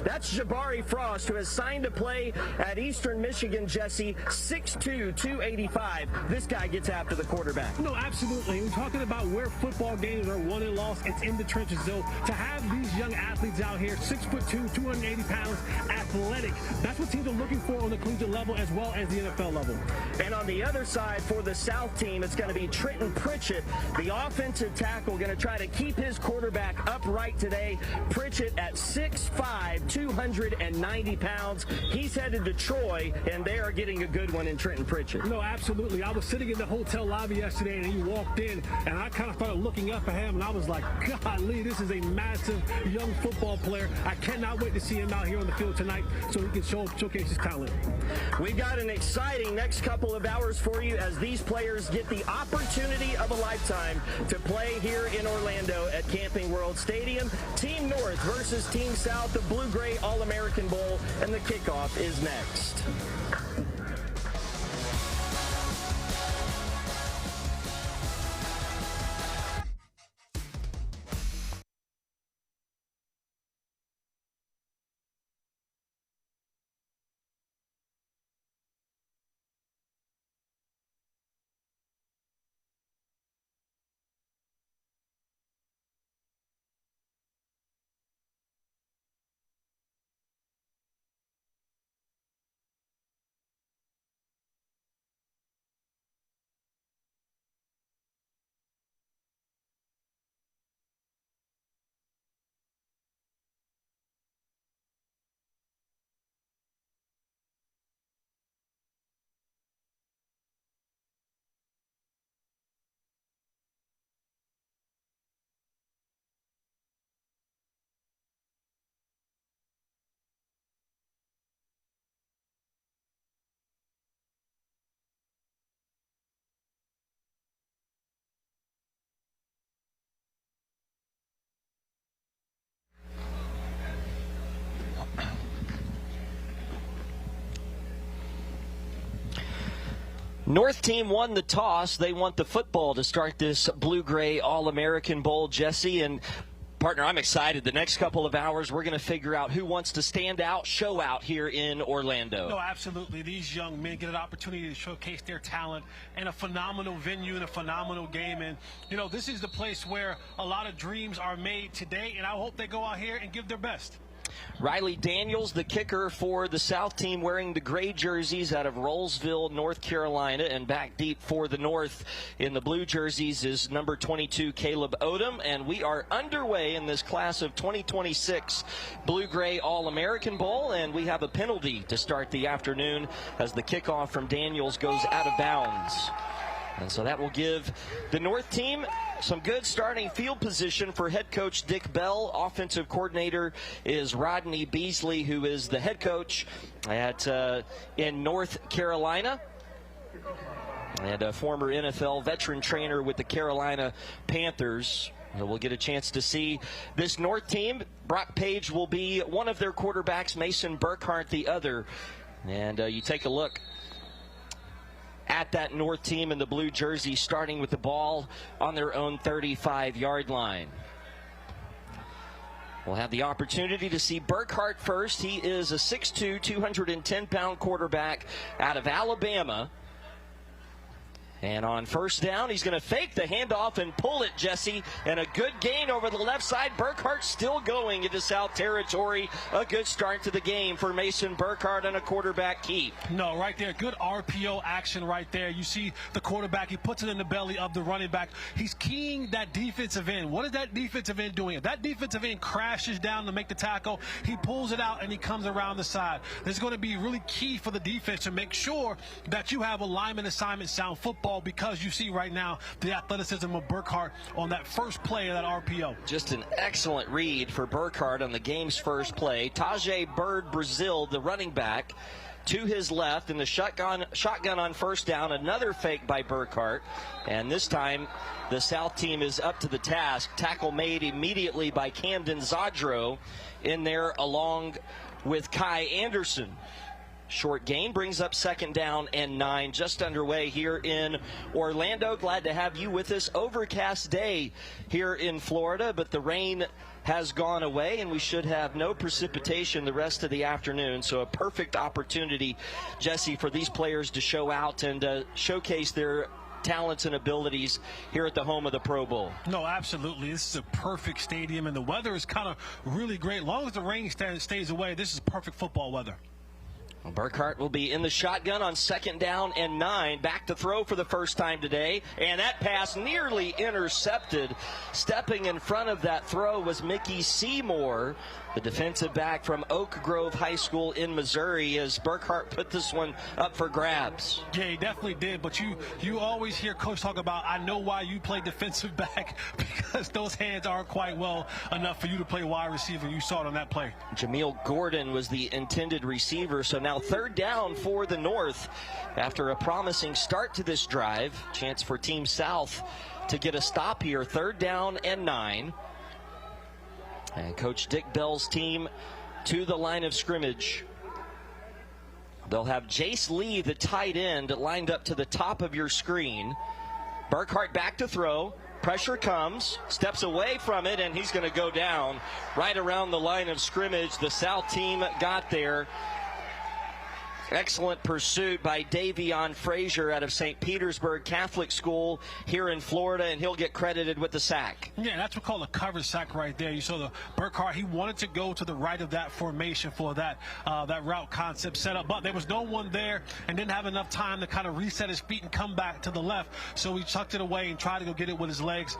That's Jabari Frost, who has signed to play at Eastern Michigan, Jesse, 6'2", 285. This guy gets after the quarterback. No, absolutely. We're talking about where football games are won and lost. It's in the trenches. So to have these young athletes out here, 6'2", 280 pounds, athletic, that's what teams are looking for on the collegiate level as well as the NFL level. And on the other side for the South team, it's going to be Trenton Pritchett, the offensive tackle, going to try to keep his quarterback upright today. Pritchett at 6'5", 290 pounds. He's headed to Troy, and they are getting a good one in Trenton Pritchett. No, absolutely. I was sitting in the hotel lobby yesterday, and he walked in, and I kind of started looking up at him, and I was like, golly, this is a massive young football player. I cannot wait to see him out here on the field tonight so he can showcase his talent. We've got an exciting next couple of hours for you as these players get the opportunity of a lifetime to play here in Orlando at Camping World Stadium. Team North versus Team South, the Blue-Gray All-American Bowl, and the kickoff is next. North team won the toss. They want the football to start this Blue-Gray All-American Bowl, Jesse. And, partner, I'm excited. The next couple of hours, we're going to figure out who wants to stand out, show out here in Orlando. No, absolutely. These young men get an opportunity to showcase their talent in a phenomenal venue and a phenomenal game. And, you know, this is the place where a lot of dreams are made today, and I hope they go out here and give their best. Riley Daniels, the kicker for the South team, wearing the gray jerseys out of Rollsville, North Carolina, and back deep for the North in the blue jerseys is number 22, Caleb Odom. And we are underway in this class of 2026 Blue-Gray All-American Bowl, and we have a penalty to start the afternoon as the kickoff from Daniels goes out of bounds. And so that will give the North team some good starting field position for head coach Dick Bell. Offensive coordinator is Rodney Beasley, who is the head coach at in North Carolina, and a former NFL veteran trainer with the Carolina Panthers. We'll get a chance to see this North team. Brock Page will be one of their quarterbacks, Mason Burkhart the other. And you take a look at that North team in the blue jersey, starting with the ball on their own 35-yard line. We'll have the opportunity to see Burkhart first. He is a 6'2", 210-pound quarterback out of Alabama. And on first down, he's going to fake the handoff and pull it, Jesse. And a good gain over the left side. Burkhart still going into South territory. A good start to the game for Mason Burkhart on a quarterback keep. No, right there. Good RPO action right there. You see the quarterback. He puts it in the belly of the running back. He's keying that defensive end. What is that defensive end doing? If that defensive end crashes down to make the tackle, he pulls it out and he comes around the side. It's going to be really key for the defense to make sure that you have alignment, assignment, sound football, because you see right now the athleticism of Burkhart on that first play of that RPO. Just an excellent read for Burkhart on the game's first play. Tajay Bird Brazil, the running back, to his left in the shotgun on first down. Another fake by Burkhart, and this time the South team is up to the task. Tackle made immediately by Camden Zadro in there along with Kai Anderson. Short gain brings up second down and 9, just underway here in Orlando. Glad to have you with us. Overcast day here in Florida, but the rain has gone away, and we should have no precipitation the rest of the afternoon. So a perfect opportunity, Jesse, for these players to show out and showcase their talents and abilities here at the home of the Pro Bowl. No, absolutely. This is a perfect stadium, and the weather is kind of really great. As long as the rain stays away, this is perfect football weather. Well, Burkhart will be in the shotgun on 2nd down and 9. Back to throw for the first time today, and that pass nearly intercepted. Stepping in front of that throw was Mickey Seymour, the defensive back from Oak Grove High School in Missouri, as Burkhart put this one up for grabs. Yeah, he definitely did, but you always hear Coach talk about, I know why you play defensive back, because those hands aren't quite well enough for you to play wide receiver. You saw it on that play. Jameel Gordon was the intended receiver, so now 3rd down for the North. After a promising start to this drive, chance for Team South to get a stop here. 3rd down and 9. And Coach Dick Bell's team to the line of scrimmage. They'll have Jace Lee, the tight end, lined up to the top of your screen. Burkhart back to throw. Pressure comes, steps away from it, and he's going to go down right around the line of scrimmage. The South team got there. Excellent pursuit by Davion Frazier out of St. Petersburg Catholic School here in Florida, and he'll get credited with the sack. Yeah, that's what we call a cover sack right there. You saw the Burkhart, he wanted to go to the right of that formation for that route concept setup, but there was no one there and didn't have enough time to kind of reset his feet and come back to the left. So he tucked it away and tried to go get it with his legs.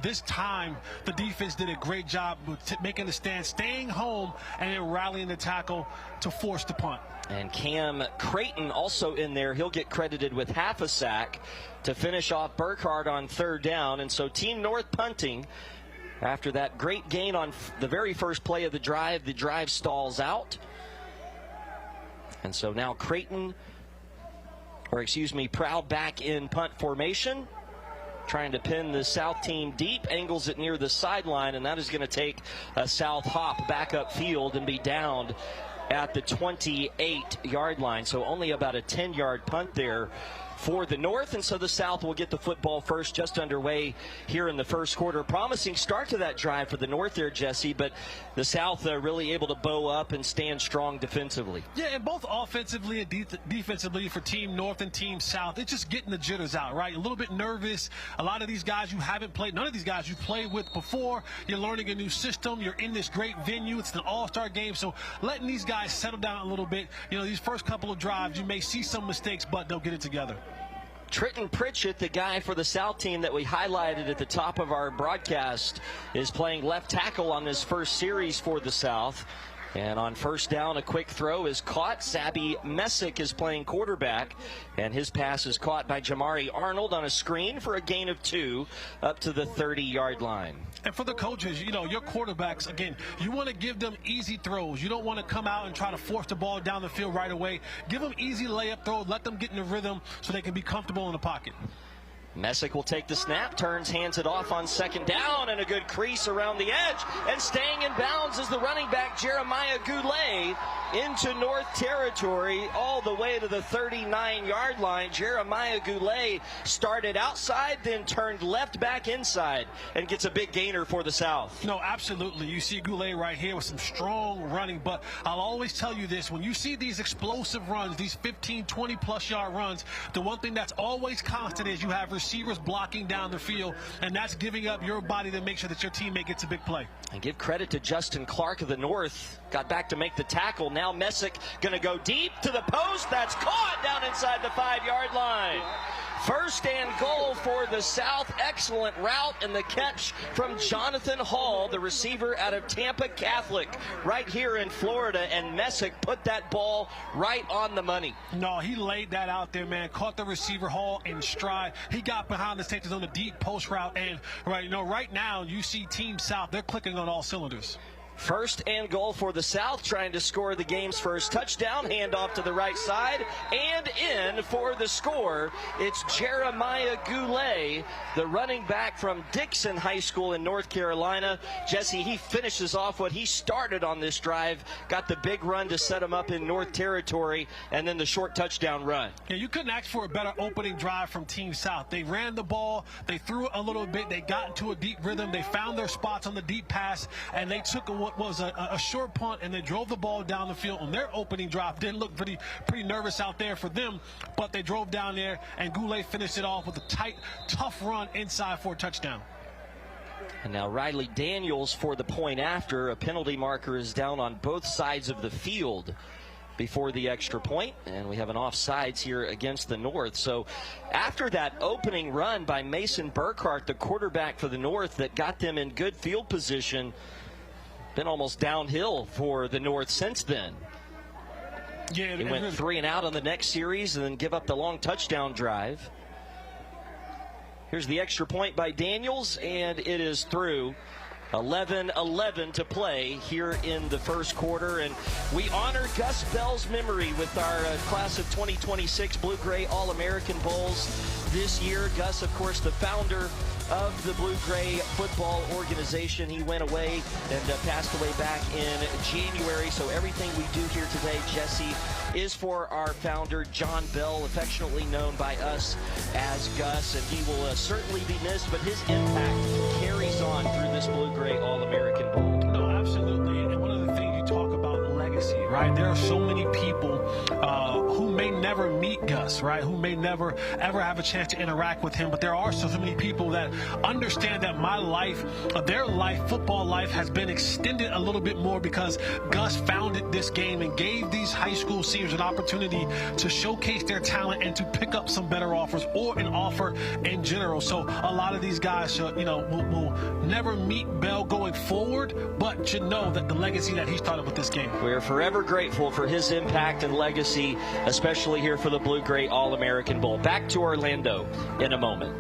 This time, the defense did a great job with making the stand, staying home, and then rallying the tackle to force the punt. And Cam Creighton also in there. He'll get credited with half a sack to finish off Burkhart on 3rd down. And so Team North punting. After that great gain on the very first play of the drive stalls out. And so now Creighton, Proud back in punt formation, trying to pin the South team deep, angles it near the sideline, and that is going to take a South hop back up field and be downed at the 28-yard line. So only about a 10-yard punt there for the North, and so the South will get the football first, just underway here in the first quarter. Promising start to that drive for the North there, Jesse, but the South really able to bow up and stand strong defensively. Yeah, and both offensively and defensively for Team North and Team South, it's just getting the jitters out, right? A little bit nervous. A lot of these guys you haven't played, none of these guys you played with before. You're learning a new system. You're in this great venue. It's an all-star game, so letting these guys settle down a little bit. You know, these first couple of drives, you may see some mistakes, but they'll get it together. Trenton Pritchett, the guy for the South team that we highlighted at the top of our broadcast, is playing left tackle on his first series for the South. And on 1st down, a quick throw is caught. Sabby Messick is playing quarterback, and his pass is caught by Jamari Arnold on a screen for a gain of 2 up to the 30-yard line. And for the coaches, you know, your quarterbacks, again, you want to give them easy throws. You don't want to come out and try to force the ball down the field right away. Give them easy layup throws. Let them get in the rhythm so they can be comfortable in the pocket. Messick will take the snap, turns, hands it off on 2nd down, and a good crease around the edge. And staying in bounds is the running back, Jeremiah Goulet, into North territory all the way to the 39-yard line. Jeremiah Goulet started outside, then turned left back inside, and gets a big gainer for the South. No, absolutely. You see Goulet right here with some strong running, but I'll always tell you this. When you see these explosive runs, these 15, 20-plus yard runs, the one thing that's always constant is you have receivers blocking down the field, and that's giving up your body to make sure that your teammate gets a big play. And give credit to Justin Clark of the North. Got back to make the tackle. Now Messick going to go deep to the post. That's caught down inside the 5-yard line. 1st and goal for the South. Excellent route and the catch from Jonathan Hall, the receiver out of Tampa Catholic, right here in Florida. And Messick put that ball right on the money. No, he laid that out there, man. Caught the receiver Hall in stride. He got behind the safeties on the deep post route. And right now you see Team South, they're clicking on all cylinders. First and goal for the South, trying to score the game's first touchdown. Handoff to the right side, and in for the score. It's Jeremiah Goulet, the running back from Dixon High School in North Carolina. Jesse, he finishes off what he started on this drive, got the big run to set him up in North Territory, and then the short touchdown run. Yeah, you couldn't ask for a better opening drive from Team South. They ran the ball, they threw it a little bit, they got into a deep rhythm, they found their spots on the deep pass, and they took what was a short punt, and they drove the ball down the field on their opening drive. Didn't look pretty nervous out there for them, but they drove down there, and Goulet finished it off with a tight, tough run inside for a touchdown. And now Riley Daniels for the point after. A penalty marker is down on both sides of the field before the extra point, and we have an offsides here against the North. So after that opening run by Mason Burkhart, the quarterback for the North, that got them in good field position, been almost downhill for the North since then. Yeah, he went 3 and out on the next series and then give up the long touchdown drive. Here's the extra point by Daniels, and it is through. 11-11 to play here in the first quarter, and we honor Gus Bell's memory with our class of 2026 Blue-Gray All-American Bowls this year. Gus, of course, the founder of the Blue-Gray football organization. He went away and passed away back in January, so everything we do here today, Jesse, is for our founder, John Bell, affectionately known by us as Gus, and he will certainly be missed, but his impact carries on through this Blue-Gray All-American Bowl. No, absolutely, and one of the things you talk about, legacy, right? There are so many people who may never meet Gus, right? Who may never ever have a chance to interact with him, but there are so many people that understand that my life, their life, football life, has been extended a little bit more because Gus founded this game and gave these high school seniors an opportunity to showcase their talent and to pick up some better offers or an offer in general. So a lot of these guys, will never meet Bell going forward, but should know that the legacy that he started with this game. We're forever grateful for his impact and legacy, especially here for the Blue-Gray All-American Bowl. Back to Orlando in a moment.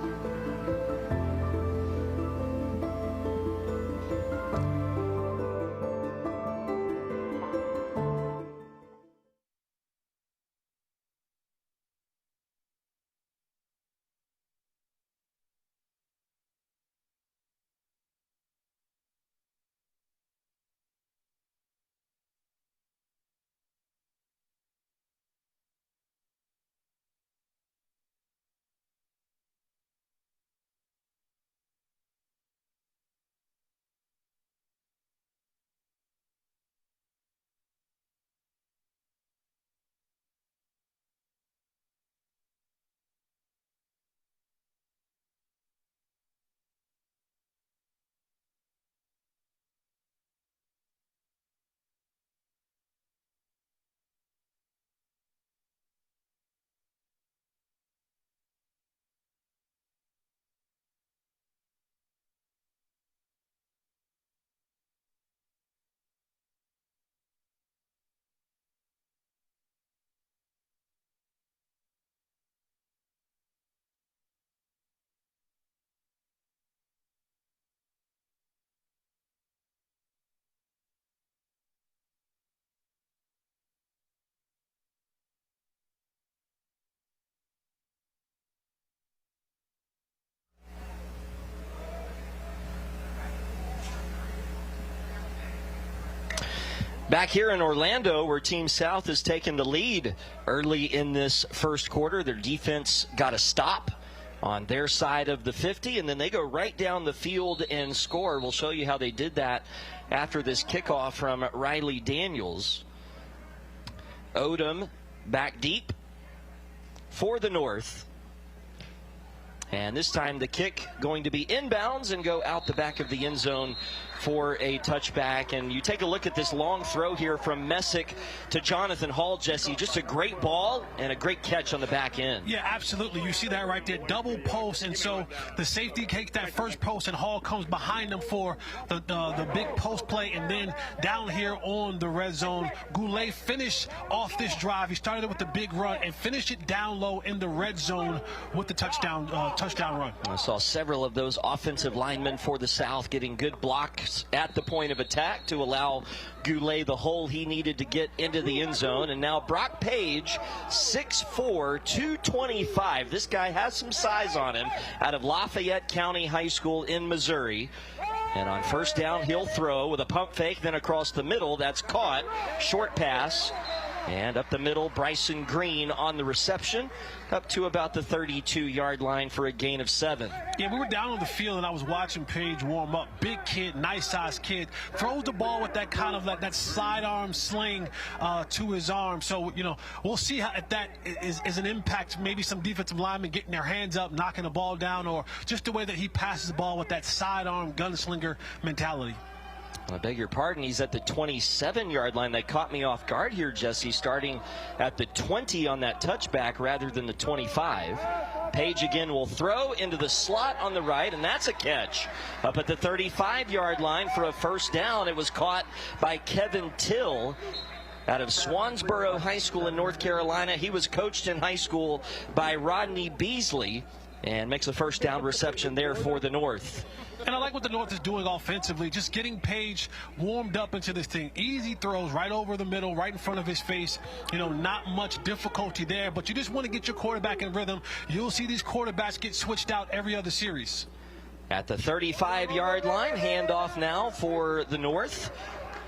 Back here in Orlando, where Team South has taken the lead early in this first quarter, their defense got a stop on their side of the 50, and then they go right down the field and score. We'll show you how they did that after this kickoff from Riley Daniels. Odom back deep for the North. And this time the kick going to be inbounds and go out the back of the end zone for a touchback. And you take a look at this long throw here from Messick to Jonathan Hall, Jesse. Just a great ball and a great catch on the back end. Yeah, absolutely. You see that right there, double post, and so the safety takes that first post and Hall comes behind them for the big post play. And then down here on the red zone, Goulet finished off this drive. He started it with the big run and finished it down low in the red zone with the touchdown run. I saw several of those offensive linemen for the South getting good blocks Norths at the point of attack to allow Goulet the hole he needed to get into the end zone. And now Brock Page, 6'4", 225. This guy has some size on him, out of Lafayette County High School in Missouri. And on first down, he'll throw with a pump fake, then across the middle. That's caught. Short pass. And up the middle, Bryson Green on the reception, up to about the 32-yard line for a gain of 7. Yeah, we were down on the field, and I was watching Page warm up. Big kid, nice-sized kid. Throws the ball with that kind of that sidearm sling to his arm. So, you know, we'll see if that is an impact. Maybe some defensive linemen getting their hands up, knocking the ball down, or just the way that he passes the ball with that sidearm gunslinger mentality. I beg your pardon, he's at the 27-yard line. That caught me off guard here, Jesse, starting at the 20 on that touchback rather than the 25. Page again will throw into the slot on the right, and that's a catch. Up at the 35-yard line for a first down. It was caught by Kevin Till out of Swansboro High School in North Carolina. He was coached in high school by Rodney Beasley, and makes a first down reception there for the North. And I like what the North is doing offensively, just getting Page warmed up into this thing. Easy throws right over the middle, right in front of his face. You know, not much difficulty there, but you just want to get your quarterback in rhythm. You'll see these quarterbacks get switched out every other series. At the 35-yard line, handoff now for the North.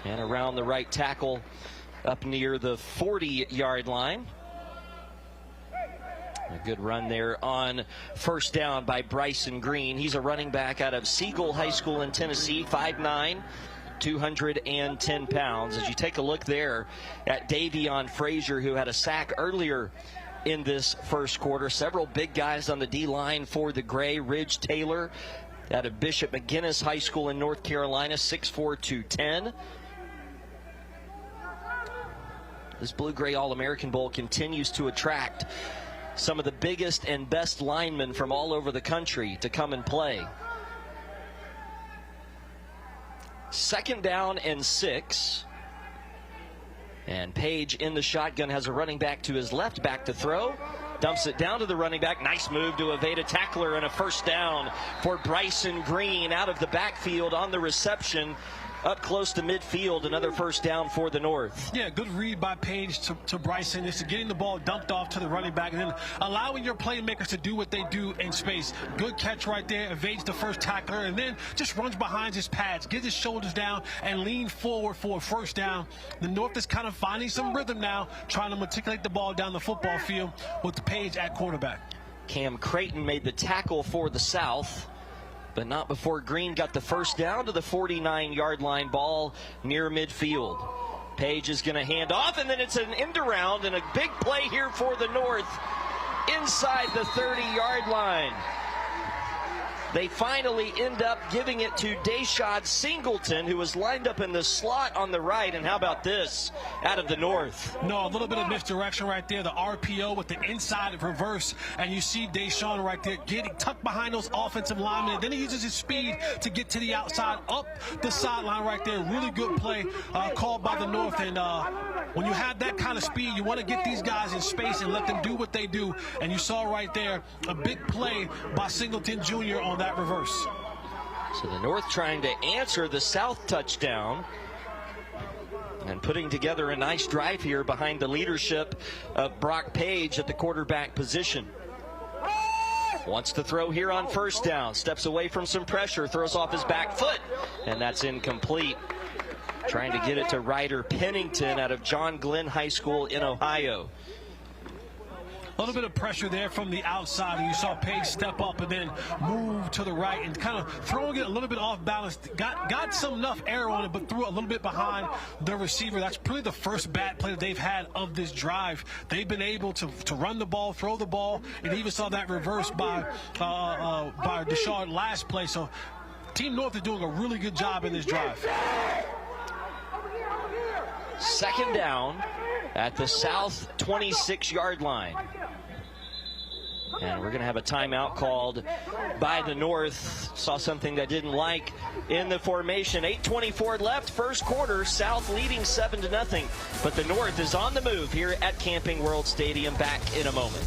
And around the right tackle up near the 40-yard line. A good run there on first down by Bryson Green. He's a running back out of Siegel High School in Tennessee, 5'9", 210 pounds. As you take a look there at Davion Frazier, who had a sack earlier in this first quarter. Several big guys on the D-line for the Gray. Ridge Taylor out of Bishop McGuinness High School in North Carolina, 6'4", 210. This Blue-Gray All-American Bowl continues to attract some of the biggest and best linemen from all over the country to come and play. Second down and 6. And Page in the shotgun has a running back to his left, back to throw. Dumps it down to the running back. Nice move to evade a tackler, and a first down for Bryson Green out of the backfield on the reception. Up close to midfield, another first down for the North. Yeah, good read by Page to Bryson. It's getting the ball dumped off to the running back and then allowing your playmakers to do what they do in space. Good catch right there, evades the first tackler, and then just runs behind his pads, gets his shoulders down, and lean forward for a first down. The North is kind of finding some rhythm now, trying to matriculate the ball down the football field with the Page at quarterback. Cam Creighton made the tackle for the South, but not before Green got the first down to the 49-yard line, ball near midfield. Page is going to hand off, and then it's an end around, and a big play here for the North inside the 30-yard line. They finally end up giving it to Dashad Singleton, who was lined up in the slot on the right. And how about this out of the North? No, a little bit of misdirection right there. The RPO with the inside reverse. And you see Deshaun right there getting tucked behind those offensive linemen. And then he uses his speed to get to the outside, up the sideline right there. Really good play called by the North. And when you have that kind of speed, you want to get these guys in space and let them do what they do. And you saw right there a big play by Singleton Jr. on that reverse. So the North trying to answer the South touchdown and putting together a nice drive here behind the leadership of Brock Page at the quarterback position. Wants to throw here on first down, steps away from some pressure, throws off his back foot, and that's incomplete. Trying to get it to Ryder Pennington out of John Glenn High School in Ohio. A little bit of pressure there from the outside, and you saw Page step up and then move to the right and kind of throwing it a little bit off balance. Got some enough air on it, but threw it a little bit behind the receiver. That's probably the first bad play that they've had of this drive. They've been able to run the ball, throw the ball, and even saw that reverse by Deshard last play. So Team North is doing a really good job in this drive. Second down at the South 26-yard line. And we're going to have a timeout called by the North. Saw something I didn't like in the formation. 8:24 left, first quarter. South leading 7-0. But the North is on the move here at Camping World Stadium. Back in a moment.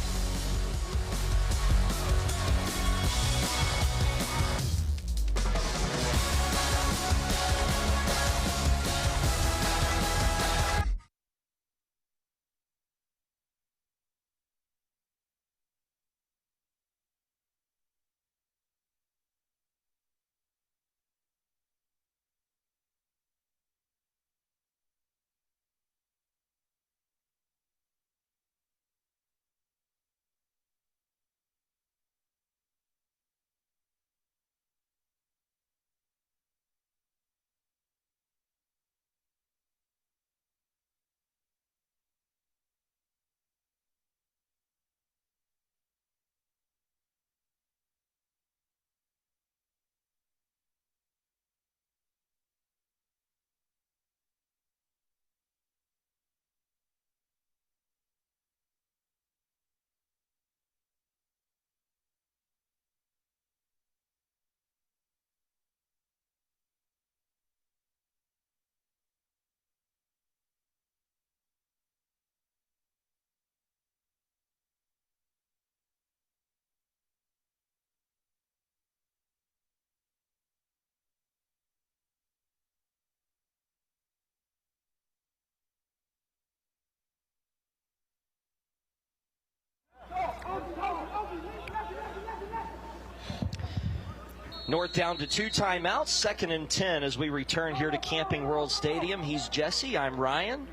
North down to 2 timeouts, 2nd and 10 as we return here to Camping World Stadium. He's Jesse, I'm Ryan.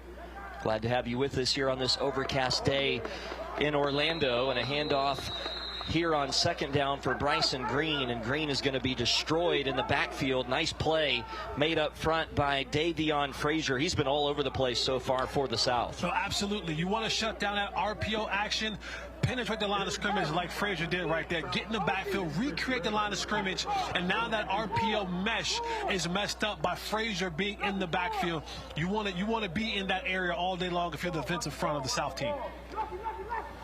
Glad to have you with us here on this overcast day in Orlando, and a handoff here on 2nd down for Bryson Green, and Green is going to be destroyed in the backfield. Nice play made up front by Davion Frazier. He's been all over the place so far for the South. So absolutely, you want to shut down that RPO action, penetrate the line of scrimmage like Frazier did right there, get in the backfield, recreate the line of scrimmage, and now that RPO mesh is messed up by Frazier being in the backfield. You want to be in that area all day long if you're the defensive front of the South team.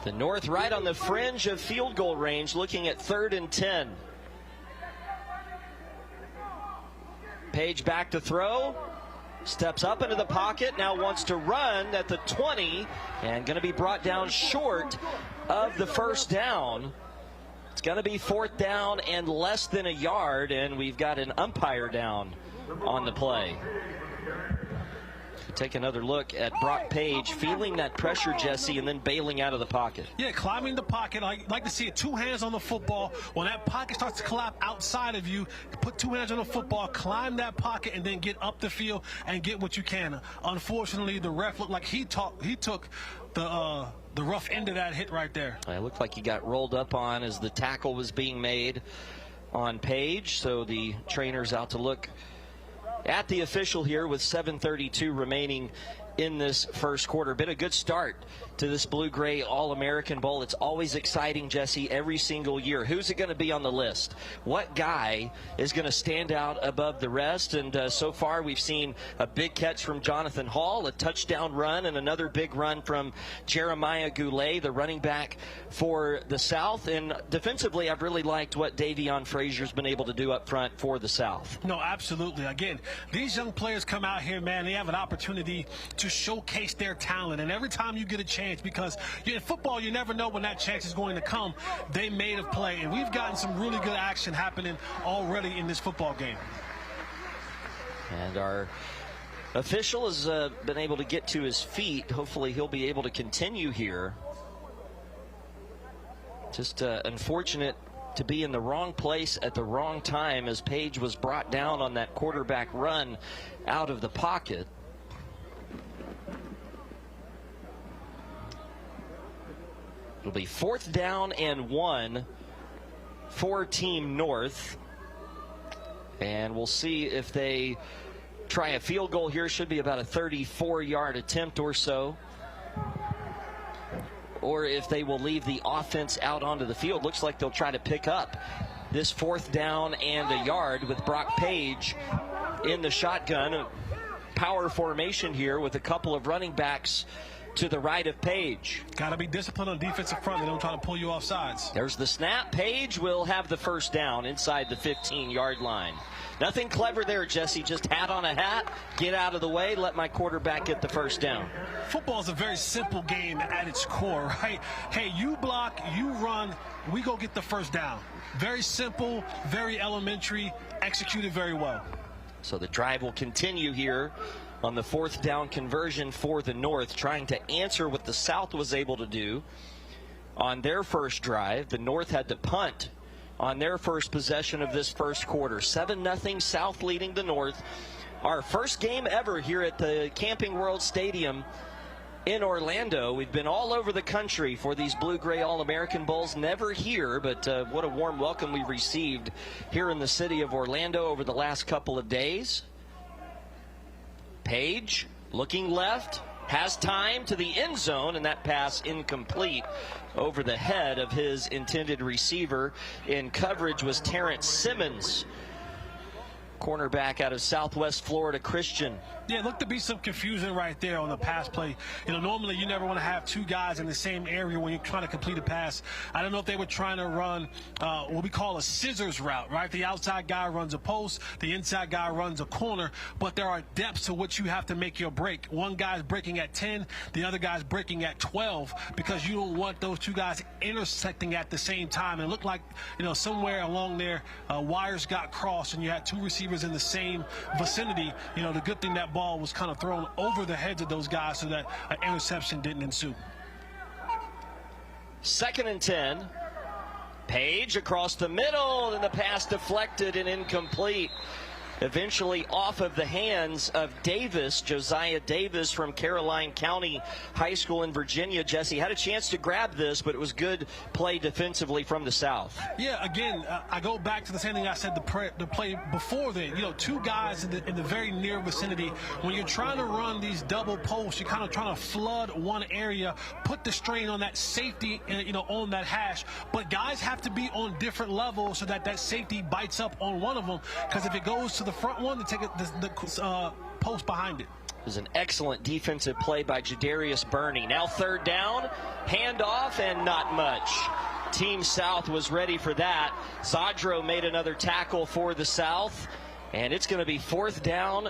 The North right on the fringe of field goal range, looking at 3rd and 10. Page back to throw. Steps up into the pocket, now wants to run at the 20, and going to be brought down short of the 1st down. It's going to be 4th down and less than a yard, and we've got an umpire down on the play. Take another look at Brock Page, feeling that pressure, Jesse, and then bailing out of the pocket. Yeah, climbing the pocket. I like to see it, 2 hands on the football. When that pocket starts to collapse outside of you, put 2 hands on the football, climb that pocket, and then get up the field and get what you can. Unfortunately, the ref looked like he took the rough end of that hit right there. It looked like he got rolled up on as the tackle was being made on Page, so the trainer's out to look at the official here with 7:32 remaining in this first quarter. Been a good start to this Blue-Gray All-American Bowl. It's always exciting, Jesse, every single year. Who's it going to be on the list? What guy is going to stand out above the rest? And so far we've seen a big catch from Jonathan Hall, a touchdown run, and another big run from Jeremiah Goulet, the running back for the South. And defensively, I've really liked what Davion Frazier's been able to do up front for the South. No, absolutely. Again, these young players come out here, man, they have an opportunity to showcase their talent. And every time you get a chance, because in football you never know when that chance is going to come, they made a play, and we've gotten some really good action happening already in this football game. And our official has been able to get to his feet. Hopefully he'll be able to continue here. Just unfortunate to be in the wrong place at the wrong time as Page was brought down on that quarterback run out of the pocket. It'll be 4th down and 1 for Team North. And we'll see if they try a field goal here. Should be about a 34-yard attempt or so. Or if they will leave the offense out onto the field. Looks like they'll try to pick up this 4th down and a yard with Brock Page in the shotgun. Power formation here with a couple of running backs to the right of Page. Got to be disciplined on defensive front. They don't try to pull you off sides. There's the snap. Page will have the 1st down inside the 15-yard line. Nothing clever there, Jesse. Just hat on a hat, get out of the way, let my quarterback get the 1st down. Football is a very simple game at its core, right? Hey, you block, you run, we go get the 1st down. Very simple, very elementary, executed very well. So the drive will continue here on the 4th down conversion for the North, trying to answer what the South was able to do on their first drive. The North had to punt on their first possession of this first quarter. 7-0 South leading the North. Our first game ever here at the Camping World Stadium in Orlando. We've been all over the country for these Blue-Gray All-American Bowls. Never here, but what a warm welcome we've received here in the city of Orlando over the last couple of days. Page looking left, has time to the end zone, and that pass incomplete over the head of his intended receiver. In coverage was Terrence Simmons, cornerback out of Southwest Florida Christian. Yeah, looked to be some confusion right there on the pass play. You know, normally you never want to have 2 guys in the same area when you're trying to complete a pass. I don't know if they were trying to run what we call a scissors route, right? The outside guy runs a post, the inside guy runs a corner, but there are depths to which you have to make your break. One guy's breaking at 10, the other guy's breaking at 12, because you don't want those 2 guys intersecting at the same time. And it looked like, you know, somewhere along there, wires got crossed and you had 2 receivers in the same vicinity. You know, the good thing that ball was kind of thrown over the heads of those guys so that an interception didn't ensue. 2nd and 10. Page across the middle, and the pass deflected and incomplete. Eventually off of the hands of Davis, Josiah Davis from Caroline County High School in Virginia. Jesse had a chance to grab this, but it was good play defensively from the South. Yeah, again, I go back to the same thing I said the play before then. You know, two guys in the very near vicinity. When you're trying to run these double posts, you're kind of trying to flood one area, put the strain on that safety, you know, on that hash. But guys have to be on different levels so that that safety bites up on one of them, because if it goes to the front one, to take the post behind it. It was an excellent defensive play by Jadarius Burney. Now third down, handoff, and not much. Team South was ready for that. Zadro made another tackle for the South, and it's going to be fourth down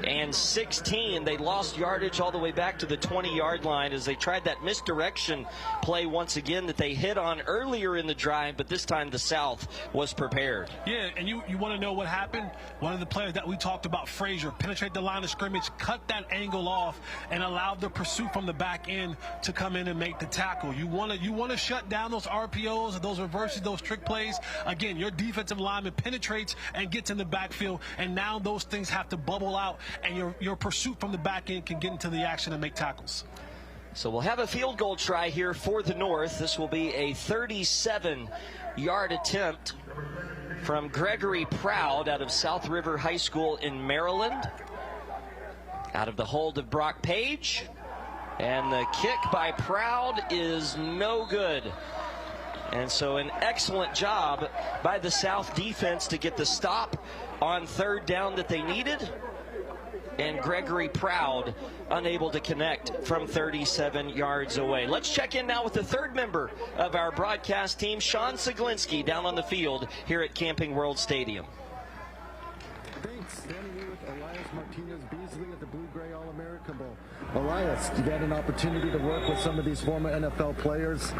and 16. They lost yardage all the way back to the 20-yard line as they tried that misdirection play once again that they hit on earlier in the drive, but this time the South was prepared. Yeah, and you want to know what happened? One of the players that we talked about, Frazier, penetrate the line of scrimmage, cut that angle off, and allowed the pursuit from the back end to come in and make the tackle. You want to shut down those RPOs, those reverses, those trick plays. Again, your defensive lineman penetrates and gets in the backfield, and now those things have to bubble out, and your pursuit from the back end can get into the action and make tackles. So we'll have a field goal try here for the North. This will be a 37-yard attempt from Gregory Proud out of South River High School in Maryland. Out of the hold of Brock Page. And the kick by Proud is no good. And so an excellent job by the South defense to get the stop on third down that they needed. And Gregory Proud unable to connect from 37 yards away. Let's check in now with the third member of our broadcast team, Sean Siglinski, down on the field here at Camping World Stadium. Thanks. Standing here with Elias Martinez-Beasley at the Blue-Gray All-America Bowl. Elias, you got an opportunity to work with some of these former NFL players.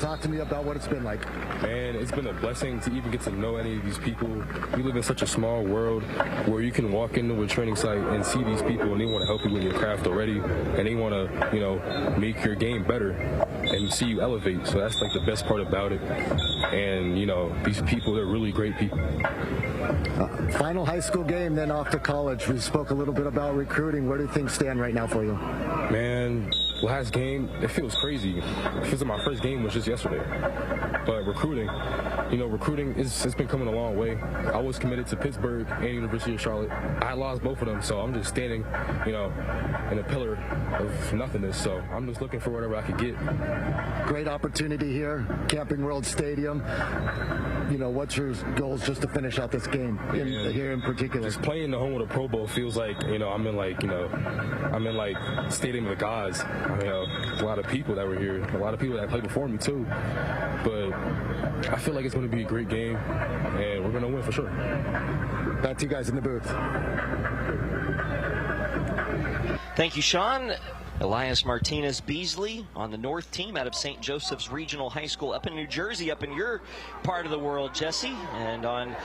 Talk to me about what it's been like. Man, it's been a blessing to even get to know any of these people. We live in such a small world where you can walk into a training site and see these people, and they want to help you with your craft already, and they want to, you know, make your game better and see you elevate. So that's like the best part about it. And, you know, these people, they're really great people. Final high school game, then off to college. We spoke a little bit about recruiting. Where do things stand right now for you? Man, last game, it feels crazy. It feels like my first game was just yesterday. But recruiting, you know, it's been coming a long way. I was committed to Pittsburgh and University of Charlotte. I lost both of them, so I'm just standing, you know, in a pillar of nothingness. So I'm just looking for whatever I could get. Great opportunity here, Camping World Stadium. You know, what's your goals just to finish out this game here in particular? Just playing the home of the Pro Bowl feels like, you know, I'm in like Stadium of the Gods. I mean, a lot of people that were here, a lot of people that played before me too. But I feel like it's going to be a great game, and we're going to win for sure. Back to you guys in the booth. Thank you, Sean. Elias Martinez-Beasley on the North team out of St. Joseph's Regional High School up in New Jersey, up in your part of the world, Jesse. And on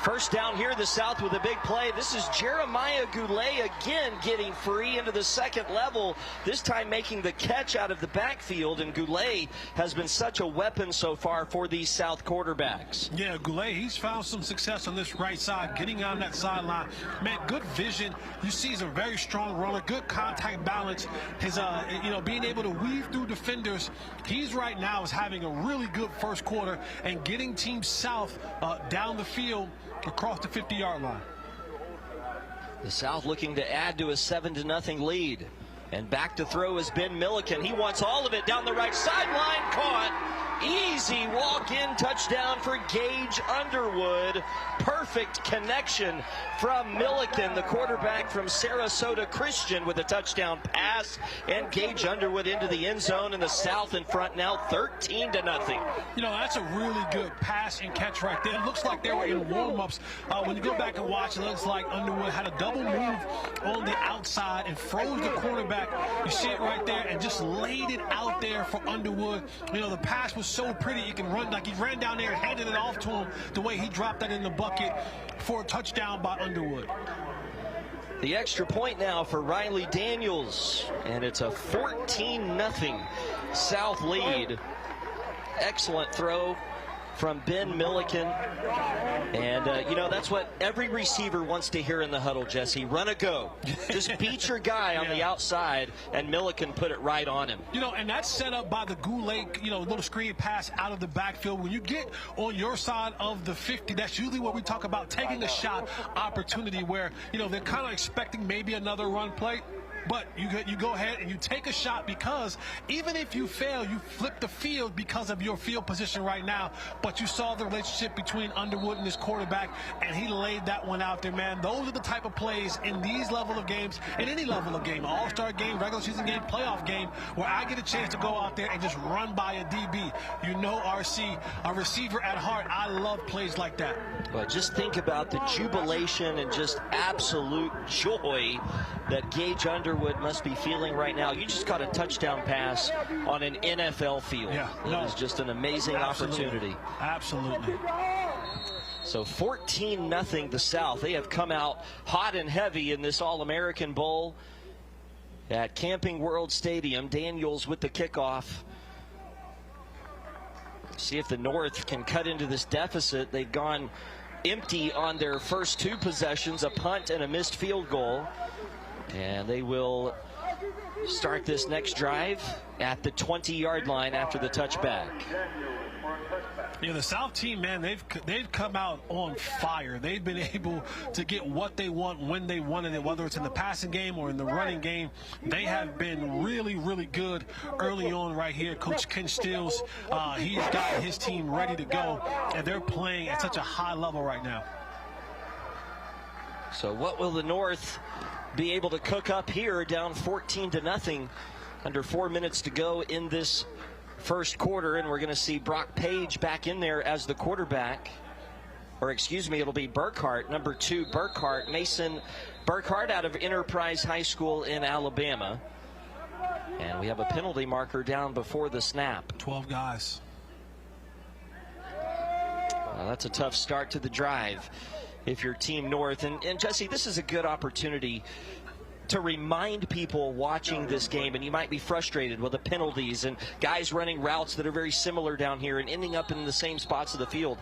first down here, the South with a big play. This is Jeremiah Goulet again getting free into the second level, this time making the catch out of the backfield. And Goulet has been such a weapon so far for these South quarterbacks. Yeah, Goulet, he's found some success on this right side, getting on that sideline. Man, good vision. You see he's a very strong runner, good contact balance. His, you know, being able to weave through defenders. He's right now is having a really good first quarter and getting Team South down the field across the 50-yard line. The South looking to add to a 7-0 lead. And back to throw is Ben Milliken. He wants all of it down the right sideline. Caught. Easy walk-in touchdown for Gage Underwood. Perfect connection from Milliken, the quarterback from Sarasota Christian, with a touchdown pass. And Gage Underwood into the end zone, and the South in front now 13-0. You know, that's a really good pass and catch right there. It looks like they were in warm-ups. When you go back and watch, it looks like Underwood had a double move on the outside and froze the quarterback. You see it right there and just laid it out there for Underwood. You know, the pass was so pretty. You can run, like he ran down there and handed it off to him the way he dropped that in the bucket for a touchdown by Underwood. The extra point now for Riley Daniels, and it's a 14-0 South lead. Excellent throw from Ben Milliken. And, you know, that's what every receiver wants to hear in the huddle, Jesse. Run a go. Just beat your guy on the outside, and Milliken put it right on him. You know, and that's set up by the Goulet, you know, little screen pass out of the backfield. When you get on your side of the 50, that's usually what we talk about, taking a shot opportunity where, you know, they're kind of expecting maybe another run play. But you go ahead and you take a shot, because even if you fail, you flip the field because of your field position right now. But you saw the relationship between Underwood and his quarterback, and he laid that one out there, man. Those are the type of plays in these level of games, in any level of game, all-star game, regular season game, playoff game, where I get a chance to go out there and just run by a DB. You know, RC, a receiver at heart, I love plays like that. But just think about the jubilation and just absolute joy that Gage Underwood must be feeling right now. You just got a touchdown pass on an NFL field. Yeah, it was just an amazing opportunity. Absolutely. So 14-0 the South. They have come out hot and heavy in this All-American Bowl at Camping World Stadium. Daniels with the kickoff. See if the North can cut into this deficit. They've gone empty on their first two possessions, a punt and a missed field goal. And they will start this next drive at the 20-yard line after the touchback. Yeah, the South team, man, they've come out on fire. They've been able to get what they want when they wanted it, whether it's in the passing game or in the running game. They have been really, really good early on right here. Coach Ken Stills, he's got his team ready to go, and they're playing at such a high level right now. So what will the North be able to cook up here, down 14-0, under 4 minutes to go in this first quarter? And we're going to see Brock Page back in there as the quarterback. Or excuse me, it'll be Burkhart, number 2 Burkhart, Mason Burkhart out of Enterprise High School in Alabama. And we have a penalty marker down before the snap. 12 guys. Well, that's a tough start to the drive if you're Team North. And Jesse, this is a good opportunity to remind people watching this game, and you might be frustrated with the penalties and guys running routes that are very similar down here and ending up in the same spots of the field.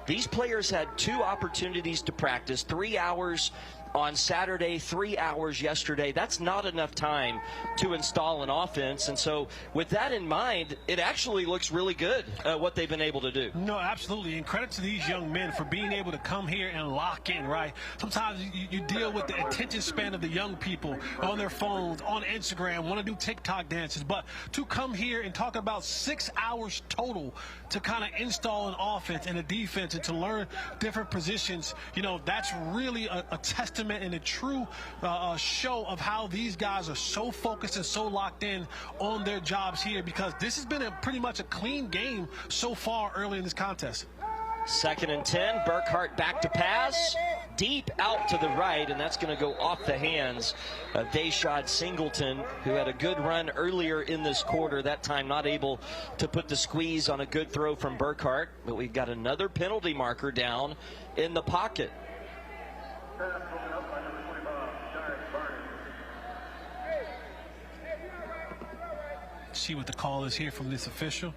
These players had 2 opportunities to practice, 3 hours on Saturday, 3 hours yesterday. That's not enough time to install an offense. And so with that in mind, it actually looks really good, what they've been able to do. No, absolutely. And credit to these young men for being able to come here and lock in, right? Sometimes you deal with the attention span of the young people on their phones, on Instagram, want to do TikTok dances. But to come here and talk about 6 hours total to kind of install an offense and a defense and to learn different positions, you know, that's really a testament and a true show of how these guys are so focused and so locked in on their jobs here, because this has been pretty much a clean game so far early in this contest. 2nd and 10, Burkhart back to pass, deep out to the right, and that's going to go off the hands of Dashad Singleton, who had a good run earlier in this quarter, that time not able to put the squeeze on a good throw from Burkhart. But we've got another penalty marker down in the pocket. See what the call is here from this official.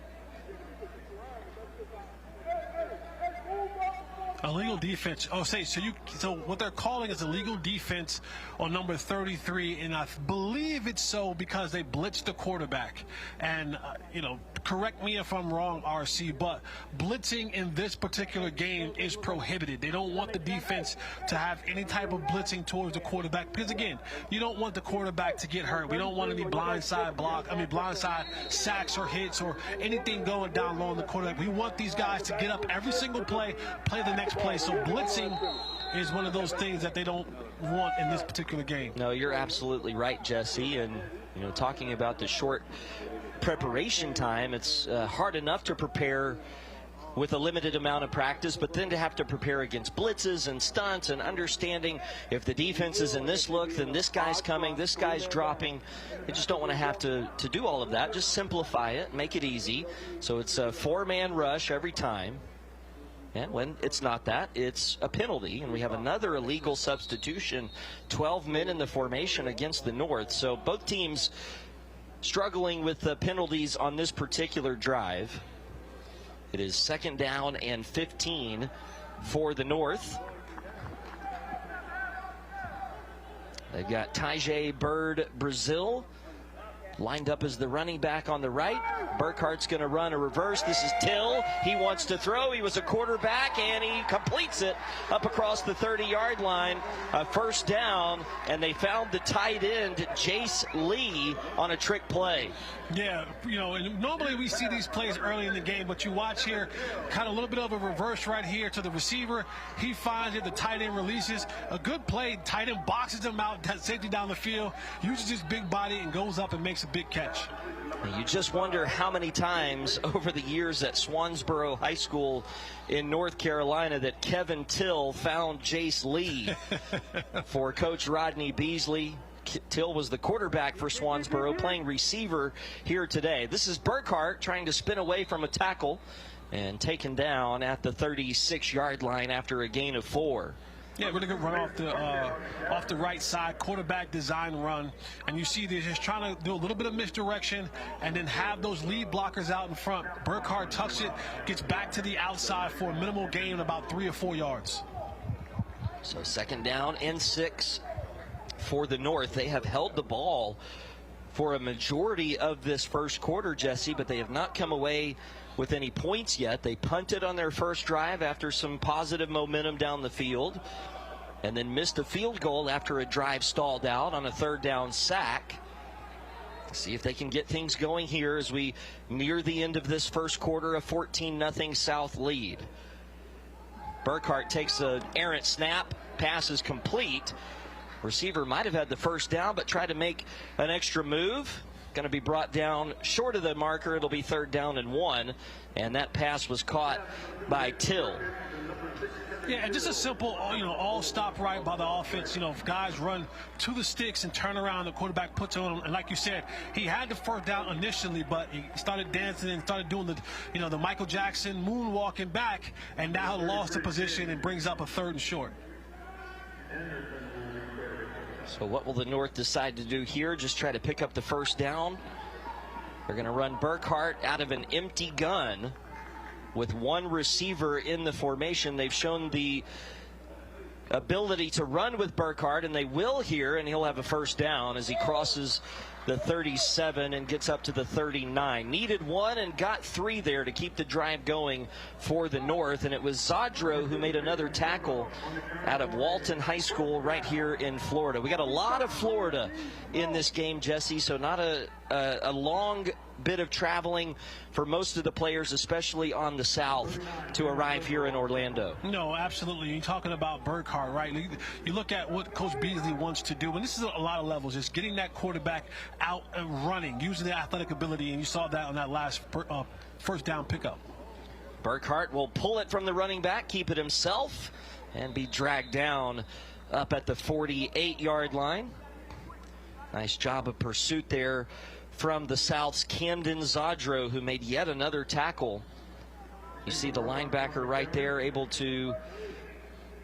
Illegal defense. Oh, so what they're calling is illegal defense on number 33, and I believe it's so because they blitzed the quarterback. And you know, correct me if I'm wrong, RC, but blitzing in this particular game is prohibited. They don't want the defense to have any type of blitzing towards the quarterback, because again, you don't want the quarterback to get hurt. We don't want any blindside sacks or hits or anything going down low on the quarterback. We want these guys to get up every single play the next play. So blitzing is one of those things that they don't want in this particular game. No, you're absolutely right, Jesse. And you know, talking about the short preparation time, it's hard enough to prepare with a limited amount of practice, but then to have to prepare against blitzes and stunts and understanding if the defense is in this look, then this guy's coming, this guy's dropping. They just don't want to have to do all of that. Just simplify it, make it easy. So it's a 4-man rush every time. And when it's not that, it's a penalty. And we have another illegal substitution, 12 men in the formation against the North. So both teams struggling with the penalties on this particular drive. It is 2nd down and 15 for the North. They've got Tajay Bird Brazil lined up as the running back on the right. Burkhart's going to run a reverse. This is Till. He wants to throw. He was a quarterback, and he completes it up across the 30-yard line. A 1st down, and they found the tight end, Jace Lee, on a trick play. Yeah, and normally we see these plays early in the game, but you watch here, kind of a little bit of a reverse right here to the receiver. He finds it, the tight end releases. A good play, tight end boxes him out, safety down the field, uses his big body and goes up and makes a big catch. You just wonder how many times over the years at Swansboro High School in North Carolina that Kevin Till found Jace Lee for Coach Rodney Beasley. Till was the quarterback for Swansboro, playing receiver here today. This is Burkhart trying to spin away from a tackle and taken down at the 36-yard line after a gain of 4. Yeah, really good run off the right side, quarterback design run. And you see they're just trying to do a little bit of misdirection and then have those lead blockers out in front. Burkhart tucks it, gets back to the outside for a minimal gain, about 3 or 4 yards. So 2nd down and 6 for the North. They have held the ball for a majority of this first quarter, Jesse, but they have not come away with any points yet. They punted on their first drive after some positive momentum down the field, and then missed a field goal after a drive stalled out on a 3rd down sack. See if they can get things going here as we near the end of this first quarter, a 14-0 South lead. Burkhart takes an errant snap, pass is complete. Receiver might have had the 1st down, but tried to make an extra move. Going to be brought down short of the marker. It'll be 3rd down and 1, and that pass was caught by Till. Yeah, and just a simple, all stop right by the offense. If guys run to the sticks and turn around, the quarterback puts it on him. And like you said, he had the 1st down initially, but he started dancing and started doing the Michael Jackson moonwalking back, and now lost the position and brings up a 3rd and short. So what will the North decide to do here? Just try to pick up the 1st down. They're going to run Burkhart out of an empty gun with 1 receiver in the formation. They've shown the ability to run with Burkhart, and they will here, and he'll have a 1st down as he crosses the 37 and gets up to the 39. Needed 1 and got 3 there to keep the drive going for the North, and it was Zadro who made another tackle out of Walton High School right here in Florida. We got a lot of Florida in this game, Jesse, so not a long bit of traveling for most of the players, especially on the south, to arrive here in Orlando. No, absolutely. You're talking about Burkhart, right? You look at what Coach Beasley wants to do, and this is a lot of levels, just getting that quarterback out and running, using the athletic ability, and you saw that on that last 1st down pickup. Burkhart will pull it from the running back, keep it himself, and be dragged down up at the 48-yard line. Nice job of pursuit there from the South's Camden Zadro, who made yet another tackle. You see the linebacker right there able to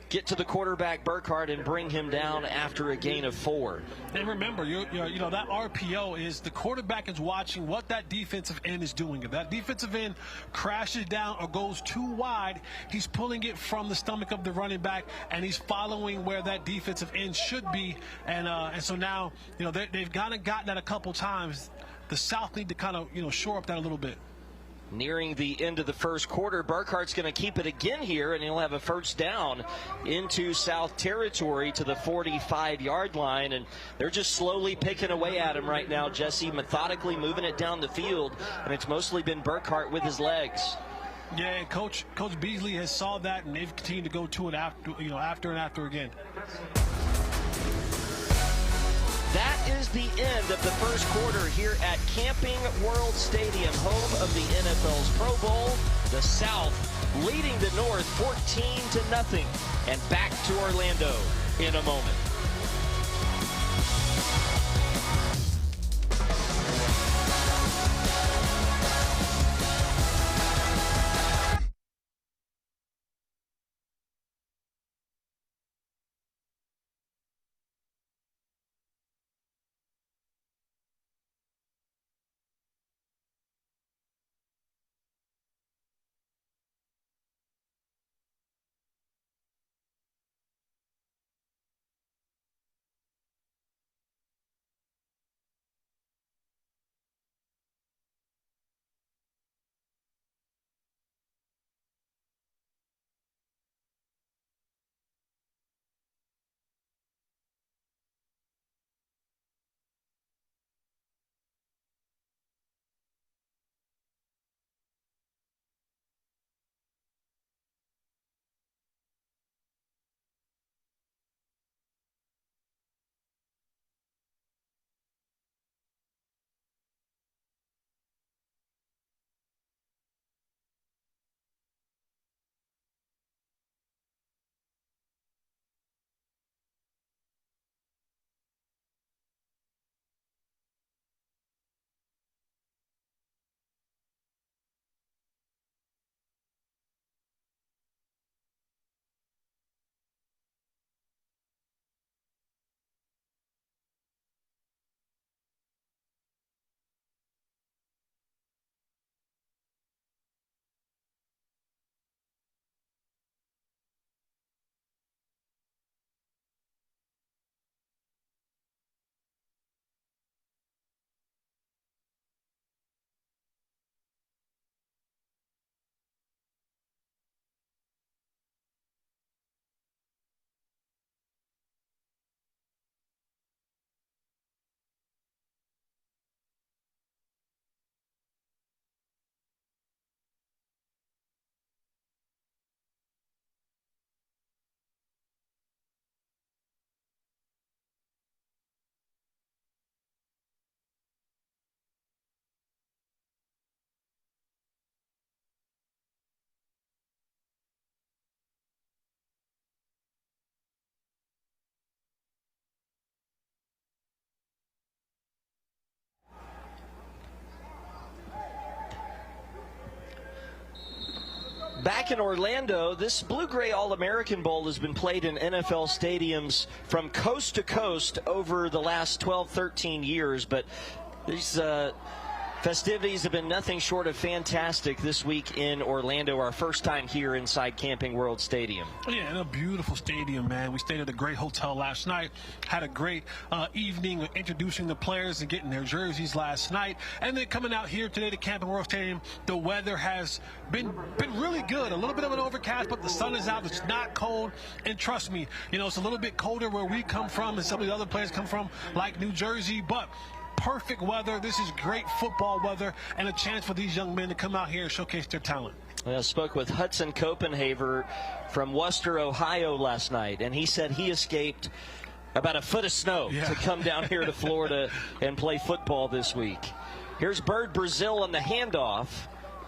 get to the quarterback, Burkhart, and bring him down after a gain of 4. And remember, that RPO is the quarterback is watching what that defensive end is doing. If that defensive end crashes down or goes too wide, he's pulling it from the stomach of the running back, and he's following where that defensive end should be. And so now, they've kind of gotten that a couple times. The South need to kind of, shore up that a little bit. Nearing the end of the first quarter, Burkhart's going to keep it again here, and he'll have a 1st down into South territory to the 45-yard line, and they're just slowly picking away at him right now, Jesse, methodically moving it down the field, and it's mostly been Burkhart with his legs. Yeah, Coach Beasley has saw that, and they've continued to go to it after and after again. That is the end of the first quarter here at Camping World Stadium, home of the NFL's Pro Bowl. The South leading the North 14-0, and back to Orlando in a moment. back in Orlando, this Blue-Gray All-American Bowl has been played in NFL stadiums from coast to coast over the last 12, 13 years, but these festivities have been nothing short of fantastic this week in Orlando, our first time here inside Camping World Stadium. Yeah, and a beautiful stadium, man. We stayed at a great hotel last night, had a great evening introducing the players and getting their jerseys last night, and then coming out here today to Camping World Stadium. The weather has been really good. A little bit of an overcast, but the sun is out. It's not cold, and trust me, it's a little bit colder where we come from and some of the other players come from, like New Jersey, but perfect weather. This is great football weather and a chance for these young men to come out here and showcase their talent. I spoke with Hudson Copenhaver from Worcester, Ohio last night, and he said he escaped about a foot of snow to come down here to Florida and play football this week. Here's Bird Brazil on the handoff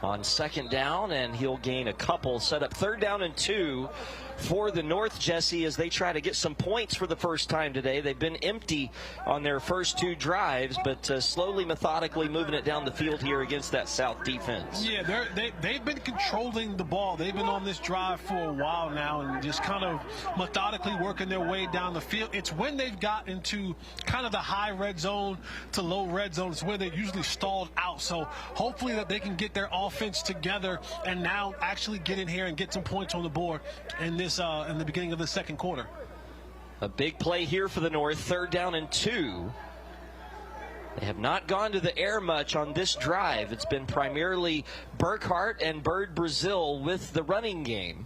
on second down, and he'll gain a couple. Set up 3rd down and 2 for the North, Jesse, as they try to get some points for the first time today. They've been empty on their first 2 drives, but slowly, methodically moving it down the field here against that South defense. Yeah, they've been controlling the ball. They've been on this drive for a while now and just kind of methodically working their way down the field. It's when they've got into kind of the high red zone to low red zone. It's where they're usually stalled out. So hopefully that they can get their offense together and now actually get in here and get some points on the board in this in the beginning of the second quarter. A big play here for the North, 3rd down and 2. They have not gone to the air much on this drive. It's been primarily Burkhart and Bird Brazil with the running game.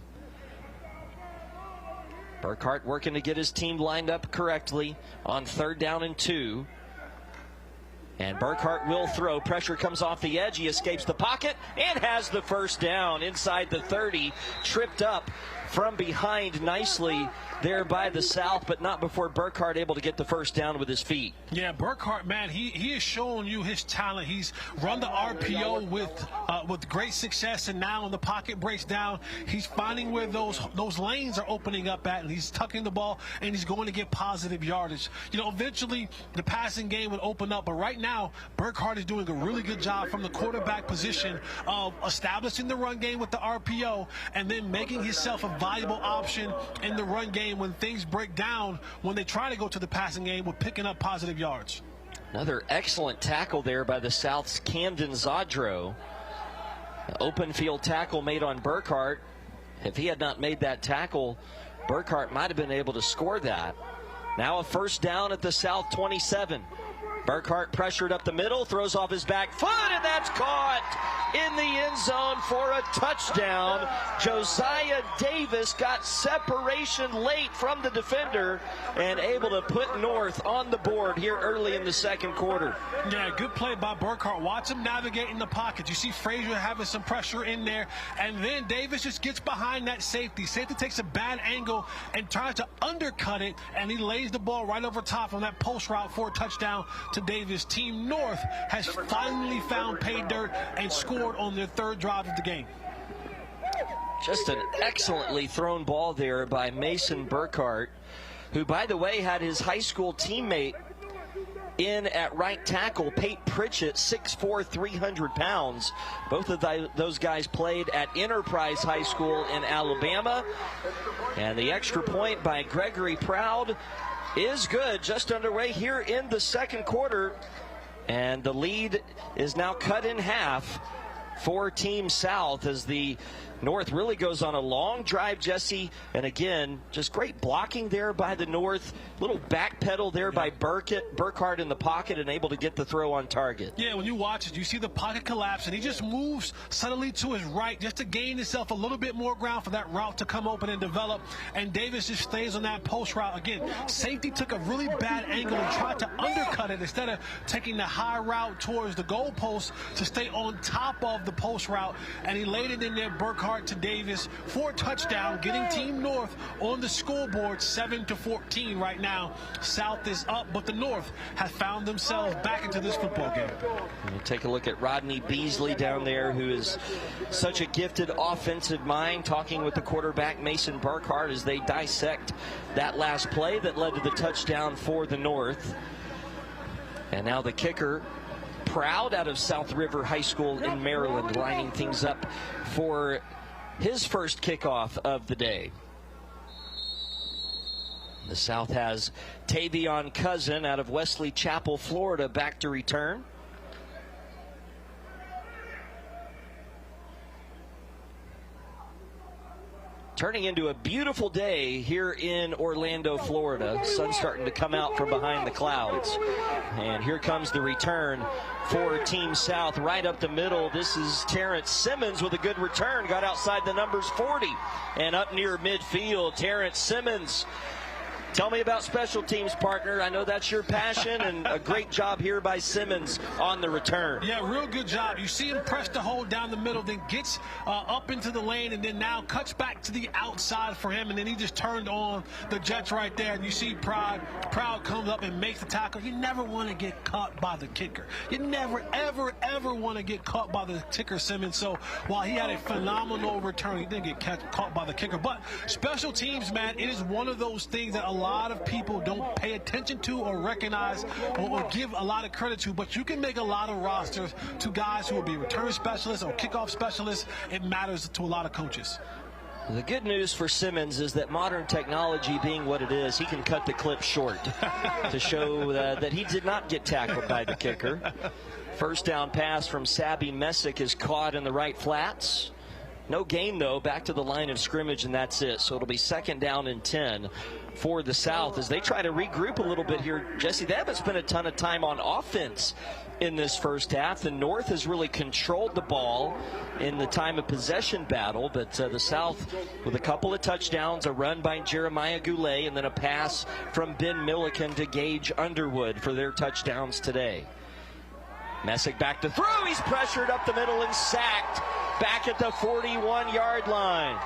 Burkhart working to get his team lined up correctly on 3rd down and 2. And Burkhart will throw. Pressure comes off the edge. He escapes the pocket and has the first down inside the 30. Tripped up from behind nicely there by the South, but not before Burkhart able to get the first down with his feet. Yeah, Burkhart, man, he is showing you his talent. He's run the RPO with great success, and now when the pocket breaks down, he's finding where those lanes are opening up at, and he's tucking the ball, and he's going to get positive yardage. Eventually the passing game would open up, but right now Burkhart is doing a really good job from the quarterback position of establishing the run game with the RPO and then making himself a valuable option in the run game when things break down, when they try to go to the passing game, with picking up positive yards. Another excellent tackle there by the South's Camden Zadro. Open field tackle made on Burkhart. If he had not made that tackle, Burkhart might have been able to score that. Now a first down at the South 27. Burkhart pressured up the middle, throws off his back foot, and that's caught in the end zone for a touchdown. Josiah Davis got separation late from the defender and able to put North on the board here early in the second quarter. Yeah, good play by Burkhart. Watch him navigate in the pocket. You see Frazier having some pressure in there, and then Davis just gets behind that safety. Safety takes a bad angle and tries to undercut it, and he lays the ball right over top on that post route for a touchdown to Davis. Team North has finally found pay dirt and scored on their 3rd drive of the game. Just an excellently thrown ball there by Mason Burkhart, who, by the way, had his high school teammate in at right tackle, Pate Pritchett, 6'4", 300 pounds. Both of those guys played at Enterprise High School in Alabama. And the extra point by Gregory Proud is good. Just underway here in the second quarter. And the lead is now cut in half for Team South as the North really goes on a long drive, Jesse. And again, just great blocking there by the North. Little back pedal there by Burkhart in the pocket and able to get the throw on target. Yeah, when you watch it, you see the pocket collapse, and he just moves subtly to his right just to gain himself a little bit more ground for that route to come open and develop. And Davis just stays on that post route. Again, safety took a really bad angle and tried to undercut it instead of taking the high route towards the goal post to stay on top of the post route. And he laid it in there, Burkhart to Davis for a touchdown, getting Team North on the scoreboard 7-14 right now. South is up, but the North has found themselves back into this football game. We'll take a look at Rodney Beasley down there, who is such a gifted offensive mind, talking with the quarterback Mason Burkhart as they dissect that last play that led to the touchdown for the North. And now the kicker, Proud, out of South River High School in Maryland, lining things up for his first kickoff of the day. The South has Tavion Cousin out of Wesley Chapel, Florida, back to return. Turning into a beautiful day here in Orlando, Florida. Sun's starting to come out from behind the clouds. And here comes the return for Team South right up the middle. This is Terrence Simmons with a good return. Got outside the numbers 40 and up near midfield. Terrence Simmons. Tell me about special teams, partner. I know that's your passion, and a great job here by Simmons on the return. Yeah, real good job. You see him press the hole down the middle, then gets up into the lane, and then now cuts back to the outside for him, and then he just turned on the Jets right there. And you see Proud comes up and makes the tackle. You never want to get caught by the kicker. You never, ever, ever want to get caught by the kicker, Simmons. So while he had a phenomenal return, he didn't get caught by the kicker. But special teams, man, it is one of those things that a lot of people don't pay attention to or recognize or give a lot of credit to, but you can make a lot of rosters to guys who will be return specialists or kickoff specialists. It matters to a lot of coaches. The good news for Simmons is that modern technology being what it is, he can cut the clip short to show that he did not get tackled by the kicker. First down pass from Sabby Messick is caught in the right flats. No gain, though, back to the line of scrimmage, and that's it. So it'll be 2nd down and 10 for the South as they try to regroup a little bit here. Jesse, they haven't spent a ton of time on offense in this first half. The North has really controlled the ball in the time of possession battle, but the South with a couple of touchdowns, a run by Jeremiah Goulet, and then a pass from Ben Milliken to Gage Underwood for their touchdowns today. Messick back to throw. He's pressured up the middle and sacked back at the 41-yard line.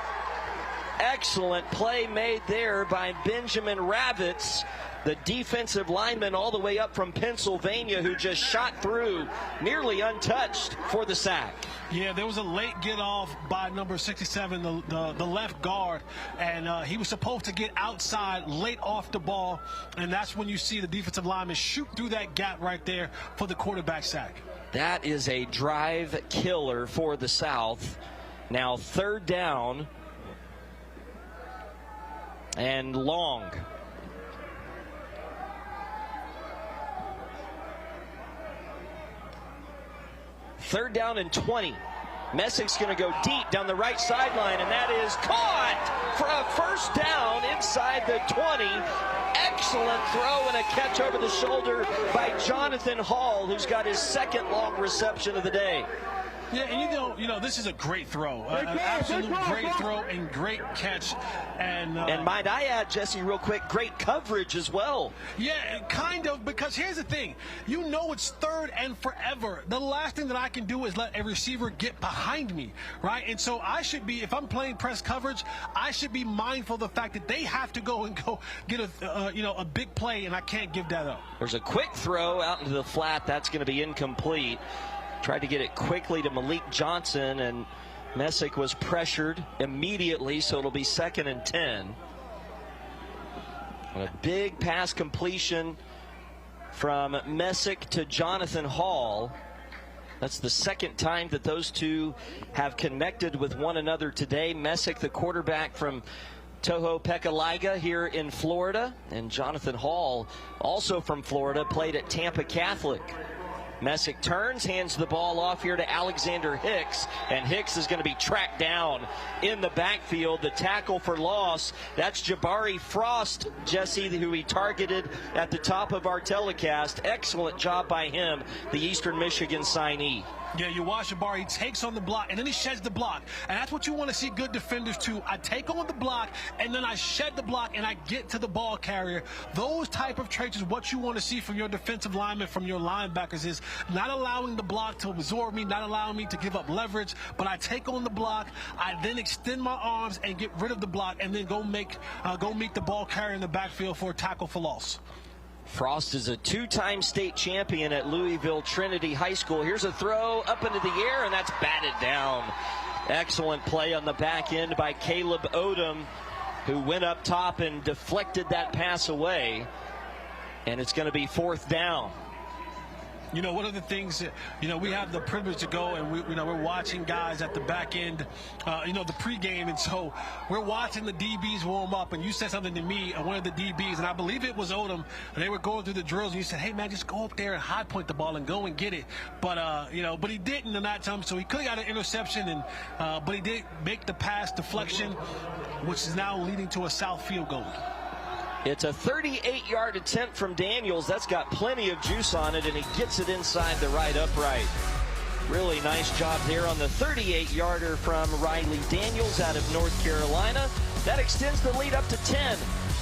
Excellent play made there by Benjamin Ravitz, the defensive lineman all the way up from Pennsylvania, who just shot through nearly untouched for the sack. Yeah, there was a late get off by number 67, the left guard, and he was supposed to get outside late off the ball, and that's when you see the defensive lineman shoot through that gap right there for the quarterback sack. That is a drive killer for the South. Now 3rd down and long. Third down and 20. Messick's going to go deep down the right sideline, and that is caught for a first down inside the 20. Excellent throw and a catch over the shoulder by Jonathan Hall, who's got his 2nd long reception of the day. Yeah, and you know, this is a great throw, an absolute great throw and great catch, and might I add, Jesse, real quick, great coverage as well. Yeah, kind of, because here's the thing, you know it's 3rd and forever. The last thing that I can do is let a receiver get behind me, right? And so I should be, if I'm playing press coverage, I should be mindful of the fact that they have to go get a big play, and I can't give that up. There's a quick throw out into the flat. That's going to be incomplete. Tried to get it quickly to Malik Johnson, and Messick was pressured immediately, so it'll be 2nd and 10. And a big pass completion from Messick to Jonathan Hall. That's the 2nd time that those two have connected with one another today. Messick, the quarterback from Toho Pekaliga here in Florida, and Jonathan Hall, also from Florida, played at Tampa Catholic. Messick turns, hands the ball off here to Alexander Hicks, and Hicks is going to be tracked down in the backfield. The tackle for loss, that's Jabari Frost, Jesse, who he targeted at the top of our telecast. Excellent job by him, the Eastern Michigan signee. Yeah, you watch Jabari, he takes on the block, and then he sheds the block. And that's what you want to see good defenders do. I take on the block, and then I shed the block, and I get to the ball carrier. Those type of traits is what you want to see from your defensive linemen, from your linebackers, is not allowing the block to absorb me, not allowing me to give up leverage, but I take on the block, I then extend my arms and get rid of the block, and then go meet the ball carrier in the backfield for a tackle for loss. Frost is a 2-time state champion at Louisville Trinity High School. Here's a throw up into the air, and that's batted down. Excellent play on the back end by Caleb Odom, who went up top and deflected that pass away. And it's going to be 4th down. You know, one of the things that, you know, we have the privilege to go and we're watching guys at the back end, the pregame, and so we're watching the DBs warm up, and you said something to me, one of the DBs, and I believe it was Odom, and they were going through the drills, and you said, hey man, just go up there and high point the ball and go and get it. But but he didn't in that time, so he could have got an interception, and but he did make the pass deflection, which is now leading to a south field goal. It's a 38-yard attempt from Daniels. That's got plenty of juice on it, and he gets it inside the right upright. Really nice job there on the 38-yarder from Riley Daniels out of North Carolina. That extends the lead up to 10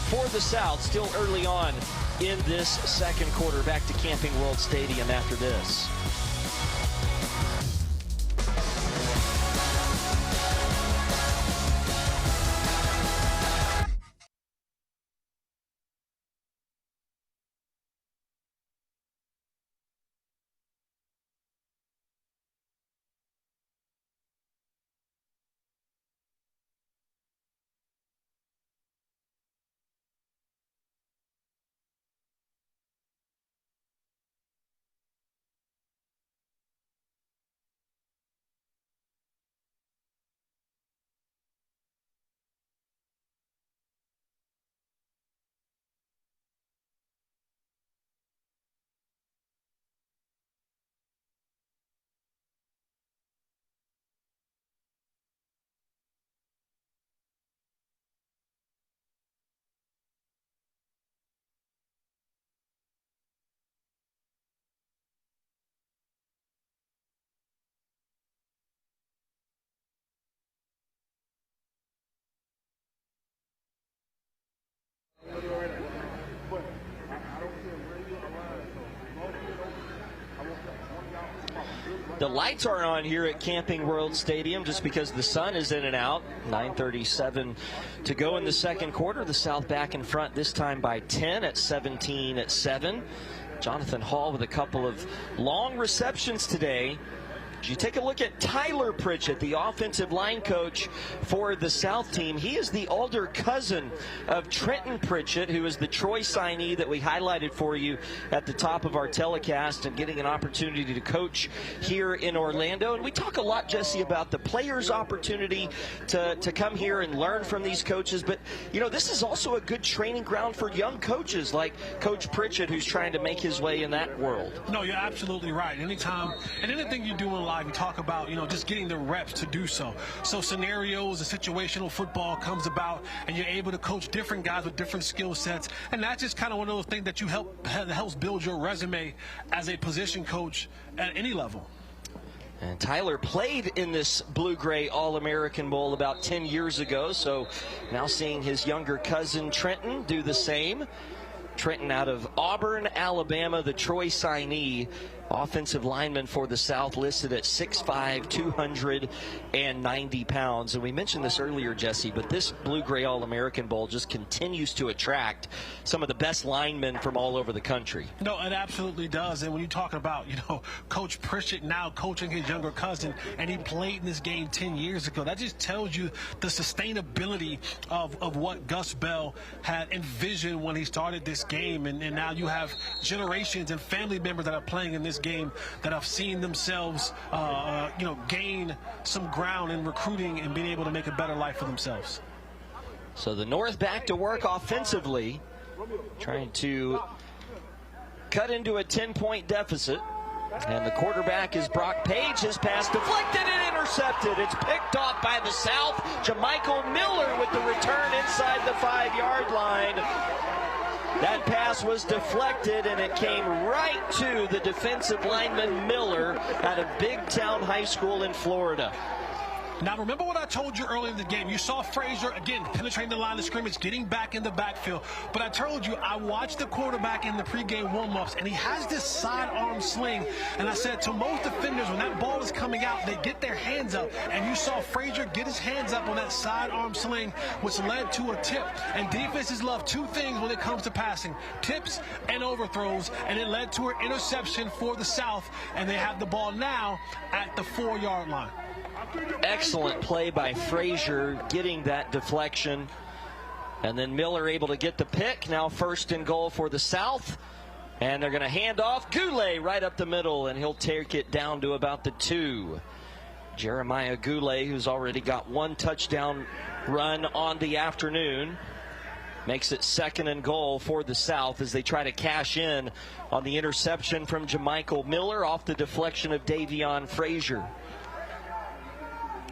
for the South, still early on in this second quarter. Back to Camping World Stadium after this. The lights aren't on here at Camping World Stadium just because the sun is in and out. 9:37 to go in the second quarter. The South back in front this time by 10 at 17-7. Jonathan Hall with a couple of long receptions today. You take a look at Tyler Pritchett, the offensive line coach for the South team. He is the older cousin of Trenton Pritchett, who is the Troy signee that we highlighted for you at the top of our telecast, and getting an opportunity to coach here in Orlando. And we talk a lot, Jesse, about the players' opportunity to come here and learn from these coaches. But, you know, this is also a good training ground for young coaches like Coach Pritchett, who's trying to make his way in that world. No, you're absolutely right. Anytime, and anything you do in live, you talk about, just getting the reps to do so. So scenarios, the situational football comes about, and you're able to coach different guys with different skill sets. And that's just kind of one of those things that helps build your resume as a position coach at any level. And Tyler played in this Blue-Gray All-American Bowl about 10 years ago, so now seeing his younger cousin Trenton do the same. Trenton out of Auburn, Alabama, the Troy signee, offensive lineman for the South, listed at 6'5", 290 pounds. And we mentioned this earlier, Jesse, but this Blue-Gray All-American Bowl just continues to attract some of the best linemen from all over the country. No, it absolutely does. And when you talk about, Coach Pritchett now coaching his younger cousin, and he played in this game 10 years ago, that just tells you the sustainability of what Gus Bell had envisioned when he started this game. And now you have generations and family members that are playing in this game that have seen themselves, gain some ground in recruiting and being able to make a better life for themselves. So the North back to work offensively, trying to cut into a 10-point deficit. And the quarterback is Brock Page. His pass deflected and intercepted. It's picked off by the South. Jamichael Miller with the return inside the 5-yard line. That pass was deflected, and it came right to the defensive lineman Miller out of Big Town High School in Florida. Now, remember what I told you earlier in the game. You saw Frazier, again, penetrating the line of scrimmage, getting back in the backfield. But I told you, I watched the quarterback in the pregame warm-ups, and he has this sidearm sling. And I said to most defenders, when that ball is coming out, they get their hands up. And you saw Frazier get his hands up on that sidearm sling, which led to a tip. And defenses love two things when it comes to passing, tips and overthrows. And it led to an interception for the South, and they have the ball now at the 4-yard line. Excellent play by Frazier, getting that deflection. And then Miller able to get the pick. Now 1st and goal for the South And they're going to hand off Goulet right up the middle, and he'll take it down to about the 2. Jeremiah Goulet, who's already got 1 touchdown run on the afternoon, makes it 2nd and goal for the South as they try to cash in on the interception from Jamichael Miller off the deflection of Davion Frazier.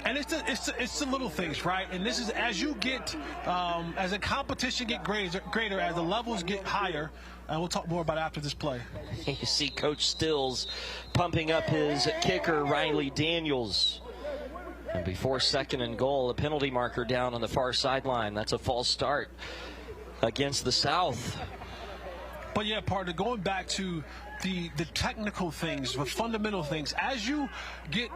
And it's the little things, right? And this is as you get, as the competition get greater, as the levels get higher, and we'll talk more about it after this play. You see Coach Stills pumping up his kicker, Riley Daniels. And before 2nd and goal, a penalty marker down on the far sideline. That's a false start against the South. But yeah, partner, going back to the technical things, the fundamental things, as you get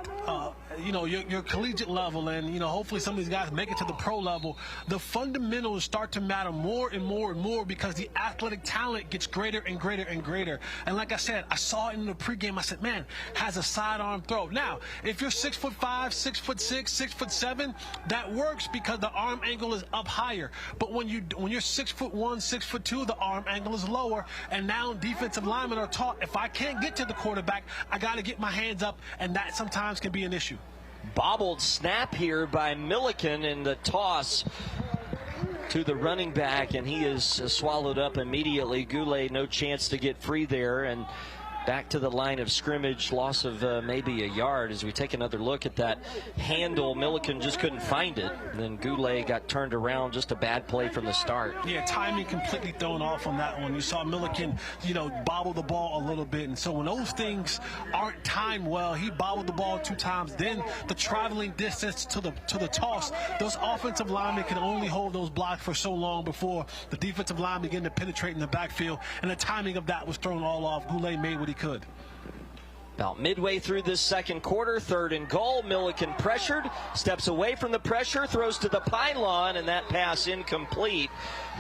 your collegiate level, and hopefully some of these guys make it to the pro level, the fundamentals start to matter more and more and more because the athletic talent gets greater and greater and greater. And like I said, I saw it in the pregame. I said, man, has a sidearm throw. Now, if you're 6'5", 6'6", 6'7", that works because the arm angle is up higher. But when you're 6'1", 6'2", the arm angle is lower, and now defensive linemen are taught, if I can't get to the quarterback, I got to get my hands up, and that sometimes can be an issue. Bobbled snap here by Milliken in the toss to the running back, and he is swallowed up immediately. Goulet, no chance to get free there, and back to the line of scrimmage, loss of maybe a yard. As we take another look at that handle, Milliken just couldn't find it. And then Goulet got turned around, just a bad play from the start. Yeah, timing completely thrown off on that one. You saw Milliken, bobble the ball a little bit. And so when those things aren't timed well, he bobbled the ball 2 times. Then the traveling distance to the toss, those offensive linemen can only hold those blocks for so long before the defensive line begin to penetrate in the backfield. And the timing of that was thrown all off. Goulet made what he could. About midway through this 2nd quarter, 3rd and goal. Milliken pressured, steps away from the pressure, throws to the pylon, and that pass incomplete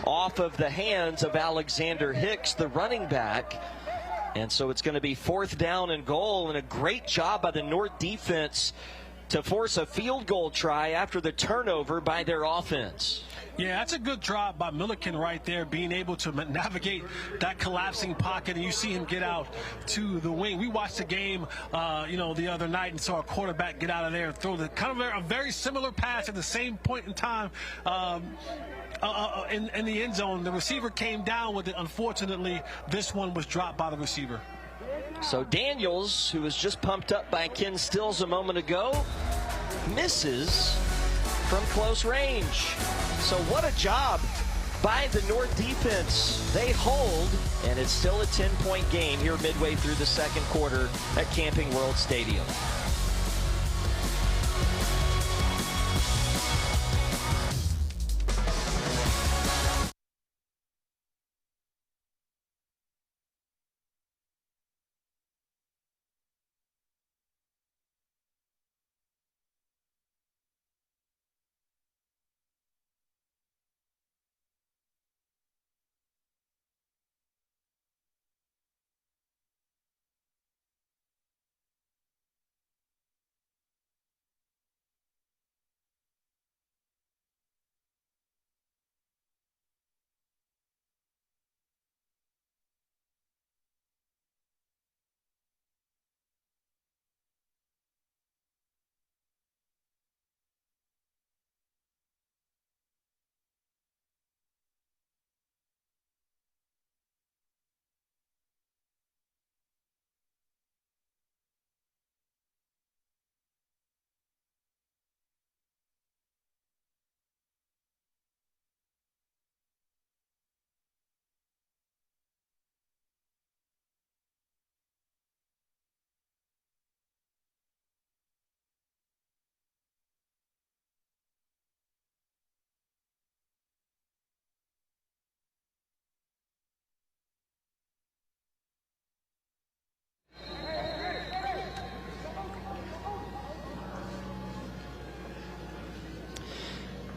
off of the hands of Alexander Hicks, the running back. And so it's going to be 4th down and goal, and a great job by the North defense to force a field goal try after the turnover by their offense. Yeah, that's a good drop by Milliken right there, being able to navigate that collapsing pocket, and you see him get out to the wing. We watched the game, the other night, and saw a quarterback get out of there and throw a very similar pass at the same point in time in the end zone. The receiver came down with it. Unfortunately, this one was dropped by the receiver. So Daniels, who was just pumped up by Ken Stills a moment ago, misses from close range. So what a job by the North defense. They hold, and it's still a 10-point game here midway through the 2nd quarter at Camping World Stadium.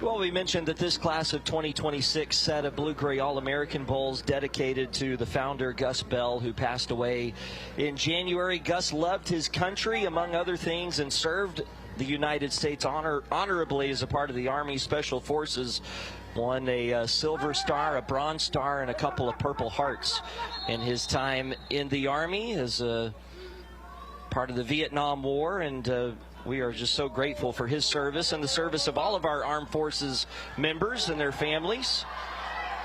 Well, we mentioned that this class of 2026 set of Blue-Gray All-American Bowls dedicated to the founder, Gus Bell, who passed away in January. Gus loved his country, among other things, and served the United States honorably as a part of the Army Special Forces won a Silver Star, a Bronze Star, and a couple of Purple Hearts in his time in the Army as a part of the Vietnam War, and we are just so grateful for his service and the service of all of our Armed Forces members and their families.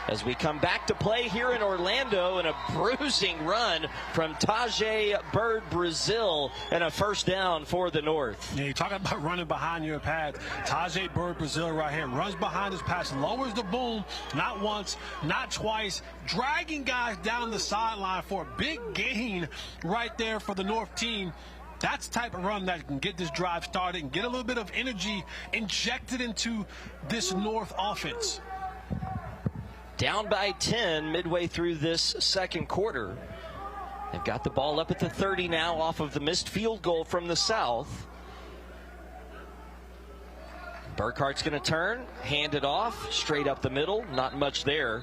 As we come back to play here in Orlando, and a bruising run from Tajay Bird Brazil, and a first down for the North. Yeah, you're talking about running behind your pad. Tajay Bird Brazil right here runs behind his pass, lowers the boom, not once, not twice, dragging guys down the sideline for a big gain right there for the North team. That's the type of run that can get this drive started and get a little bit of energy injected into this North offense. Down by 10 midway through this second quarter. They've got the ball up at the 30 now off of the missed field goal from the South. Burkhart's going to turn, hand it off, straight up the middle. Not much there.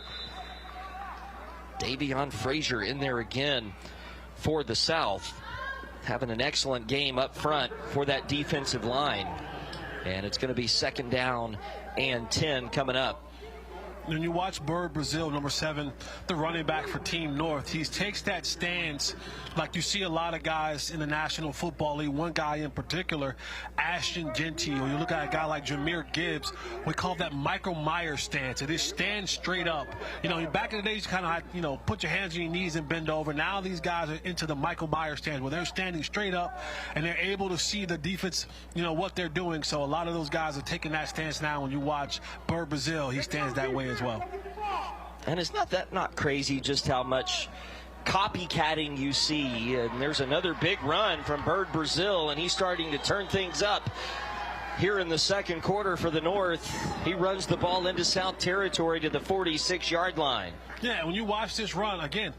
Davion Frazier in there again for the South. Having an excellent game up front for that defensive line. And it's going to be second down and 10 coming up. When you watch Bird Brazil, number 7, the running back for Team North, he takes that stance like you see a lot of guys in the National Football League. One guy in particular, Ashton Genty, or you look at a guy like Jahmyr Gibbs, we call that Michael Myers stance. It is stand straight up. You know, back in the days, you kind of had, you know, put your hands on your knees and bend over. Now these guys are into the Michael Myers stance where they're standing straight up and they're able to see the defense, you know, what they're doing. So a lot of those guys are taking that stance now. When you watch Bird Brazil, he stands that way as well. And it's not crazy just how much copycatting you see. And there's another big run from Bird Brazil, and he's starting to turn things up here in the second quarter for the North. He runs the ball into South territory to the 46-yard line. Yeah, when you watch this run, again,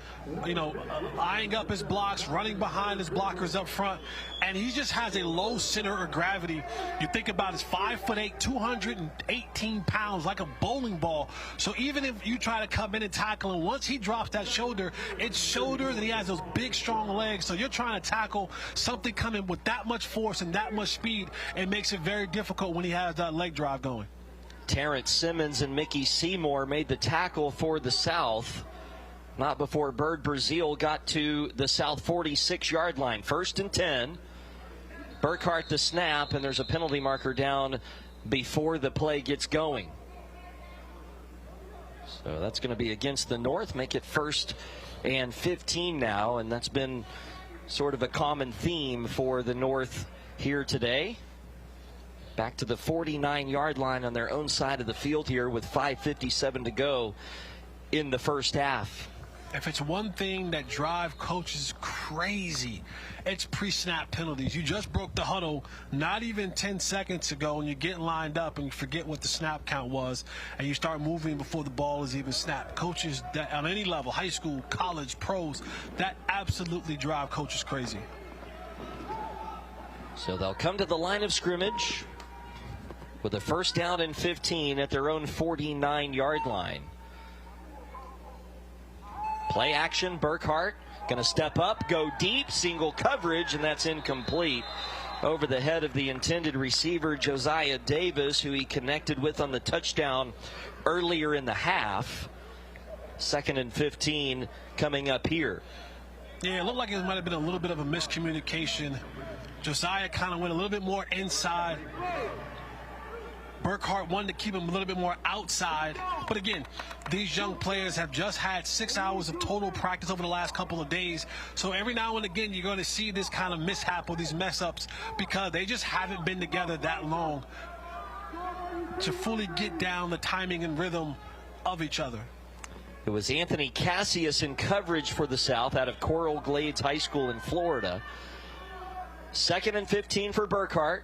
you know, eyeing up his blocks, running behind his blockers up front, and he just has a low center of gravity. You think about his 5'8", 218 pounds, like a bowling ball. So even if you try to come in and tackle him, once he drops that shoulder, it's shoulders, and he has those big, strong legs. So you're trying to tackle something coming with that much force and that much speed. It makes it very difficult when he has that leg drive going. Terrence Simmons and Mickey Seymour made the tackle for the South. Not before Bird Brazil got to the South 46-yard line. 1st and 10. Burkhart the snap, and there's a penalty marker down before the play gets going. So that's going to be against the North. Make it 1st and 15 now, and that's been sort of a common theme for the North here today. Back to the 49-yard line on their own side of the field here with 5:57 to go in the first half. If it's one thing that drive coaches crazy, it's pre-snap penalties. You just broke the huddle not even 10 seconds ago, and you're getting lined up and you forget what the snap count was, and you start moving before the ball is even snapped. Coaches that on any level, high school, college, pros, that absolutely drive coaches crazy. So they'll come to the line of scrimmage with a 1st down and 15 at their own 49-yard line. Play action, Burkhart going to step up, go deep, single coverage, and that's incomplete. Over the head of the intended receiver, Josiah Davis, who he connected with on the touchdown earlier in the half. 2nd and 15 coming up here. Yeah, it looked like it might have been a little bit of a miscommunication. Josiah kind of went a little bit more inside. Burkhart wanted to keep him a little bit more outside. But again, these young players have just had 6 hours of total practice over the last couple of days. So every now and again, you're going to see this kind of mishap or these mess-ups because they just haven't been together that long to fully get down the timing and rhythm of each other. It was Anthony Cassius in coverage for the South out of Coral Glades High School in Florida. 2nd and 15 for Burkhart.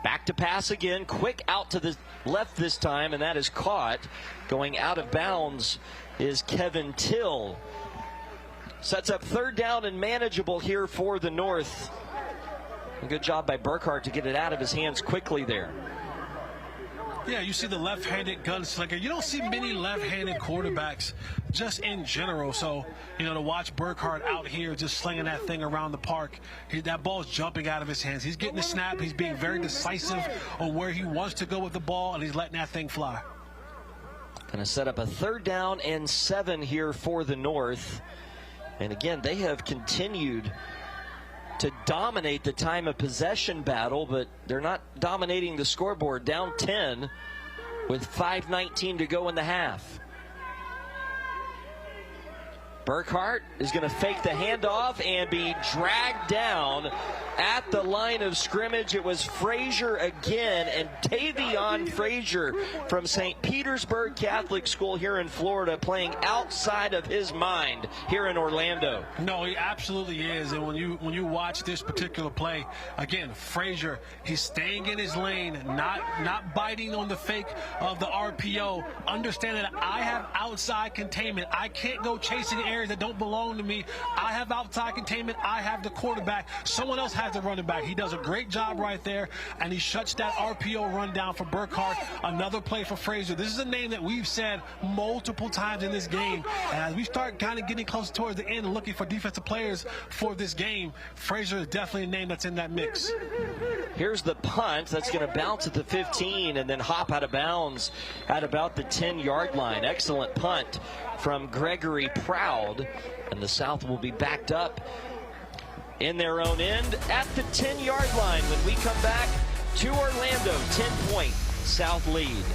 Back to pass again, quick out to the left this time, and that is caught. Going out of bounds is Kevin Till. Sets up 3rd down and manageable here for the North. A good job by Burkhart to get it out of his hands quickly there. Yeah, you see the left-handed gunslinger. You don't see many left-handed quarterbacks just in general. So, you know, to watch Burkhart out here just slinging that thing around the park, that ball's jumping out of his hands. He's getting the snap. He's being very decisive on where he wants to go with the ball, and he's letting that thing fly. Going to set up a 3rd down and 7 here for the North. And again, they have continued to dominate the time of possession battle, but they're not dominating the scoreboard. Down 10 with 5:19 to go in the half. Burkhart is going to fake the handoff and be dragged down at the line of scrimmage. It was Frazier again, and Tavion Frazier from St. Petersburg Catholic School here in Florida playing outside of his mind here in Orlando. No, he absolutely is. And when you watch this particular play, again, Frazier, he's staying in his lane, not biting on the fake of the RPO, understanding that I have outside containment. I can't go chasing areas that don't belong to me. I have outside containment. I have the quarterback. Someone else has the running back. He does a great job right there, and he shuts that RPO run down for Burkhart. Another play for Frazier. This is a name that we've said multiple times in this game. And as we start kind of getting close towards the end and looking for defensive players for this game, Frazier is definitely a name that's in that mix. Here's the punt that's going to bounce at the 15 and then hop out of bounds at about the 10-yard line. Excellent punt from Gregory Proud, and the South will be backed up in their own end at the 10-yard line when we come back to Orlando. 10-point South lead.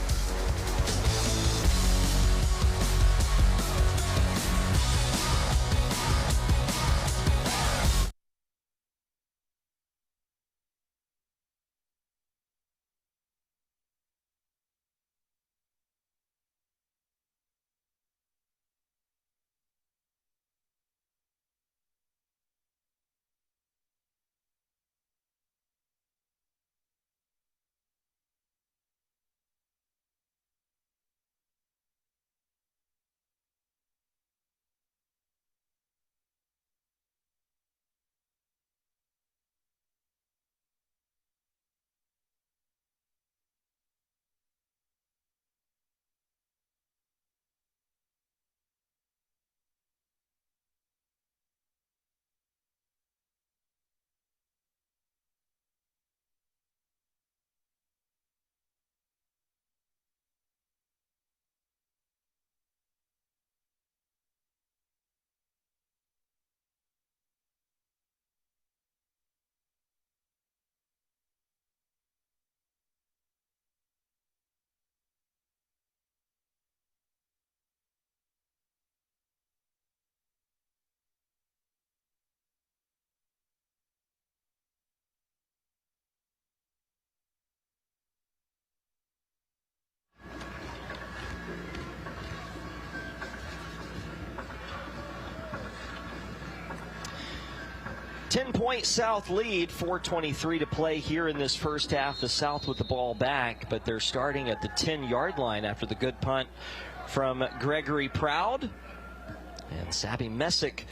Ten-point South lead, 4:23 to play here in this first half. The South with the ball back, but they're starting at the 10-yard line after the good punt from Gregory Proud. And Sabi Messick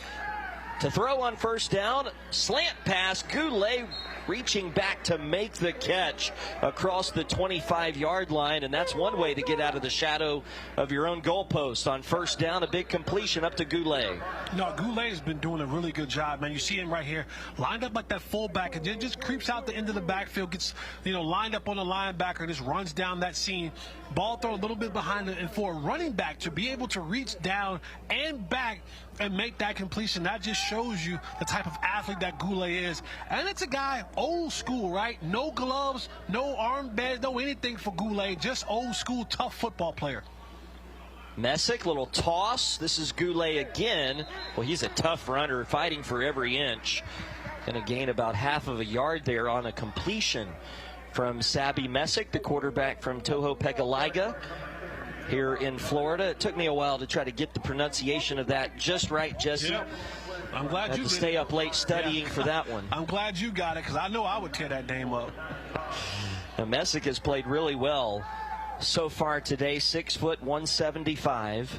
to throw on first down. Slant pass, Goulet reaching back to make the catch across the 25-yard line, and that's one way to get out of the shadow of your own goalpost. On first down, a big completion up to Goulet. No, Goulet has been doing a really good job, man. You see him right here, lined up like that fullback, and then just creeps out the end of the backfield, gets, lined up on the linebacker, and just runs down that seam. Ball throw a little bit behind it, and for a running back to be able to reach down and back and make that completion, that just shows you the type of athlete that Goulet is. And it's a guy, old school, right? No gloves, no armbands, no anything for Goulet, just old school, tough football player. Messick, little toss. This is Goulet again. Well, he's a tough runner, fighting for every inch. Going to gain about half of a yard there on a completion from Sabi Messick, the quarterback from Toho Pegaliga here in Florida. It took me a while to try to get the pronunciation of that just right, Jesse. Yep. I'm glad Had you to stay up late studying for that one. I'm glad you got it, because I know I would tear that name up. Now, Messick has played really well so far today. 6 foot 175.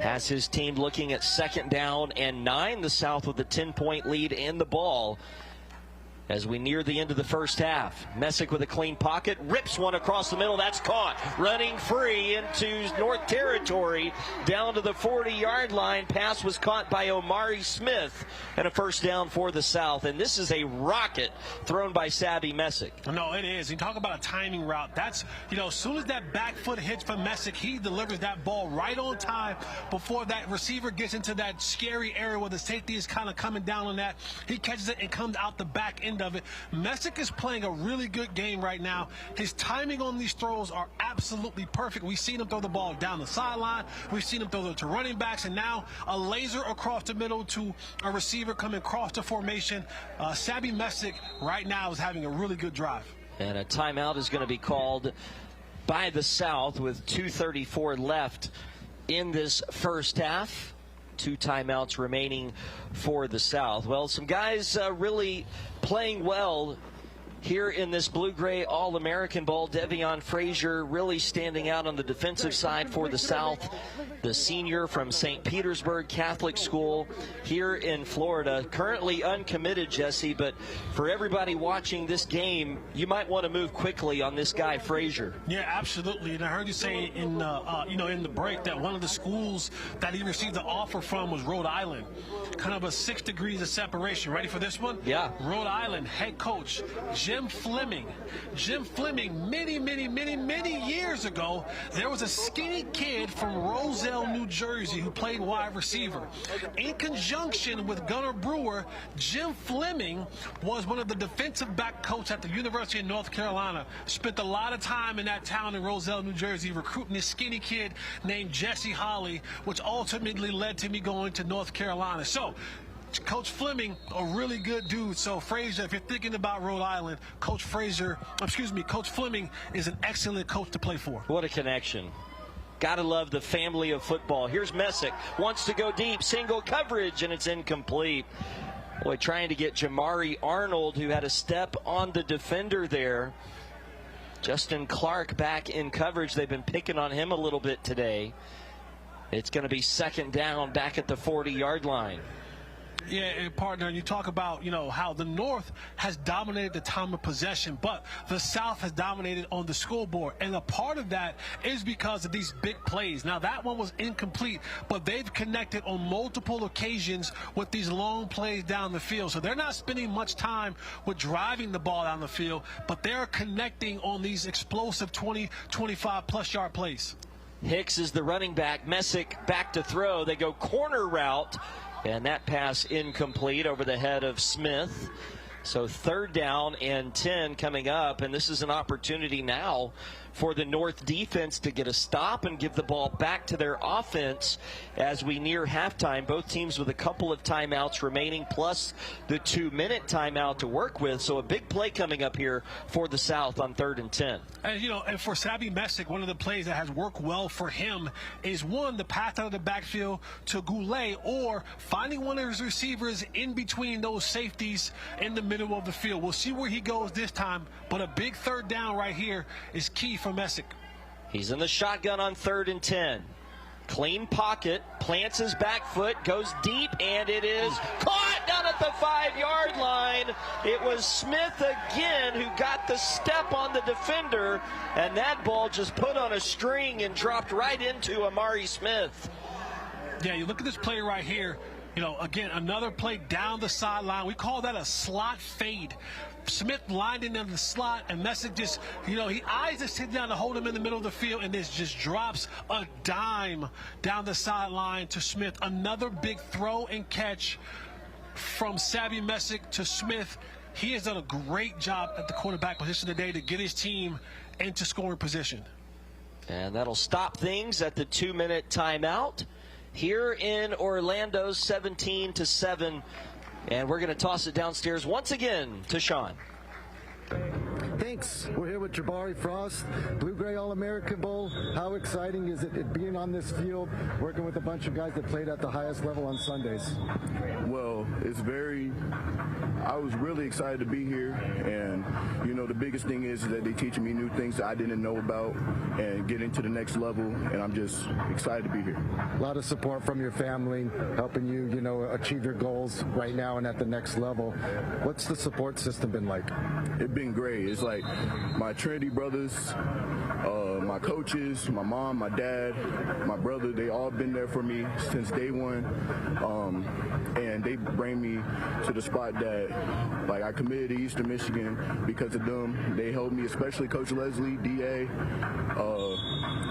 Has his team looking at 2nd down and 9. The South with a 10-point lead and the ball as we near the end of the first half. Messick with a clean pocket, rips one across the middle. That's caught. Running free into North territory, down to the 40-yard line. Pass was caught by Omari Smith, and a first down for the South. And this is a rocket thrown by Savvy Messick. No, it is. You talk about a timing route. That's, as soon as that back foot hits from Messick, he delivers that ball right on time before that receiver gets into that scary area where the safety is kind of coming down on that. He catches it and comes out the back end of it. Messick is playing a really good game right now. His timing on these throws are absolutely perfect. We've seen him throw the ball down the sideline. We've seen him throw it to running backs, and now a laser across the middle to a receiver coming across the formation. Savvy Messick right now is having a really good drive. And a timeout is going to be called by the South with 2:34 left in this first half. 2 timeouts remaining for the South. Well, some guys really playing well here in this Blue-Gray All-American Bowl. Devion Frazier really standing out on the defensive side for the South. The senior from St. Petersburg Catholic School here in Florida. Currently uncommitted, Jesse, but for everybody watching this game, you might want to move quickly on this guy, Frazier. Yeah, absolutely. And I heard you say in the break that one of the schools that he received the offer from was Rhode Island. Kind of a 6 degrees of separation. Ready for this one? Yeah. Rhode Island head coach Jim Fleming, many years ago, there was a skinny kid from Roselle, New Jersey, who played wide receiver. In conjunction with Gunnar Brewer, Jim Fleming was one of the defensive back coach at the University of North Carolina. Spent a lot of time in that town in Roselle, New Jersey, recruiting this skinny kid named Jesse Holley, which ultimately led to me going to North Carolina. So, Coach Fleming, a really good dude. So, Frazier, if you're thinking about Rhode Island, Coach Fleming is an excellent coach to play for. What a connection. Gotta love the family of football. Here's Messick. Wants to go deep. Single coverage, and it's incomplete. Boy, trying to get Jamari Arnold, who had a step on the defender there. Justin Clark back in coverage. They've been picking on him a little bit today. It's going to be second down back at the 40-yard line. Yeah, and partner, you talk about, how the North has dominated the time of possession, but the South has dominated on the scoreboard. And a part of that is because of these big plays. Now, that one was incomplete, but they've connected on multiple occasions with these long plays down the field. So they're not spending much time with driving the ball down the field, but they're connecting on these explosive 20, 25-plus yard plays. Hicks is the running back. Messick back to throw. They go corner route. And that pass incomplete over the head of Smith. So third down and 10 coming up. And this is an opportunity now for the North defense to get a stop and give the ball back to their offense as we near halftime. Both teams with a couple of timeouts remaining, plus the 2-minute timeout to work with. So a big play coming up here for the South on 3rd and 10. And, and for Savvy Messick, one of the plays that has worked well for him is, one, the pass out of the backfield to Goulet, or finding one of his receivers in between those safeties in the middle of the field. We'll see where he goes this time, but a big third down right here is key for Messick. He's in the shotgun on 3rd and 10. Clean pocket, plants his back foot, goes deep, and it is caught down at the 5-yard line. It was Smith again who got the step on the defender, and that ball just put on a string and dropped right into Omari Smith. Yeah, you look at this play right here. Again, another play down the sideline. We call that a slot fade. Smith lined in the slot, and Messick just, he eyes this kid down to hold him in the middle of the field, and this just drops a dime down the sideline to Smith. Another big throw and catch from Savvy Messick to Smith. He has done a great job at the quarterback position today to get his team into scoring position. And that'll stop things at the 2-minute timeout here in Orlando, 17-7. And we're going to toss it downstairs once again to Sean. Thanks. We're here with Jabari Frost, Blue-Gray All-American Bowl. How exciting is it being on this field, working with a bunch of guys that played at the highest level on Sundays? Well, I was really excited to be here, and the biggest thing is that they're teaching me new things that I didn't know about and getting to the next level, and I'm just excited to be here. A lot of support from your family, helping you, achieve your goals right now and at the next level. What's the support system been like? It's been great. It's like my Trinity brothers, my coaches, my mom, my dad, my brother, they all been there for me since day one, and they bring me to the spot that I committed to Eastern Michigan because of them. They helped me, especially Coach Leslie, DA,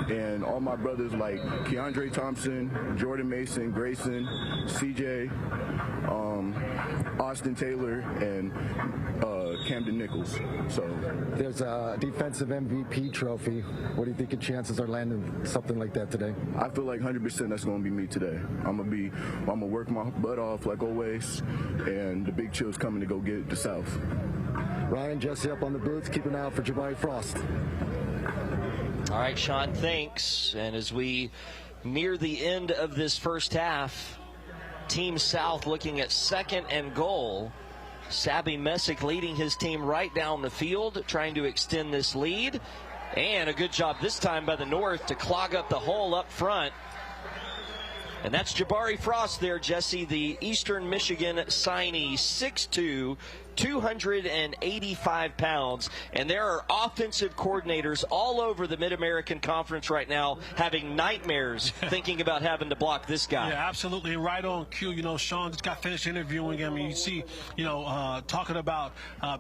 and all my brothers like Keandre Thompson, Jordan Mason, Grayson, CJ, Austin Taylor, and Camden Nichols. So there's a defensive MVP trophy. What do you think your chances are landing something like that today? I feel like 100% that's going to be me today. I'm gonna work my butt off like always, and the big chill's coming to go get the South. Ryan, Jesse up on the booth. Keep an eye out for Jabari Frost. All right, Sean, thanks. And as we near the end of this first half, Team South looking at 2nd and goal. Sabby Messick leading his team right down the field, trying to extend this lead. And a good job this time by the North to clog up the hole up front. And that's Jabari Frost there, Jesse, the Eastern Michigan signee, 6'2", 285 pounds. And there are offensive coordinators all over the Mid-American Conference right now having nightmares thinking about having to block this guy. Yeah, absolutely. Right on cue. Sean just got finished interviewing him. And you see, talking about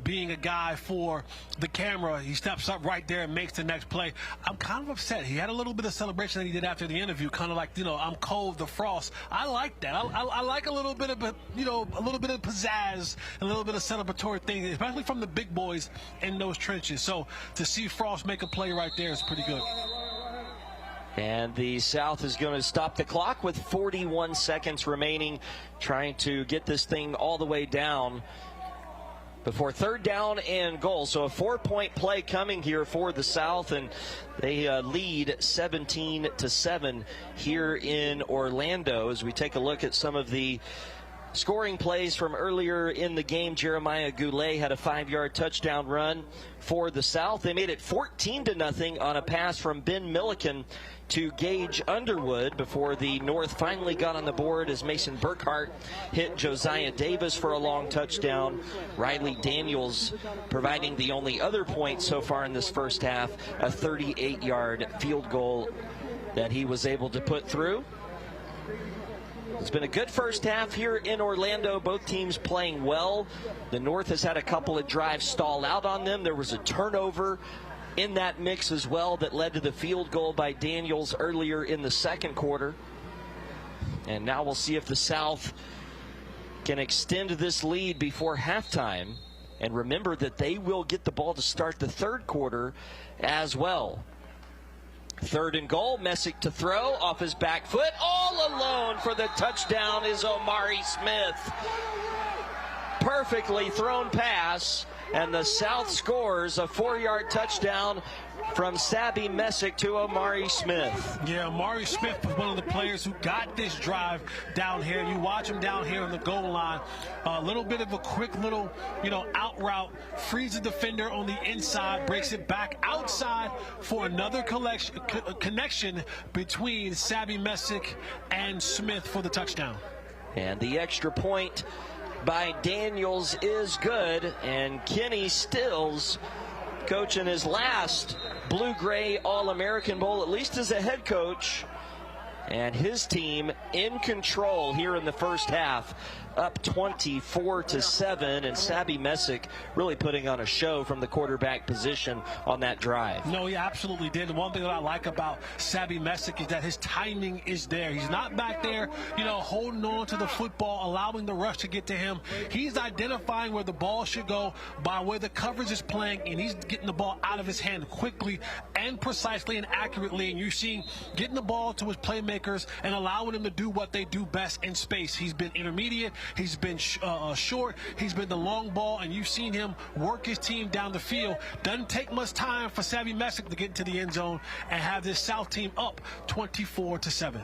being a guy for the camera. He steps up right there and makes the next play. I'm kind of upset. He had a little bit of celebration that he did after the interview, kind of like, I'm cold the Frost. I like that. I like a little bit of, a little bit of pizzazz, a little bit of celebratory thing, especially from the big boys in those trenches. So to see Frost make a play right there is pretty good. And the South is going to stop the clock with 41 seconds remaining, trying to get this thing all the way down before 3rd down and goal. So a 4-point play coming here for the South, and they lead 17-7 here in Orlando. As we take a look at some of the scoring plays from earlier in the game, Jeremiah Goulet had a 5-yard touchdown run for the South. They made it 14-0 on a pass from Ben Milliken to Gage Underwood before the North finally got on the board as Mason Burkhart hit Josiah Davis for a long touchdown. Riley Daniels providing the only other point so far in this first half, a 38-yard field goal that he was able to put through. It's been a good first half here in Orlando. Both teams playing well. The North has had a couple of drives stall out on them. There was a turnover in that mix as well that led to the field goal by Daniels earlier in the second quarter. And now we'll see if the South can extend this lead before halftime. And remember that they will get the ball to start the third quarter as well. 3rd and goal, Messick to throw off his back foot. All alone for the touchdown is Omari Smith. Perfectly thrown pass, and the South scores a 4-yard touchdown from Sabby Messick to Omari Smith. Yeah, Omari Smith was one of the players who got this drive down here. You watch him down here on the goal line. A little bit of a quick little, out route. Frees the defender on the inside, breaks it back outside for another connection between Sabby Messick and Smith for the touchdown. And the extra point by Daniels is good, and Kenny Stills coaching his last Blue-Gray All-American Bowl, at least as a head coach, and his team in control here in the first half, up 24-7, and Sabby Messick really putting on a show from the quarterback position on that drive. No, he absolutely did. The one thing that I like about Sabby Messick is that his timing is there. He's not back there, holding on to the football, allowing the rush to get to him. He's identifying where the ball should go by where the coverage is playing, and he's getting the ball out of his hand quickly and precisely and accurately. And you're seeing getting the ball to his playmakers and allowing them to do what they do best in space. He's been intermediate. He's been short. He's been the long ball, and you've seen him work his team down the field. Doesn't take much time for Savvy Messick to get into the end zone and have this South team up 24-7.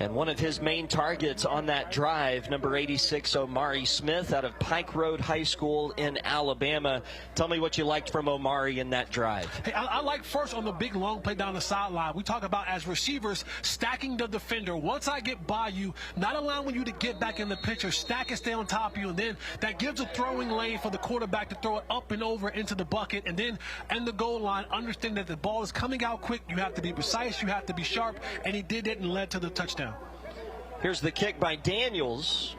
And one of his main targets on that drive, number 86, Omari Smith, out of Pike Road High School in Alabama. Tell me what you liked from Omari in that drive. Hey, I like first on the big long play down the sideline. We talk about as receivers stacking the defender. Once I get by you, not allowing you to get back in the picture, stack and stay on top of you, and then that gives a throwing lane for the quarterback to throw it up and over into the bucket, and then and the goal line, understand that the ball is coming out quick. You have to be precise, you have to be sharp, and he did it and led to the touchdown. Here's the kick by Daniels,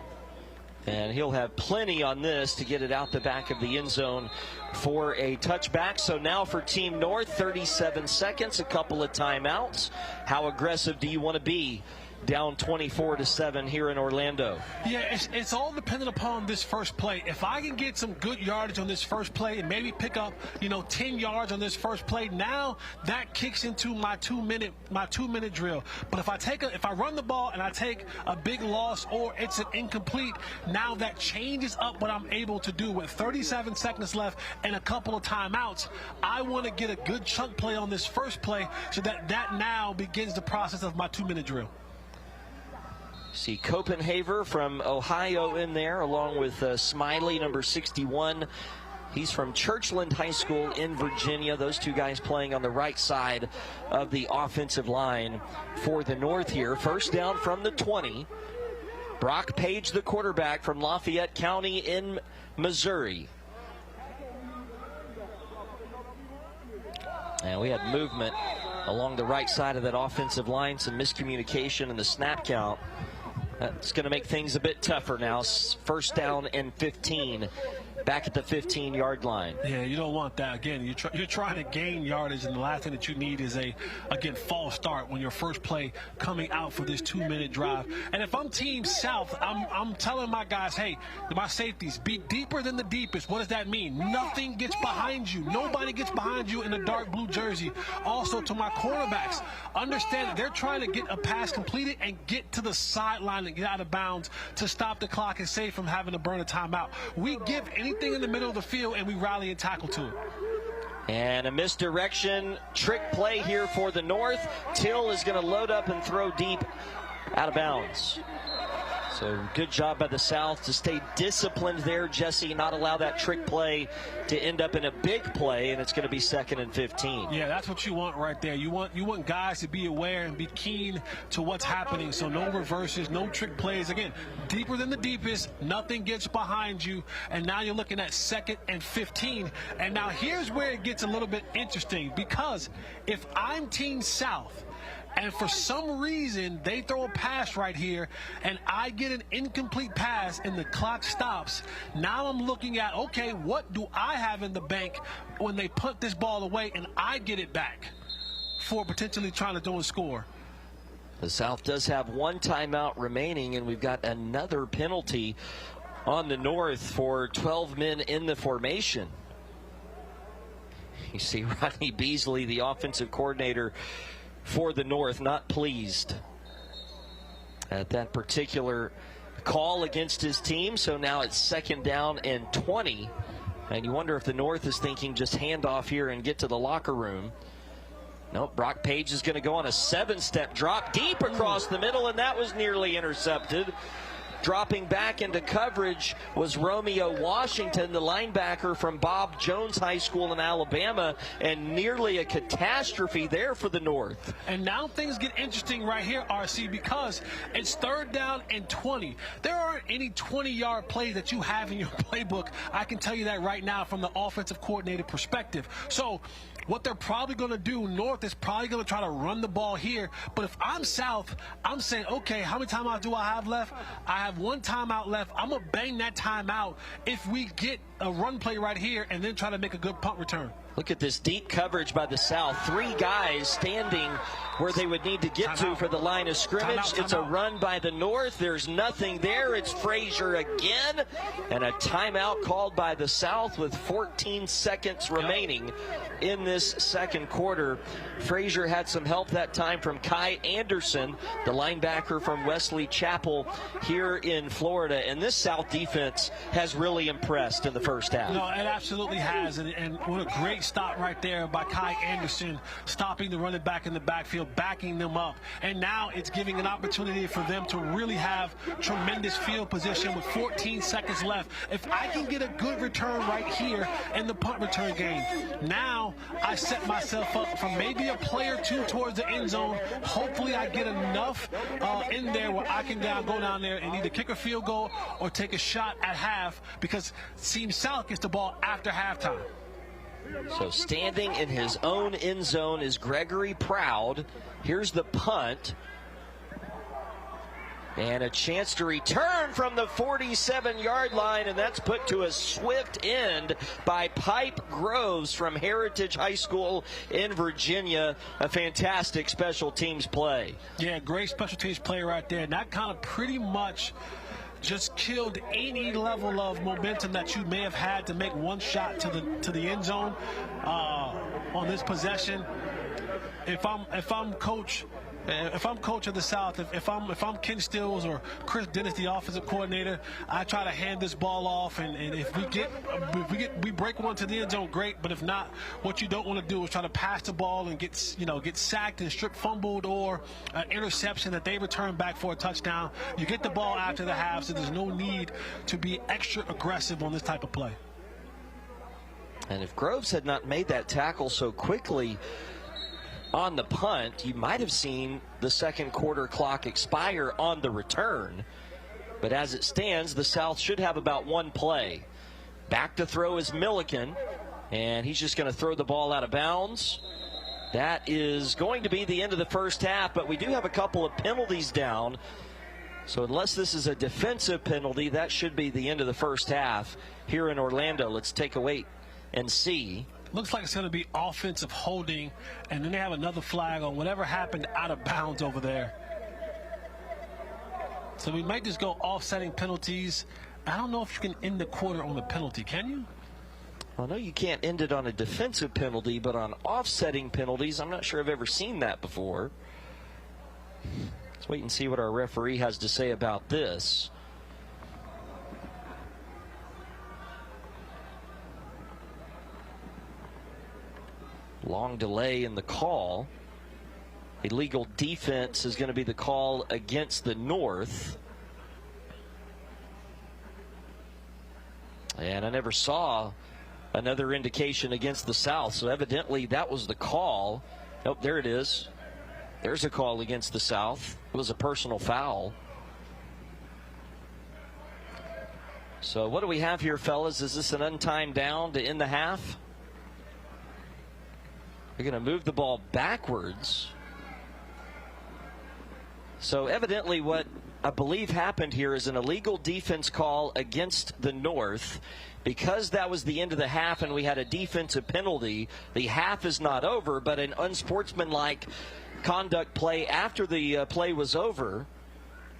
and he'll have plenty on this to get it out the back of the end zone for a touchback. So now for Team North, 37 seconds, a couple of timeouts. How aggressive do you want to be down 24-7 here in Orlando? Yeah, it's all dependent upon this first play. If I can get some good yardage on this first play and maybe pick up, 10 yards on this first play, now that kicks into my 2-minute drill. But if I run the ball and I take a big loss or it's an incomplete, now that changes up what I'm able to do. With 37 seconds left and a couple of timeouts, I want to get a good chunk play on this first play so that now begins the process of my 2-minute drill. See Copenhaver from Ohio in there, along with Smiley, number 61. He's from Churchland High School in Virginia. Those two guys playing on the right side of the offensive line for the North here. First down from the 20. Brock Page, the quarterback from Lafayette County in Missouri. And we had movement along the right side of that offensive line, some miscommunication in the snap count. That's going to make things a bit tougher now. First down and 15, back at the 15-yard line. Yeah, you don't want that. Again, you're trying to gain yardage, and the last thing that you need is again, false start when your first play coming out for this 2-minute drive. And if I'm Team South, I'm telling my guys, hey, my safeties, be deeper than the deepest. What does that mean? Nothing gets behind you. Nobody gets behind you in a dark blue jersey. Also, to my cornerbacks, understand that they're trying to get a pass completed and get to the sideline and get out of bounds to stop the clock and save from having to burn a timeout. We give anything in the middle of the field and we rally and tackle to it. And a misdirection trick play here for the North. Till is going to load up and throw deep out of bounds. So good job by the South to stay disciplined there, Jesse, not allow that trick play to end up in a big play, and it's going to be 2nd and 15. Yeah, that's what you want right there. You want guys to be aware and be keen to what's happening. So no reverses, no trick plays. Again, deeper than the deepest, nothing gets behind you. And now you're looking at 2nd and 15. And now here's where it gets a little bit interesting, because if I'm Team South, and for some reason they throw a pass right here and I get an incomplete pass and the clock stops, now I'm looking at, okay, what do I have in the bank when they put this ball away and I get it back for potentially trying to throw and score? The South does have one timeout remaining, and we've got another penalty on the North for 12 men in the formation. You see Rodney Beasley, the offensive coordinator for the North, not pleased at that particular call against his team. So now it's 2nd down and 20. And you wonder if the North is thinking just hand off here and get to the locker room. Nope, Brock Page is going to go on a 7-step drop deep across the middle, and that was nearly intercepted. Dropping back into coverage was Romeo Washington, the linebacker from Bob Jones High School in Alabama, and nearly a catastrophe there for the North. And now things get interesting right here, RC, because it's 3rd down and 20. There aren't any 20-yard plays that you have in your playbook. I can tell you that right now from the offensive coordinator perspective. So what they're probably going to do, North is probably going to try to run the ball here. But if I'm South, I'm saying, okay, how many timeouts do I have left? I have 1 timeout left. I'm going to bang that timeout if we get a run play right here and then try to make a good punt return. Look at this deep coverage by the South. 3 guys standing where they would need to get to for the line of scrimmage. It's a run by the North. There's nothing there. It's Frazier again. And a timeout called by the South with 14 seconds remaining in this second quarter. Frazier had some help that time from Kai Anderson, the linebacker from Wesley Chapel here in Florida. And this South defense has really impressed in the first half. No, it absolutely has. And what a great stop right there by Kai Anderson, stopping the running back in the backfield, backing them up. And now it's giving an opportunity for them to really have tremendous field position with 14 seconds left. If I can get a good return right here in the punt return game, now I set myself up for maybe a play or two towards the end zone. Hopefully I get enough in there where I can go down there and either kick a field goal or take a shot at half, because Team South gets the ball after halftime. So standing in his own end zone is Gregory Proud. Here's the punt. And a chance to return from the 47-yard line, and that's put to a swift end by Pipe Groves from Heritage High School in Virginia. A fantastic special teams play. Yeah, great special teams play right there. And that kind of pretty much just killed any level of momentum that you may have had to make one shot to the end zone on this possession. If I'm coach of the South, if I'm Ken Stills or Chris Dennis, the offensive coordinator, I try to hand this ball off, and if we break one to the end zone, great. But if not, what you don't want to do is try to pass the ball and get sacked and strip fumbled, or an interception that they return back for a touchdown. You get the ball after the half, so there's no need to be extra aggressive on this type of play. And if Groves had not made that tackle so quickly on the punt, you might have seen the second quarter clock expire on the return. But as it stands, the South should have about one play. Back to throw is Milliken, and he's just going to throw the ball out of bounds. That is going to be the end of the first half, but we do have a couple of penalties down. So unless this is a defensive penalty, that should be the end of the first half here in Orlando. Let's take a wait and see. Looks like it's going to be offensive holding, and then they have another flag on whatever happened out of bounds over there. So we might just go offsetting penalties. I don't know if you can end the quarter on a penalty, can you? I know you can't end it on a defensive penalty, but on offsetting penalties, I'm not sure I've ever seen that before. Let's wait and see what our referee has to say about this. Long delay in the call. Illegal defense is going to be the call against the North. And I never saw another indication against the South, so evidently that was the call. Oh, there it is. There's a call against the South. It was a personal foul. So what do we have here, fellas? Is this an untimed down to end the half? They're going to move the ball backwards. So evidently what I believe happened here is an illegal defense call against the North. Because that was the end of the half and we had a defensive penalty, the half is not over, but an unsportsmanlike conduct play after the play was over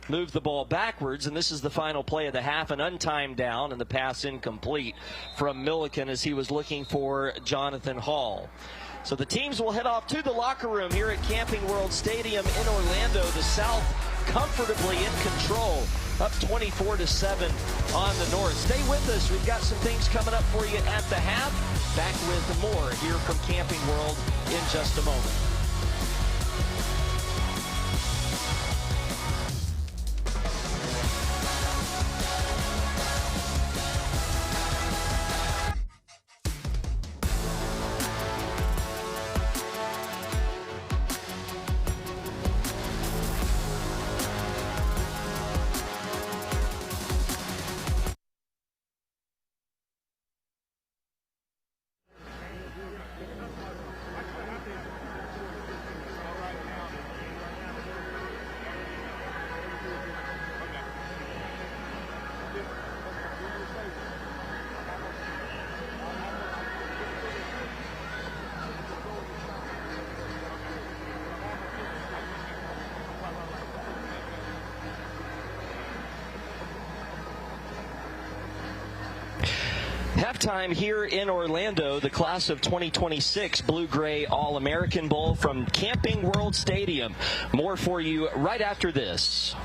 moved the ball backwards, and this is the final play of the half, an untimed down, and the pass incomplete from Milliken as he was looking for Jonathan Hall. So the teams will head off to the locker room here at Camping World Stadium in Orlando. The South comfortably in control, up 24-7 on the North. Stay with us. We've got some things coming up for you at the half. Back with more here from Camping World in just a moment. Halftime here in Orlando, the class of 2026 Blue-Gray All-American Bowl from Camping World Stadium. More for you right after this.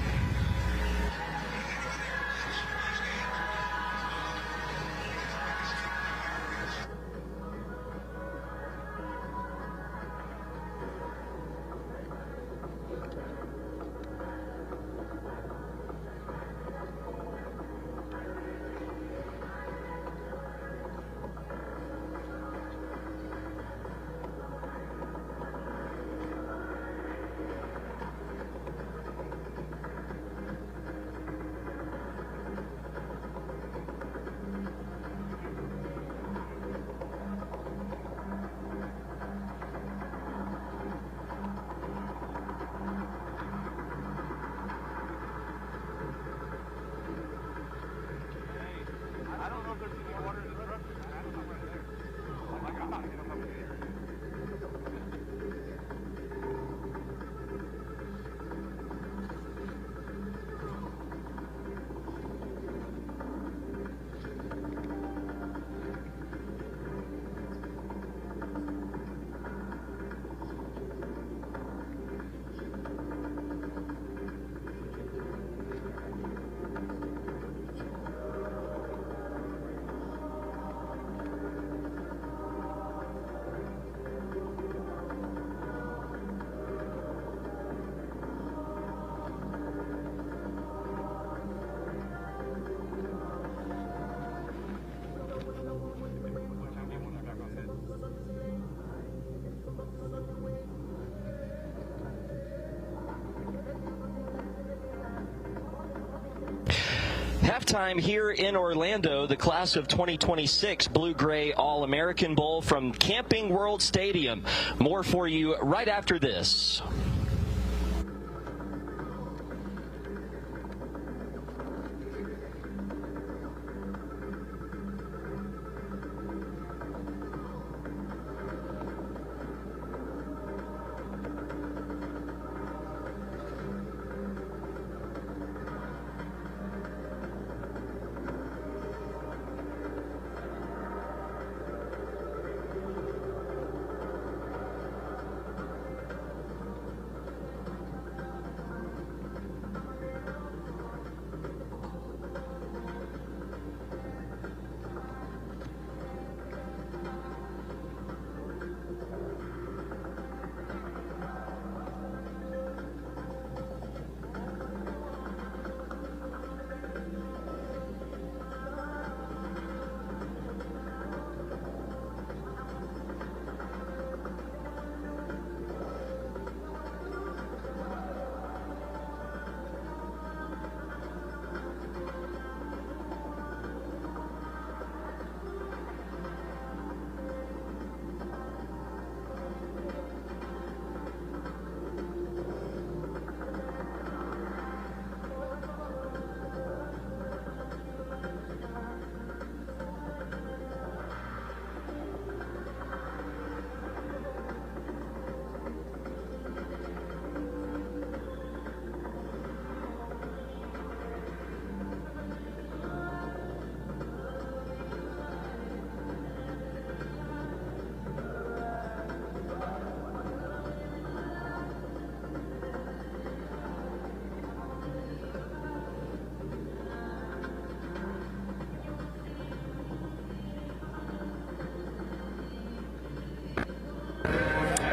Halftime here in Orlando, the class of 2026 Blue-Gray All-American Bowl from Camping World Stadium. More for you right after this.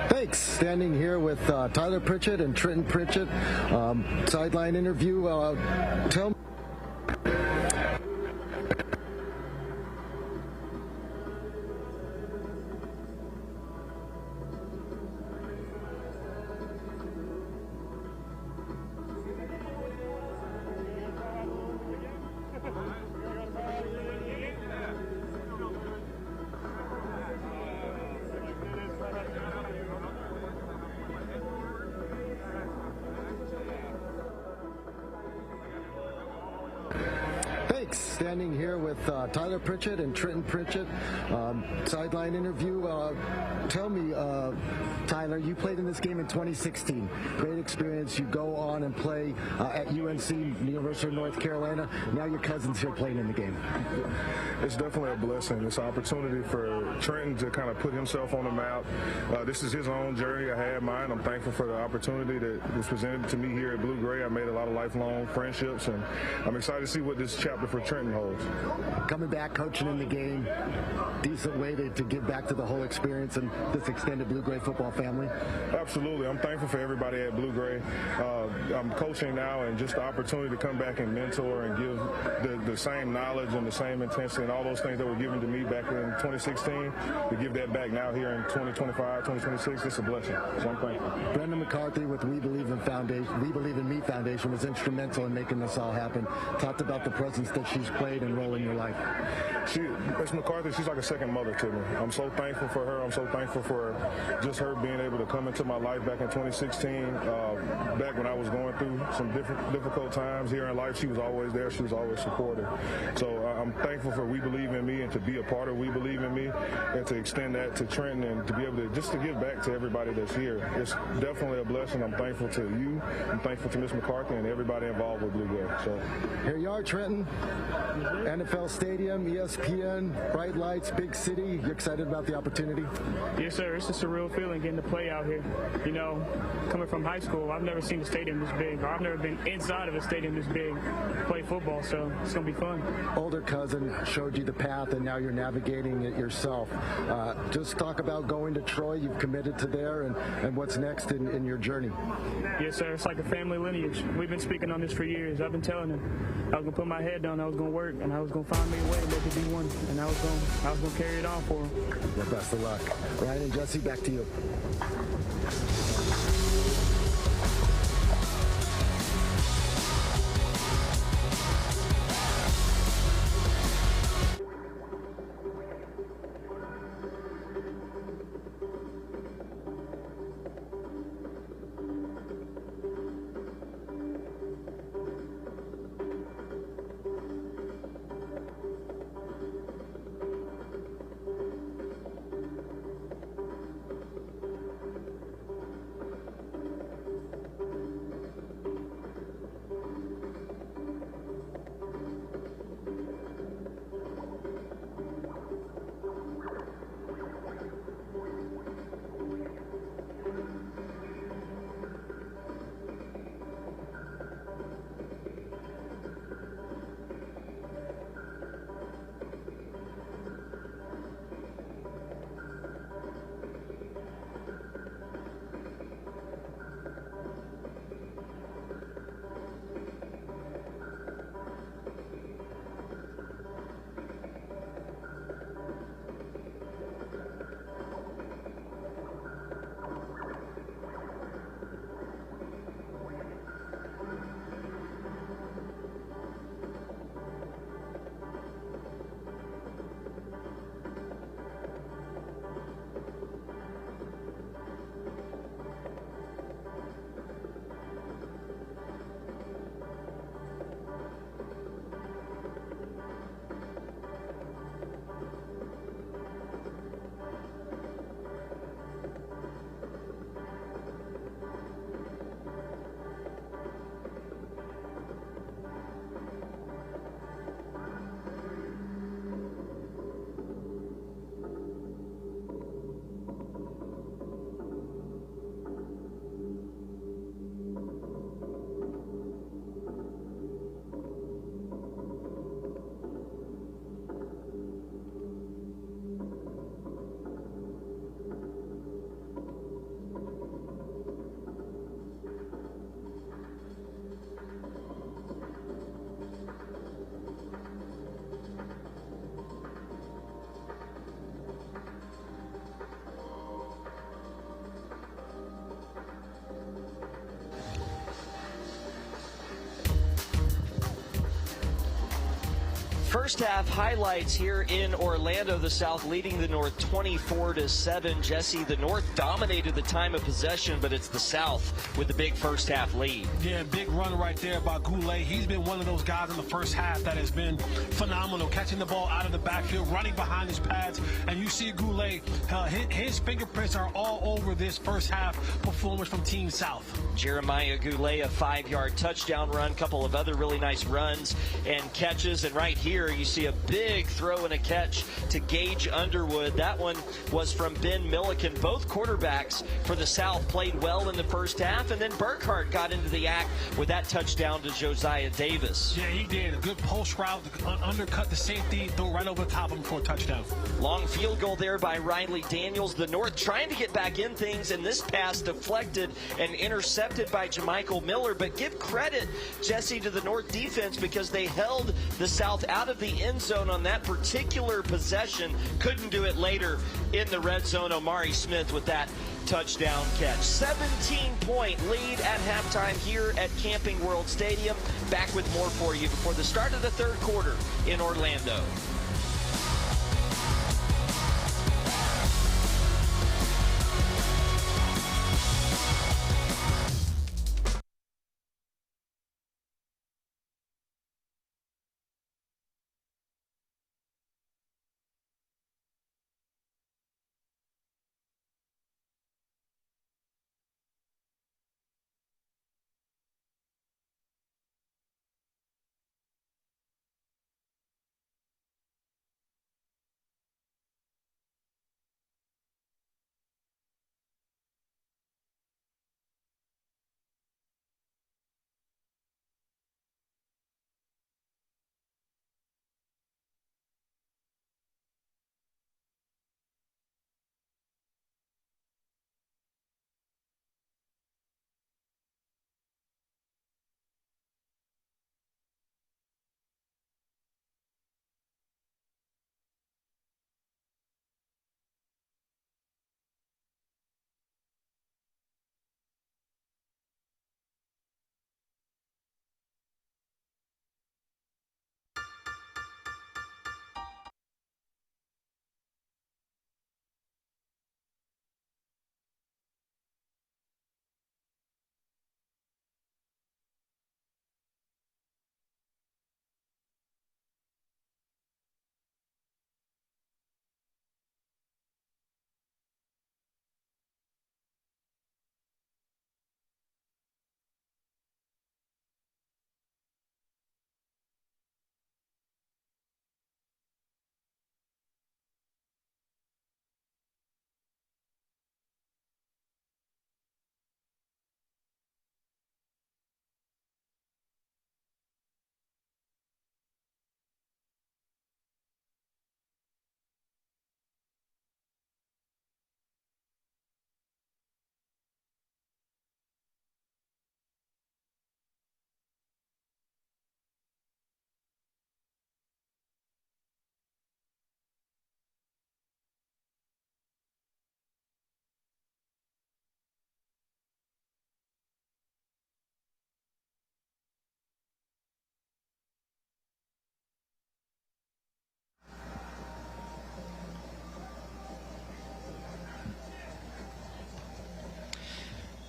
Thanks. Standing here with Tyler Pritchett and Trenton Pritchett. Sideline interview. Tell me. Thanks. standing here with Tyler Pritchett and Trenton Pritchett. Sideline interview. Tell me, Tyler, you played in this game in 2016. Great experience. You go on and play at UNC, University of North Carolina. Now your cousin's here playing in the game. It's definitely a blessing. It's an opportunity for Trenton to kind of put himself on the map. This is his own journey. I had mine. I'm thankful for the opportunity that was presented to me here at Blue Gray. I made a lot of lifelong friendships, and I'm excited to see what this chapter for Trenton holds. Coming back, coaching in the game, decent way to give back to the whole experience and this extended Blue Gray football family? Absolutely. I'm thankful for everybody at Blue Gray. I'm coaching now, and just the opportunity to come back and mentor and give the same knowledge and the same intensity and all those things that were given to me back in 2016, to give that back now here in 2025, 2026, it's a blessing. So I'm thankful. Brendan McCarthy with We Believe in Me Foundation was instrumental in making this all happen. Talked about the presence that she's played and role in your life. Miss McCarthy, she's like a second mother to me. I'm so thankful for her. I'm so thankful for just her being able to come into my life back in 2016, back when I was going through some difficult times here in life. She was always there. She was always supportive. So I'm thankful for We Believe in Me and to be a part of We Believe in Me and to extend that to Trenton and to be able to just to give back to everybody that's here. It's definitely a blessing. I'm thankful to you. I'm thankful to Miss McCarthy and everybody involved with Blue Gray. So here you are, Trenton. NFL Stadium, ESPN, bright lights, big city. You excited about the opportunity? Yes, sir. It's just a real feeling getting to play out here. You know, coming from high school, I've never seen a stadium this big, or I've never been inside of a stadium this big, play football, so it's going to be fun. Older cousin showed you the path, and now you're navigating it yourself. Just talk about going to Troy. You've committed to there, and what's next in your journey? Yes, sir. It's like a family lineage. We've been speaking on this for years. I've been telling him I was going to put my head down, I was going to work, and I was going to find me a way to make it be one, and I was going to carry it on for him. Well, best of luck. Ryan and Jesse, back to you. first half highlights here in Orlando. The South leading the North 24-7. Jesse, the North dominated the time of possession, but it's the South with the big first half lead. Yeah, big run right there by Goulet. He's been one of those guys in the first half that has been phenomenal, catching the ball out of the backfield, running behind his pads. And you see Goulet, his fingerprints are all over this first half performance from Team South. Jeremiah Goulet, a 5-yard touchdown run, couple of other really nice runs and catches. And right here you see a big throw and a catch to Gage Underwood. That one was from Ben Milliken. Both quarterbacks for the South played well in the first half, and then Burkhart got into the act with that touchdown to Josiah Davis. Yeah, he did. A good post route, undercut the safety, throw right over the top of him for a touchdown. Long field goal there by Riley Daniels. The North trying to get back in things, and this pass deflected and intercepted by Jamichael Miller. But give credit, Jesse, to the North defense, because they held the South out of the end zone on that particular possession. Couldn't do it later in the red zone. Omari Smith with that touchdown catch. 17-point lead at halftime here at Camping World Stadium. Back with more for you before the start of the third quarter in Orlando.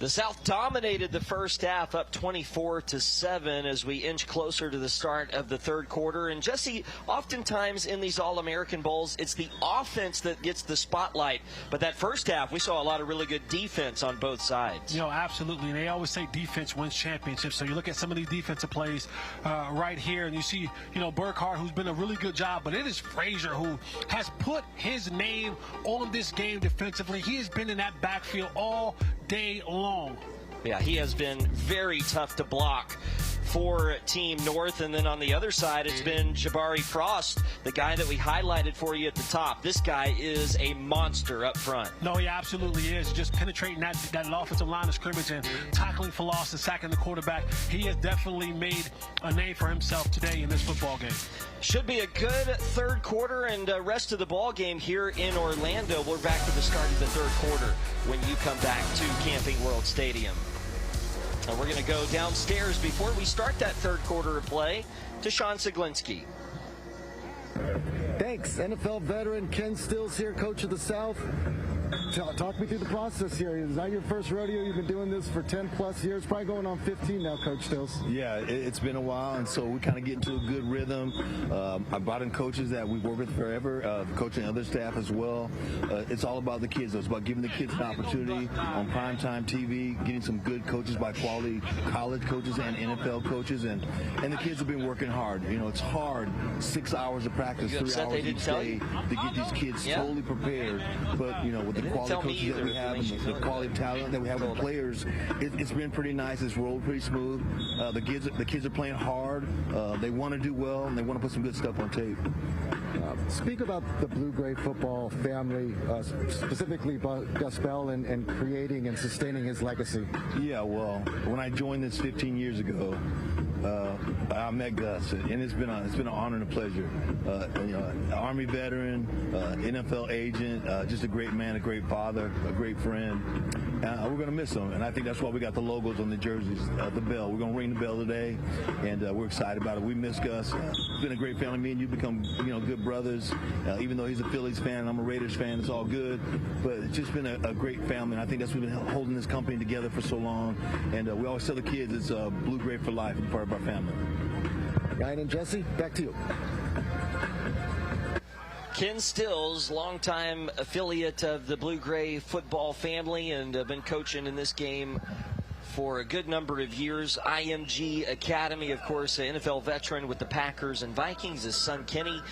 The South dominated the first half, up 24-7 as we inch closer to the start of the third quarter. And Jesse, oftentimes in these All-American Bowls, it's the offense that gets the spotlight. But that first half, we saw a lot of really good defense on both sides. You know, absolutely. And they always say defense wins championships. So you look at some of these defensive plays right here, and you see, you know, Burkhart, who's been a really good job. But it is Frazier who has put his name on this game defensively. He has been in that backfield all day long. Yeah, he has been very tough to block for Team North. And then on the other side, it's been Jabari Frost, the guy that we highlighted for you at the top. This guy is a monster up front. No, he absolutely is. Just penetrating that offensive line of scrimmage and tackling for loss and sacking the quarterback. He has definitely made a name for himself today in this football game. Should be a good third quarter and rest of the ball game here in Orlando. We're back to the start of the third quarter when you come back to Camping World Stadium. And we're going to go downstairs before we start that third quarter of play to Sean Siglinski. Thanks. NFL veteran Ken Stills here, coach of the South. Talk me through the process here. Is that your first rodeo? You've been doing this for 10 plus years, probably going on 15 now, Coach Stills. Yeah, it's been a while, and so we kind of get into a good rhythm. I brought in coaches that we've worked with forever, coaching other staff as well. It's all about the kids, though. It's about giving the kids an opportunity on primetime TV, getting some good coaches by quality college coaches and NFL coaches, and the kids have been working hard. You know, it's hard, 6 hours of practice, 3 hours each day to get these kids totally prepared. But, you know, with the quality coaches that we have and the quality of talent that we have with players, it's been pretty nice. It's rolled pretty smooth. The kids are playing hard. They want to do well, and they want to put some good stuff on tape. Speak about the blue-gray football family, specifically Gus Bell, and creating and sustaining his legacy. Yeah, well, when I joined this 15 years ago, I met Gus, and it's been an honor and a pleasure. You know, Army veteran, NFL agent, just a great man, a great father, a great friend. We're going to miss him, and I think that's why we got the logos on the jerseys, the bell. We're going to ring the bell today, and we're excited about it. We miss Gus. It's been a great family. Me and you become, you know, good brothers. Even though he's a Phillies fan and I'm a Raiders fan, it's all good. But it's just been a great family, and I think that's what's been holding this company together for so long. And we always tell the kids it's blue-gray for life, part of our family. Ryan and Jesse, back to you. Ken Stills, longtime affiliate of the blue-gray football family, and been coaching in this game for a good number of years. IMG Academy, of course, an NFL veteran with the Packers and Vikings. His son Kenny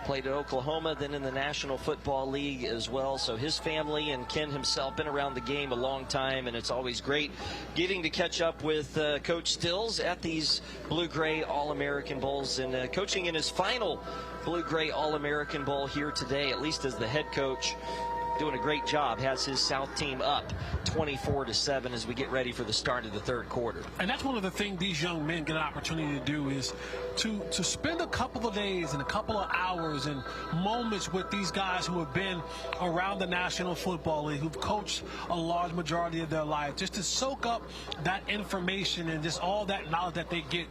played at Oklahoma, then in the National Football League as well. So his family and Ken himself been around the game a long time, and it's always great getting to catch up with Coach Stills at these blue-gray All-American Bowls, and coaching in his final blue-gray All-American Bowl here today, at least as the head coach. Doing a great job, has his South team up 24-7 as we get ready for the start of the third quarter. And that's one of the things these young men get an opportunity to do, is to spend a couple of days and a couple of hours and moments with these guys who have been around the National Football League, who've coached a large majority of their life, just to soak up that information and just all that knowledge that they get,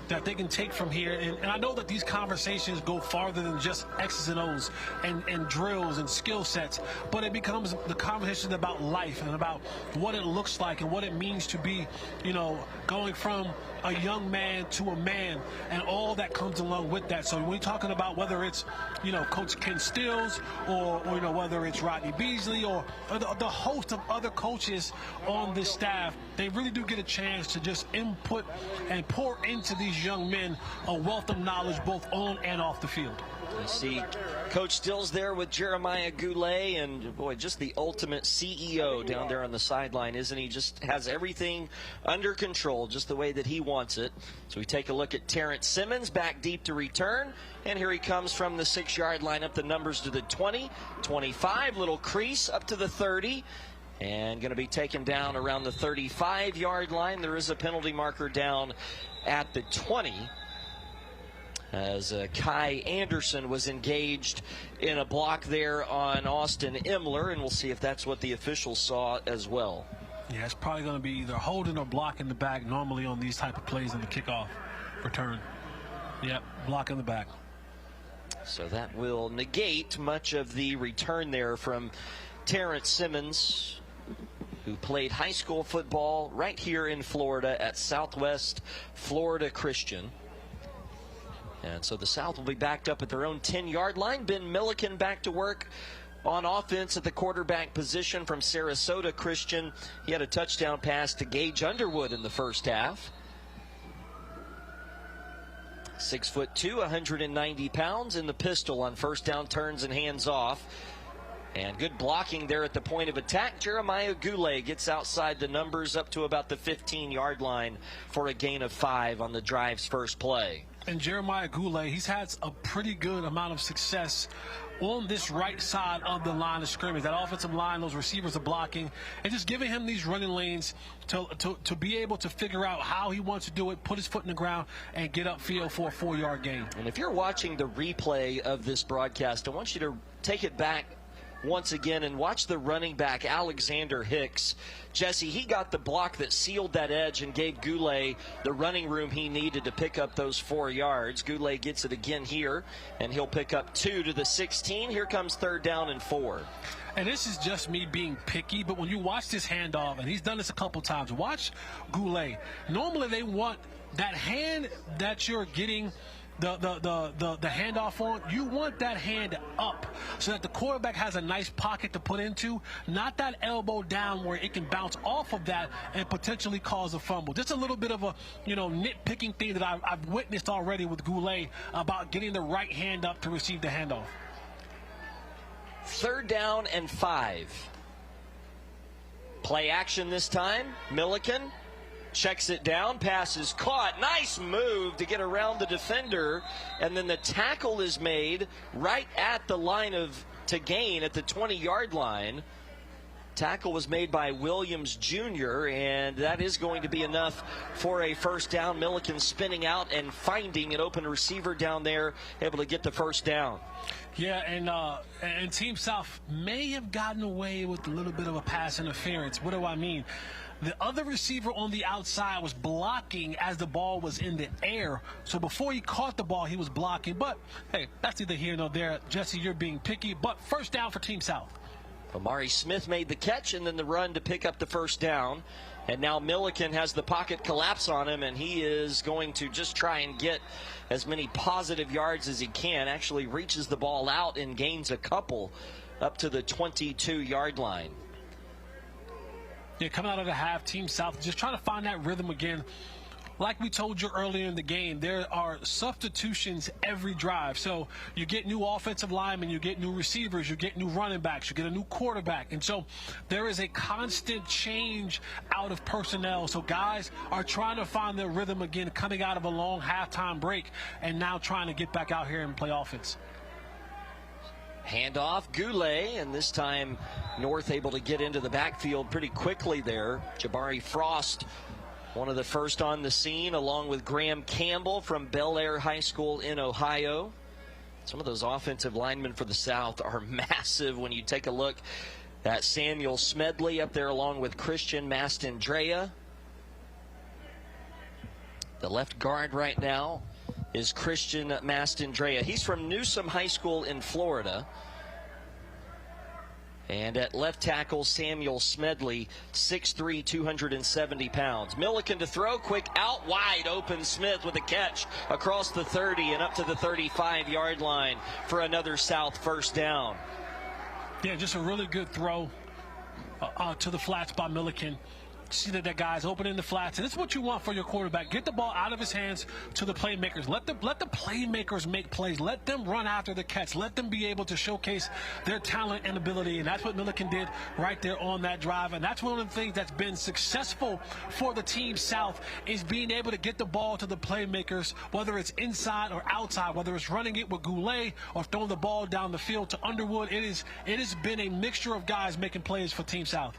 that they can take from here. And I know that these conversations go farther than just X's and O's and drills and skill sets, but it becomes the conversation about life and about what it looks like and what it means to be, you know, going from a young man to a man and all that comes along with that. So when we're talking about whether it's, you know, Coach Ken Stills or you know, whether it's Rodney Beasley or the host of other coaches on this staff, they really do get a chance to just input and pour into these young men a wealth of knowledge both on and off the field. You see Coach Stills there with Jeremiah Goulet, and boy, just the ultimate CEO down there on the sideline, isn't he? Just has everything under control, just the way that he wants it. So we take a look at Terrence Simmons back deep to return, and here he comes from the 6-yard line, up the numbers to the 20, 25, little crease up to the 30. And going to be taken down around the 35-yard line. There is a penalty marker down at the 20 as Kai Anderson was engaged in a block there on Austin Imler, and we'll see if that's what the officials saw as well. Yeah, it's probably going to be either holding or block in the back normally on these type of plays in the kickoff return. Yep, block in the back. So that will negate much of the return there from Terrence Simmons, who played high school football right here in Florida at Southwest Florida Christian. And so the South will be backed up at their own 10-yard line. Ben Milliken back to work on offense at the quarterback position from Sarasota Christian. He had a touchdown pass to Gage Underwood in the first half. 6'2", 190 pounds in the pistol on first down turns and hands off. And good blocking there at the point of attack. Jeremiah Goulet gets outside the numbers up to about the 15-yard line for a gain of 5 on the drive's first play. And Jeremiah Goulet, he's had a pretty good amount of success on this right side of the line of scrimmage. That offensive line, those receivers are blocking, and just giving him these running lanes to be able to figure out how he wants to do it, put his foot in the ground, and get upfield for a 4-yard gain. And if you're watching the replay of this broadcast, I want you to take it back once again, and watch the running back, Alexander Hicks. Jesse, he got the block that sealed that edge and gave Goulet the running room he needed to pick up those 4 yards. Goulet gets it again here, and he'll pick up 2 to the 16. Here comes 3rd down and 4. And this is just me being picky, but when you watch this handoff, and he's done this a couple times, watch Goulet. Normally they want that hand that you're getting the handoff on, you want that hand up so that the quarterback has a nice pocket to put into, not that elbow down where it can bounce off of that and potentially cause a fumble. Just a little bit of a, nitpicking thing that I've witnessed already with Goulet about getting the right hand up to receive the handoff. 3rd down and 5. Play action this time. Milliken checks it down, pass is caught. Nice move to get around the defender, and then the tackle is made right at the line to gain at the 20-yard line. Tackle was made by Williams Jr., and that is going to be enough for a 1st down. Milliken spinning out and finding an open receiver down there, able to get the 1st down. Yeah, and Team South may have gotten away with a little bit of a pass interference. What do I mean? The other receiver on the outside was blocking as the ball was in the air. So before he caught the ball, he was blocking. But, hey, that's neither here nor there. Jesse, you're being picky. But 1st down for Team South. Amari Smith made the catch and then the run to pick up the 1st down. And now Milliken has the pocket collapse on him, and he is going to just try and get as many positive yards as he can. Actually reaches the ball out and gains a couple up to the 22-yard line. Yeah, coming out of the half, Team South just trying to find that rhythm again. Like we told you earlier in the game, there are substitutions every drive. So you get new offensive linemen, you get new receivers, you get new running backs, you get a new quarterback. And so there is a constant change out of personnel. So guys are trying to find their rhythm again, coming out of a long halftime break and now trying to get back out here and play offense. Handoff, Goulet, and this time North able to get into the backfield pretty quickly there. Jabari Frost, one of the first on the scene, along with Graham Campbell from Bel Air High School in Ohio. Some of those offensive linemen for the South are massive when you take a look at Samuel Smedley up there along with Christian Mastandrea. The left guard right now is Christian Mastandrea. He's from Newsom High School in Florida. And at left tackle, Samuel Smedley, 6'3", 270 pounds. Milliken to throw, quick out, wide open. Smith with a catch across the 30 and up to the 35-yard line for another South 1st down. Yeah, just a really good throw to the flats by Milliken. See that guy's opening the flats, and this is what you want for your quarterback. Get the ball out of his hands to the playmakers. Let the playmakers make plays. Let them run after the catch. Let them be able to showcase their talent and ability, and that's what Milliken did right there on that drive. And that's one of the things that's been successful for the Team South is being able to get the ball to the playmakers, whether it's inside or outside, whether it's running it with Goulet or throwing the ball down the field to Underwood. It has been a mixture of guys making plays for Team South.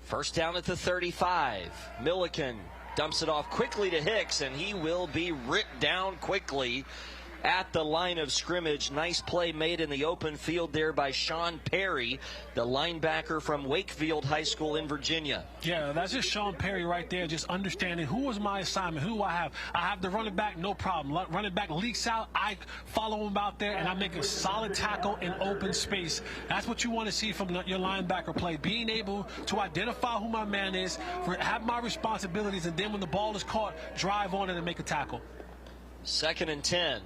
1st down at the 35. Milliken dumps it off quickly to Hicks, and he will be ripped down quickly at the line of scrimmage. Nice play made in the open field there by Sean Perry, the linebacker from Wakefield High School in Virginia. Yeah, that's just Sean Perry right there, just understanding who was my assignment, who do I have. I have the running back, no problem. Running back leaks out, I follow him out there, and I make a solid tackle in open space. That's what you want to see from your linebacker play, being able to identify who my man is, have my responsibilities, and then when the ball is caught, drive on it and make a tackle. 2nd and 10.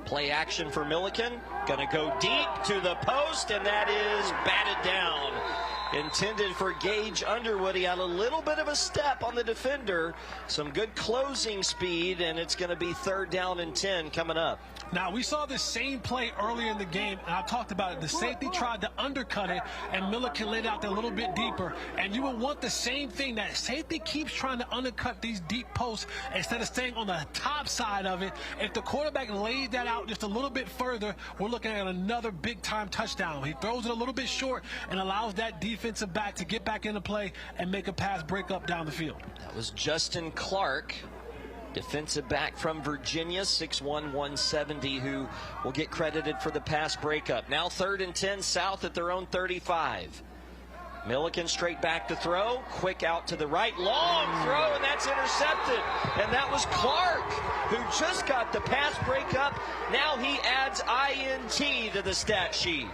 Play action for Milliken. Going to go deep to the post, and that is batted down. Intended for Gage Underwood. He had a little bit of a step on the defender. Some good closing speed, and it's going to be 3rd down and 10 coming up. Now, we saw the same play earlier in the game, and I talked about it. The safety tried to undercut it, and Milliken laid out there a little bit deeper. And you would want the same thing. That safety keeps trying to undercut these deep posts instead of staying on the top side of it. If the quarterback laid that out just a little bit further, we're looking at another big-time touchdown. He throws it a little bit short and allows that defensive back to get back into play and make a pass break up down the field. That was Justin Clark defensive back from Virginia, 6'1", 170, who will get credited for the pass breakup. Now 3rd and 10, South at their own 35. Milliken straight back to throw, quick out to the right, long throw, and that's intercepted. And that was Clark, who just got the pass breakup. Now he adds INT to the stat sheet.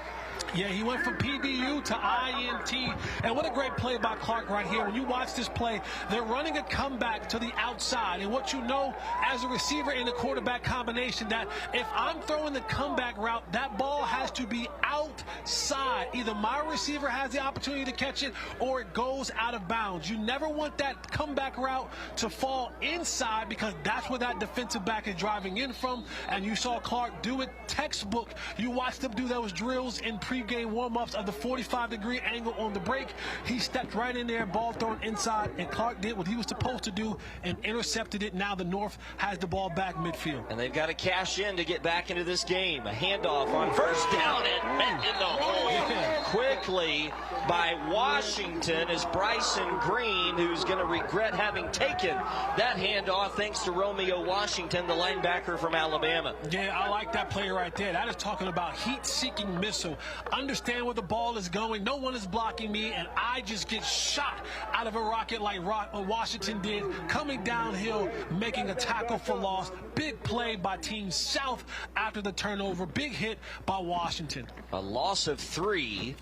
Yeah, he went from PBU to INT. And what a great play by Clark right here. When you watch this play, they're running a comeback to the outside. And what you know as a receiver in the quarterback combination, that if I'm throwing the comeback route, that ball has to be outside. Either my receiver has the opportunity to catch it or it goes out of bounds. You never want that comeback route to fall inside, because that's where that defensive back is driving in from. And you saw Clark do it textbook. You watched them do those drills in pre-game warm-ups of the 45-degree angle on the break. He stepped right in there, ball thrown inside, and Clark did what he was supposed to do and intercepted it. Now the North has the ball back midfield. And they've got to cash in to get back into this game. A handoff on first down and met in the hole quickly by Washington is Bryson Green, who's going to regret having taken that handoff thanks to Romeo Washington, the linebacker from Alabama. Yeah, I like that play right there. That is talking about heat-seeking missile. Understand where the ball is going. No one is blocking me, and I just get shot out of a rocket like Washington did, coming downhill, making a tackle for loss. Big play by Team South after the turnover. Big hit by Washington. A loss of 3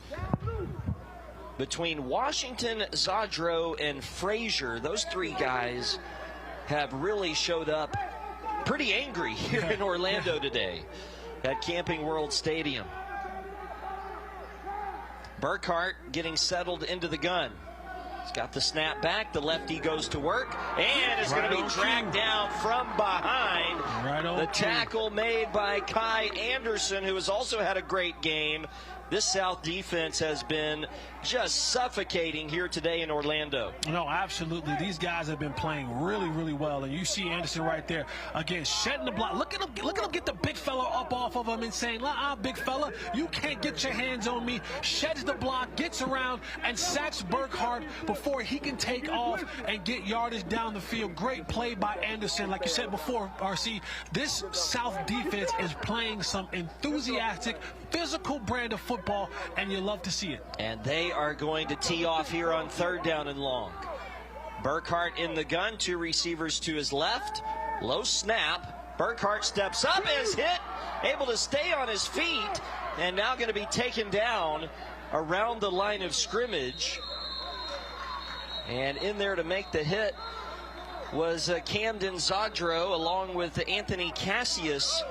between Washington, Zadro, and Frazier. Those 3 guys have really showed up pretty angry here in Orlando today at Camping World Stadium. Burkhart getting settled into the gun. He's got the snap back. The lefty goes to work and is going to be dragged down from behind. The tackle made by Kai Anderson, who has also had a great game. This South defense has been just suffocating here today in Orlando. No, absolutely. These guys have been playing really, really well. And you see Anderson right there, again, shedding the block. Look at him get the big fella up off of him and saying, big fella, you can't get your hands on me. Sheds the block, gets around, and sacks Burkhart before he can take off and get yardage down the field. Great play by Anderson. Like you said before, RC, this South defense is playing some enthusiastic, physical brand of football, and you love to see it. And they are going to tee off here on 3rd down and long. Burkhart in the gun, 2 receivers to his left. Low snap. Burkhart steps up, is hit, able to stay on his feet, and now going to be taken down around the line of scrimmage. And in there to make the hit was Camden Zadro along with Anthony Cassius.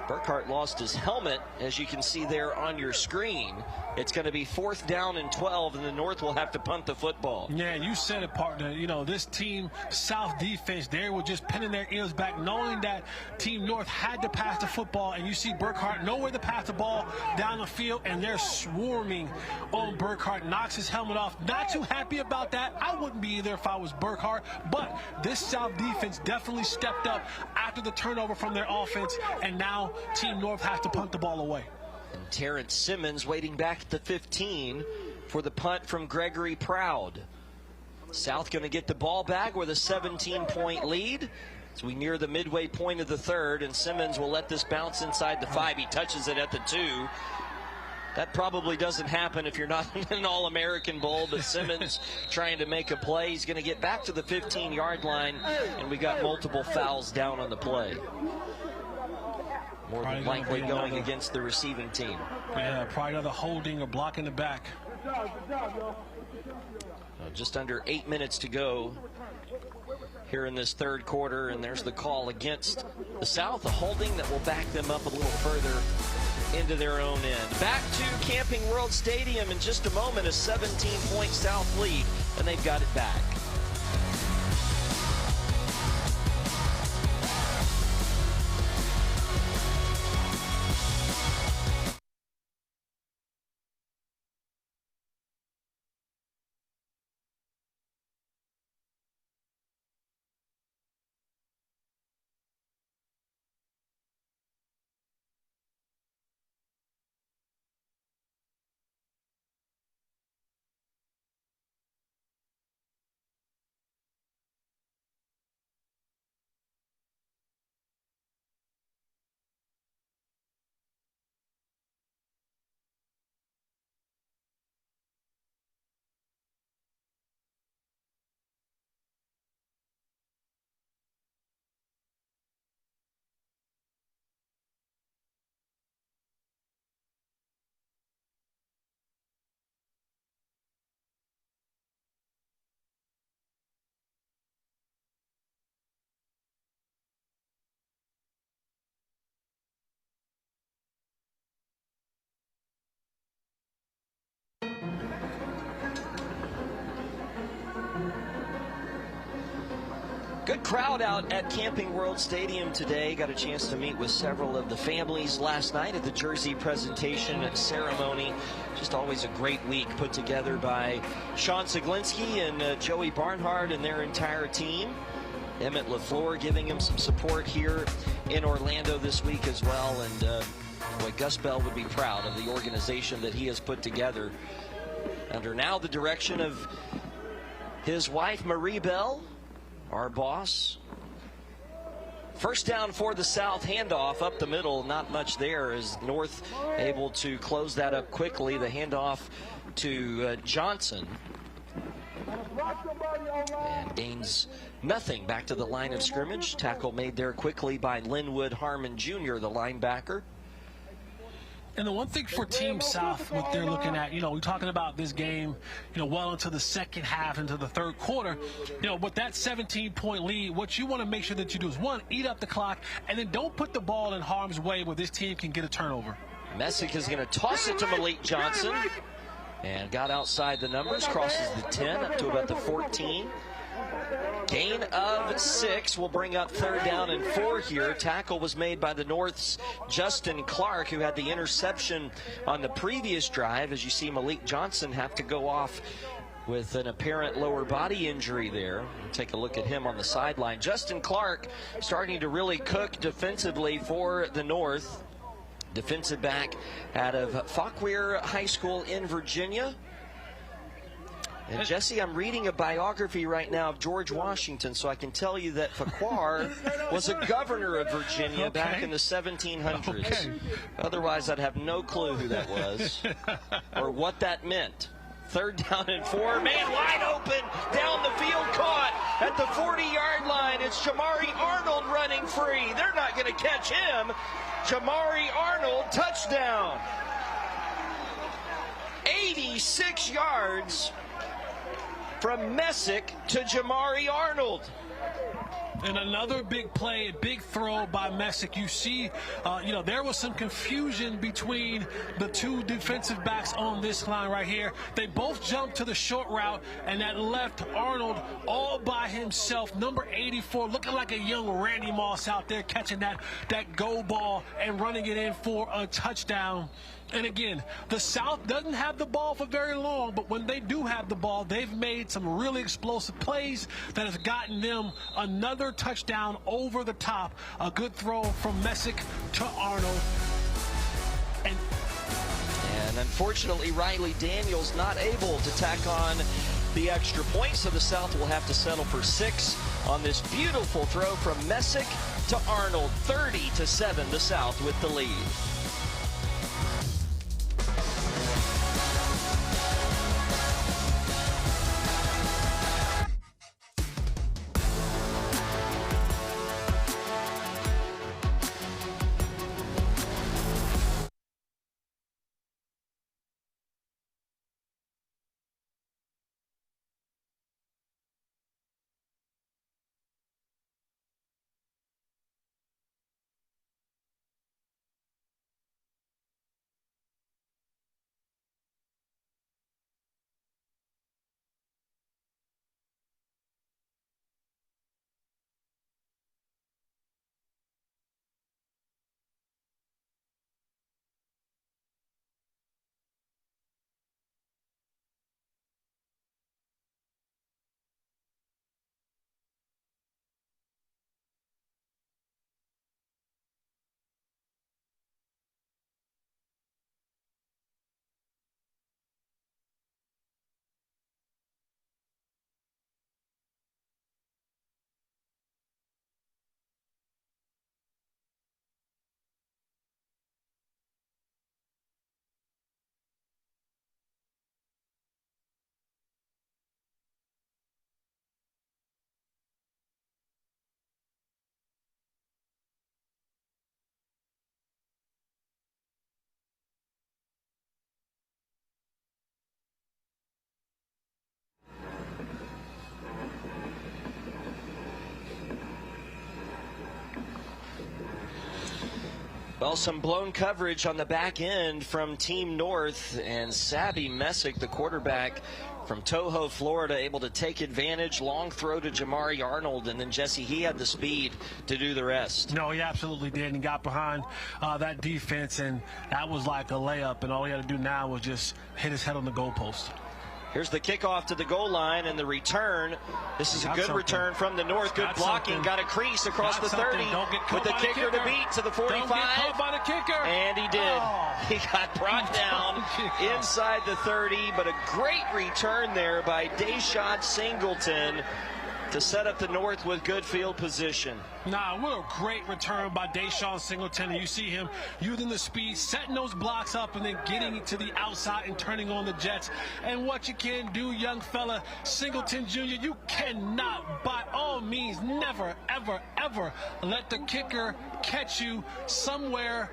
Burkhart lost his helmet, as you can see there on your screen. It's going to be 4th down and 12, and the North will have to punt the football. Yeah, you said it, partner. You know, this Team South defense, they were just pinning their ears back, knowing that Team North had to pass the football, and you see Burkhart nowhere to pass the ball down the field, and they're swarming on Burkhart. Knocks his helmet off. Not too happy about that. I wouldn't be either if I was Burkhart, but this South defense definitely stepped up after the turnover from their offense, and now Team North has to punt the ball away. And Terrence Simmons waiting back at the 15 for the punt from Gregory Proud. South going to get the ball back with a 17-point lead as we near the midway point of the 3rd, and Simmons will let this bounce inside the 5. He touches it at the 2. That probably doesn't happen if you're not in an All-American Bowl, but Simmons trying to make a play. He's going to get back to the 15-yard line, and we got multiple fouls down on the play. More than likely going against the receiving team. Yeah, probably another holding or blocking the back. Just under 8 minutes to go here in this 3rd quarter, and there's the call against the South, a holding that will back them up a little further into their own end. Back to Camping World Stadium in just a moment, a 17-point South lead, and they've got it back. Good crowd out at Camping World Stadium today. Got a chance to meet with several of the families last night at the jersey presentation ceremony. Just always a great week put together by Sean Siglinski and Joey Barnhart and their entire team. Emmett LaFleur giving him some support here in Orlando this week as well. And boy, Gus Bell would be proud of the organization that he has put together under now the direction of his wife, Marie Bell, our boss. First down for the South, handoff up the middle, not much there as North able to close that up quickly. The handoff to Johnson. And gains nothing back to the line of scrimmage. Tackle made there quickly by Linwood Harmon Jr., the linebacker. And the one thing for Team South, what they're looking at, we're talking about this game, well into the second half, into the third quarter, with that 17-point lead, what you want to make sure that you do is, one, eat up the clock, and then don't put the ball in harm's way where this team can get a turnover. Messick is going to toss it to Malik Johnson and got outside the numbers, crosses the 10 up to about the 14. Gain of 6 will bring up 3rd down and 4 here. Tackle was made by the North's Justin Clark, who had the interception on the previous drive. As you see Malik Johnson have to go off with an apparent lower body injury there. We'll take a look at him on the sideline. Justin Clark starting to really cook defensively for the North. Defensive back out of Fauquier High School in Virginia. And Jesse, I'm reading a biography right now of George Washington, so I can tell you that Fauquier was a governor of Virginia back in the 1700s. Okay. Otherwise, I'd have no clue who that was or what that meant. 3rd down and 4. Man, wide open down the field, caught at the 40-yard line. It's Jamari Arnold running free. They're not going to catch him. Jamari Arnold, touchdown. 86 yards. From Messick to Jamari Arnold. And another big play, a big throw by Messick. You see, there was some confusion between the two defensive backs on this line right here. They both jumped to the short route, and that left Arnold all by himself. Number 84, looking like a young Randy Moss out there, catching that go ball and running it in for a touchdown. And again, the South doesn't have the ball for very long, but when they do have the ball, they've made some really explosive plays that has gotten them another touchdown over the top. A good throw from Messick to Arnold. And unfortunately, Riley Daniels not able to tack on the extra point, so the South will have to settle for 6 on this beautiful throw from Messick to Arnold. 30-7, the South with the lead. Well, some blown coverage on the back end from Team North, and Sabby Messick, the quarterback from Toho, Florida, able to take advantage. Long throw to Jamari Arnold, and then Jesse, he had the speed to do the rest. No, he absolutely did. He got behind that defense, and that was like a layup, and all he had to do now was just hit his head on the goalpost. Here's the kickoff to the goal line and the return. This is a good return from the North. Good blocking. Got a crease across the 30 with the kicker to beat to the 45. Don't get caught by the kicker. And he did. Oh. He got brought down inside the 30, but a great return there by Deshaun Singleton to set up the North with good field position. Nah, what a great return by Deshaun Singleton. And you see him using the speed, setting those blocks up, and then getting to the outside and turning on the Jets. And what you can do, young fella, Singleton Jr., you cannot, by all means, never, ever, ever let the kicker catch you. Somewhere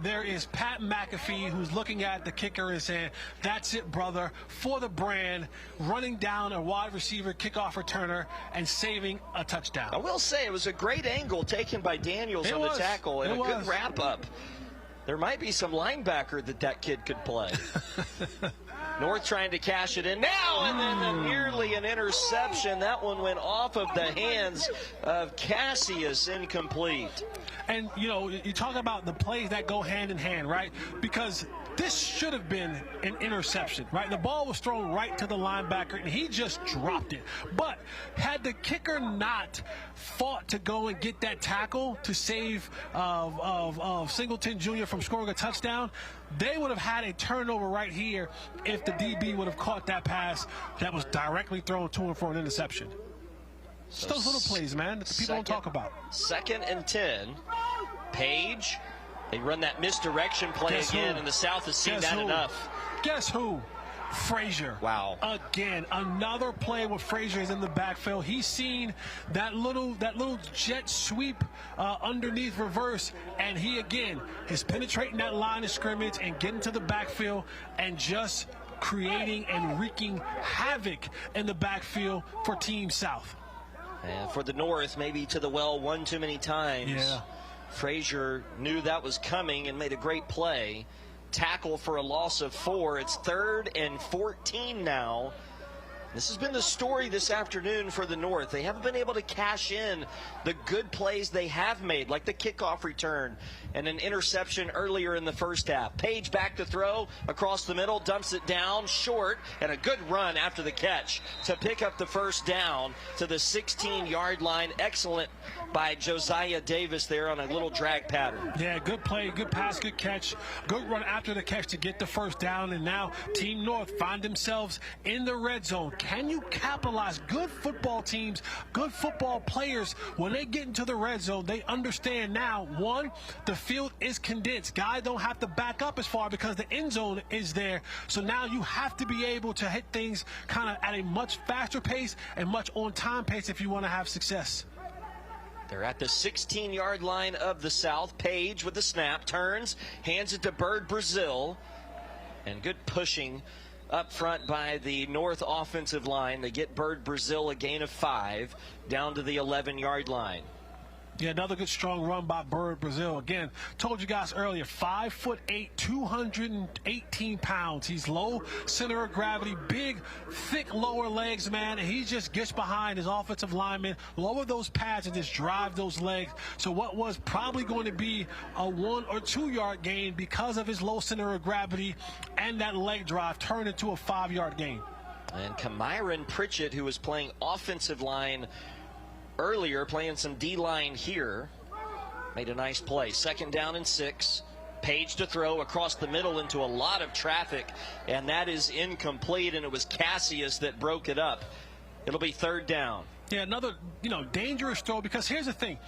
there is Pat McAfee who's looking at the kicker and saying, that's it, brother, for the brand, running down a wide receiver kickoff returner and saving a touchdown. I will say it was a great angle taken by Daniels on the tackle, and a good wrap-up. There might be some linebacker that kid could play. North trying to cash it in now, and then nearly an interception. That one went off of the hands of Cassius, incomplete. And, you know, you talk about the plays that go hand in hand, right? Because this should have been an interception, right? The ball was thrown right to the linebacker, and he just dropped it. But had the kicker not fought to go and get that tackle to save of Singleton Jr. from scoring a touchdown, they would have had a turnover right here if the DB would have caught that pass that was directly thrown to him for an interception. It's those little plays, man, that people don't talk about. 2nd and 10. Page. They run that misdirection play again, and the South has seen that enough. Guess who? Frazier. Wow. Again, another play where Frazier is in the backfield. He's seen that little jet sweep underneath reverse, and he again is penetrating that line of scrimmage and getting to the backfield and just creating and wreaking havoc in the backfield for Team South. And for the North, maybe to the well one too many times. Yeah. Frazier knew that was coming and made a great play. Tackle for a loss of 4. It's 3rd and 14 now. This has been the story this afternoon for the North. They haven't been able to cash in the good plays they have made, like the kickoff return and an interception earlier in the first half. Page back to throw across the middle, dumps it down short, and a good run after the catch to pick up the first down to the 16-yard line. Excellent by Josiah Davis there on a little drag pattern. Yeah, good play, good pass, good catch, good run after the catch to get the first down, and now Team North find themselves in the red zone. Can you capitalize? Good football teams, good football players, when they get into the red zone, they understand now, one, the field is condensed. Guys don't have to back up as far because the end zone is there. So now you have to be able to hit things kind of at a much faster pace and much on-time pace if you want to have success. They're at the 16-yard line of the South. Page with the snap, turns, hands it to Bird Brazil, and good pushing up front by the North offensive line. They get Bird Brazil a gain of 5 down to the 11-yard line. Yeah, another good strong run by Bird Brazil. Again, told you guys earlier, 5'8", 218 pounds. He's low center of gravity, big, thick lower legs, man, and he just gets behind his offensive lineman, lower those pads, and just drive those legs. So what was probably going to be a 1 or 2 yard gain because of his low center of gravity and that leg drive turned into a 5-yard gain. And Kamyron Pritchett, who was playing offensive line earlier, playing some D-line here, made a nice play. 2nd down and 6. Page to throw across the middle into a lot of traffic, and that is incomplete, and it was Cassius that broke it up. It'll be 3rd down. Yeah, another, dangerous throw, because here's the thing.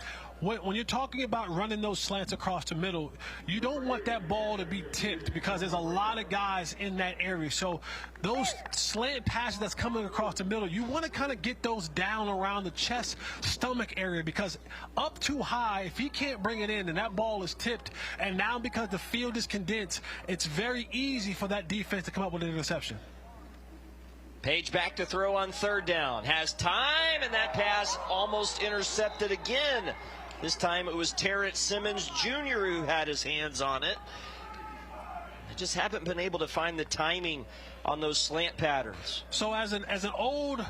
When you're talking about running those slants across the middle, you don't want that ball to be tipped because there's a lot of guys in that area. So those slant passes that's coming across the middle, you want to kind of get those down around the chest, stomach area, because up too high, if he can't bring it in and that ball is tipped, and now because the field is condensed, it's very easy for that defense to come up with an interception. Page back to throw on 3rd down. Has time, and that pass almost intercepted again This time it was Terrence Simmons Jr. who had his hands on it. I just haven't been able to find the timing on those slant patterns. So as an old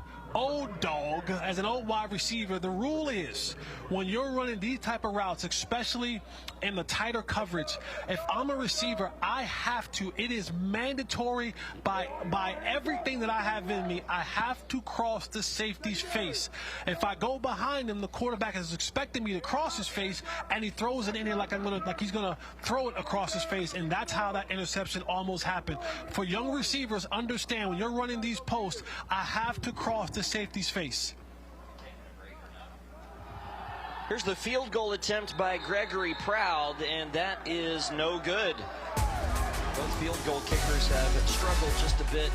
dog, as an old wide receiver, the rule is when you're running these type of routes, especially in the tighter coverage, if I'm a receiver, I have to, it is mandatory by everything that I have in me, I have to cross the safety's face. If I go behind him, the quarterback is expecting me to cross his face, and he throws it in there like he's gonna throw it across his face, and that's how that interception almost happened. For young receivers, understand when you're running these posts, I have to cross the safety's face. Here's the field goal attempt by Gregory Proud, and that is no good. Both field goal kickers have struggled just a bit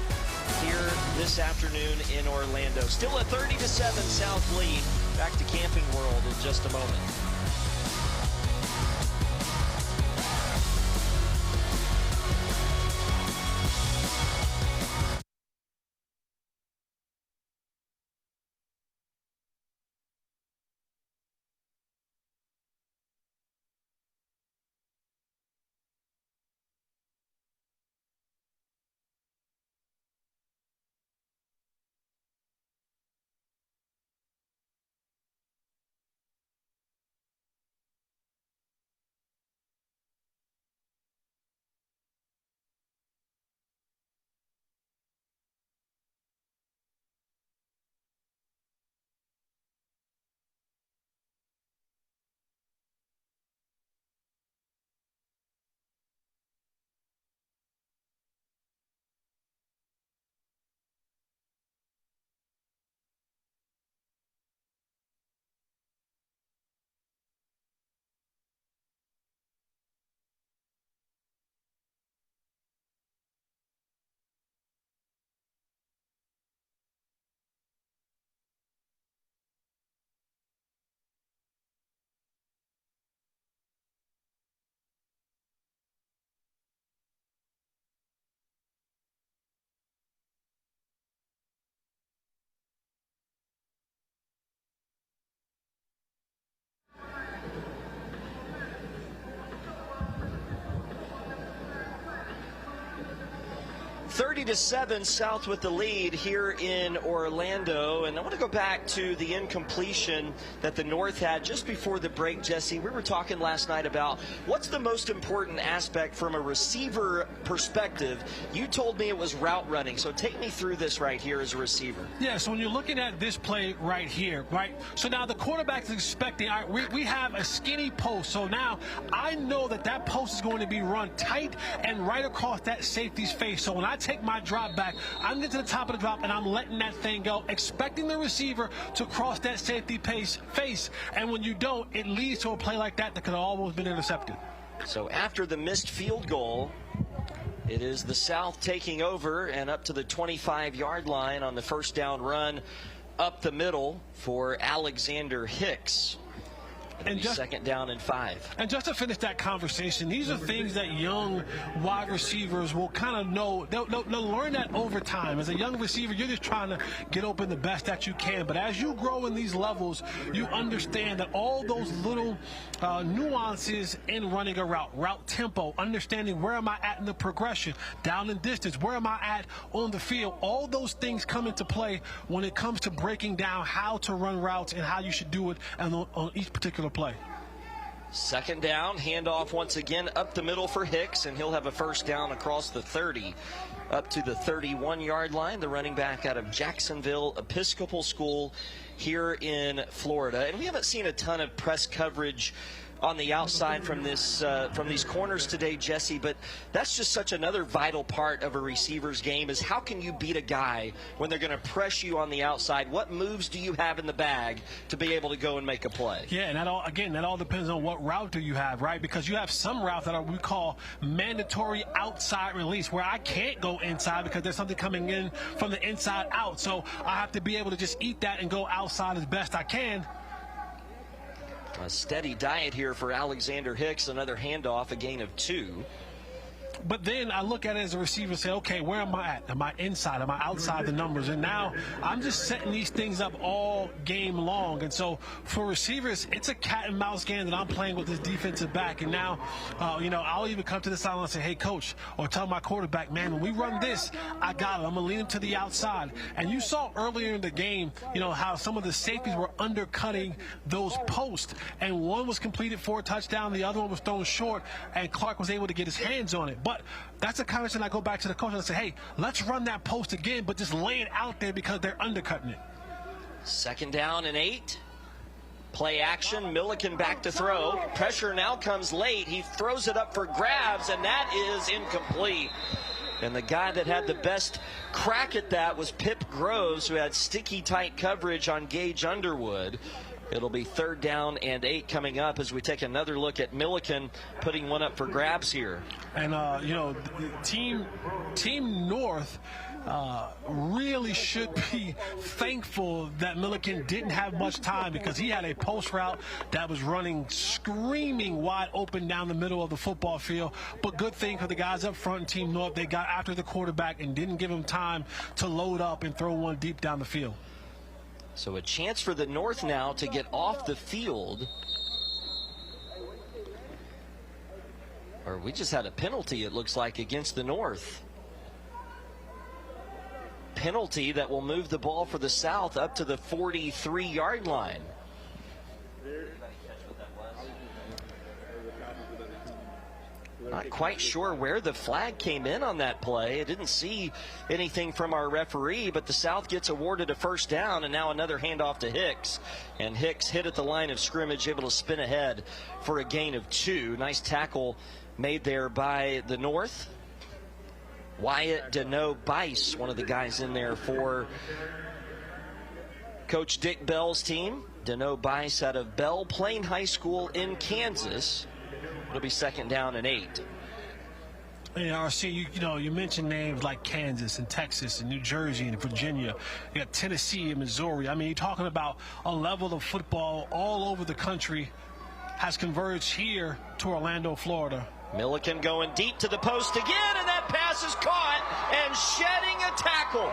here this afternoon in Orlando. Still a 30-7 South lead. Back to Camping World in just a moment. (30-7) South with the lead here in Orlando. And I want to go back to the incompletion that the North had just before the break, Jesse. We were talking last night about what's the most important aspect from a receiver perspective. You told me it was route running. So take me through this right here as a receiver. Yeah, so when you're looking at this play right here, right? So now the quarterback is expecting, all right, we have a skinny post. So now I know that that post is going to be run tight and right across that safety's face. So when I take my drop back, I'm getting to the top of the drop and I'm letting that thing go, expecting the receiver to cross that safety face. And when you don't, it leads to a play like that that could have almost been intercepted. So after the missed field goal, it is the South taking over and up to the 25-yard line on the first down run up the middle for Alexander Hicks. And just second down and 5. And just to finish that conversation, these are things that young wide receivers will kind of know. They'll learn that over time. As a young receiver, you're just trying to get open the best that you can. But as you grow in these levels, you understand that all those little nuances in running a route tempo, understanding where am I at in the progression, down in distance, where am I at on the field, all those things come into play when it comes to breaking down how to run routes and how you should do it on each particular play. Second down, handoff once again up the middle for Hicks, and he'll have a first down across the 30 up to the 31-yard line. The running back out of Jacksonville Episcopal School here in Florida. And we haven't seen a ton of press coverage on the outside from these corners today, Jesse, but that's just such another vital part of a receiver's game is how can you beat a guy when they're going to press you on the outside? What moves do you have in the bag to be able to go and make a play? Yeah, and that all depends on what route do you have, right? Because you have some routes that we call mandatory outside release, where I can't go inside because there's something coming in from the inside out. So I have to be able to just eat that and go outside as best I can. A steady diet here for Alexander Hicks. Another handoff, a gain of 2. But then I look at it as a receiver and say, okay, where am I at? Am I inside? Am I outside the numbers? And now I'm just setting these things up all game long. And so for receivers, it's a cat and mouse game that I'm playing with this defensive back. And now, I'll even come to the sideline and say, hey, coach, or tell my quarterback, man, when we run this, I got it. I'm going to lead him to the outside. And you saw earlier in the game, how some of the safeties were undercutting those posts. And one was completed for a touchdown. The other one was thrown short, and Clark was able to get his hands on it. But that's a conversation I go back to the coach and say, hey, let's run that post again, but just lay it out there because they're undercutting it. 2nd down and 8. Play action, Milliken back to throw. Pressure now comes late. He throws it up for grabs, and that is incomplete. And the guy that had the best crack at that was Pip Groves, who had sticky tight coverage on Gage Underwood. It'll be 3rd down and 8 coming up as we take another look at Milliken putting one up for grabs here. And, Team North really should be thankful that Milliken didn't have much time, because he had a post route that was running screaming wide open down the middle of the football field. But good thing for the guys up front in Team North, they got after the quarterback and didn't give him time to load up and throw one deep down the field. So a chance for the North now to get off the field. Or we just had a penalty, it looks like, against the North. Penalty that will move the ball for the South up to the 43-yard line. Not quite sure where the flag came in on that play. I didn't see anything from our referee, but the South gets awarded a 1st down, and now another handoff to Hicks. And Hicks hit at the line of scrimmage, able to spin ahead for a gain of 2. Nice tackle made there by the North. Wyatt Deneau-Bice, one of the guys in there for Coach Dick Bell's team. Deneau-Bice out of Belle Plaine High School in Kansas. It'll be 2nd down and 8. Yeah, RC, you mentioned names like Kansas and Texas and New Jersey and Virginia. You got Tennessee and Missouri. I mean, you're talking about a level of football all over the country has converged here to Orlando, Florida. Milliken going deep to the post again, and that pass is caught, and shedding a tackle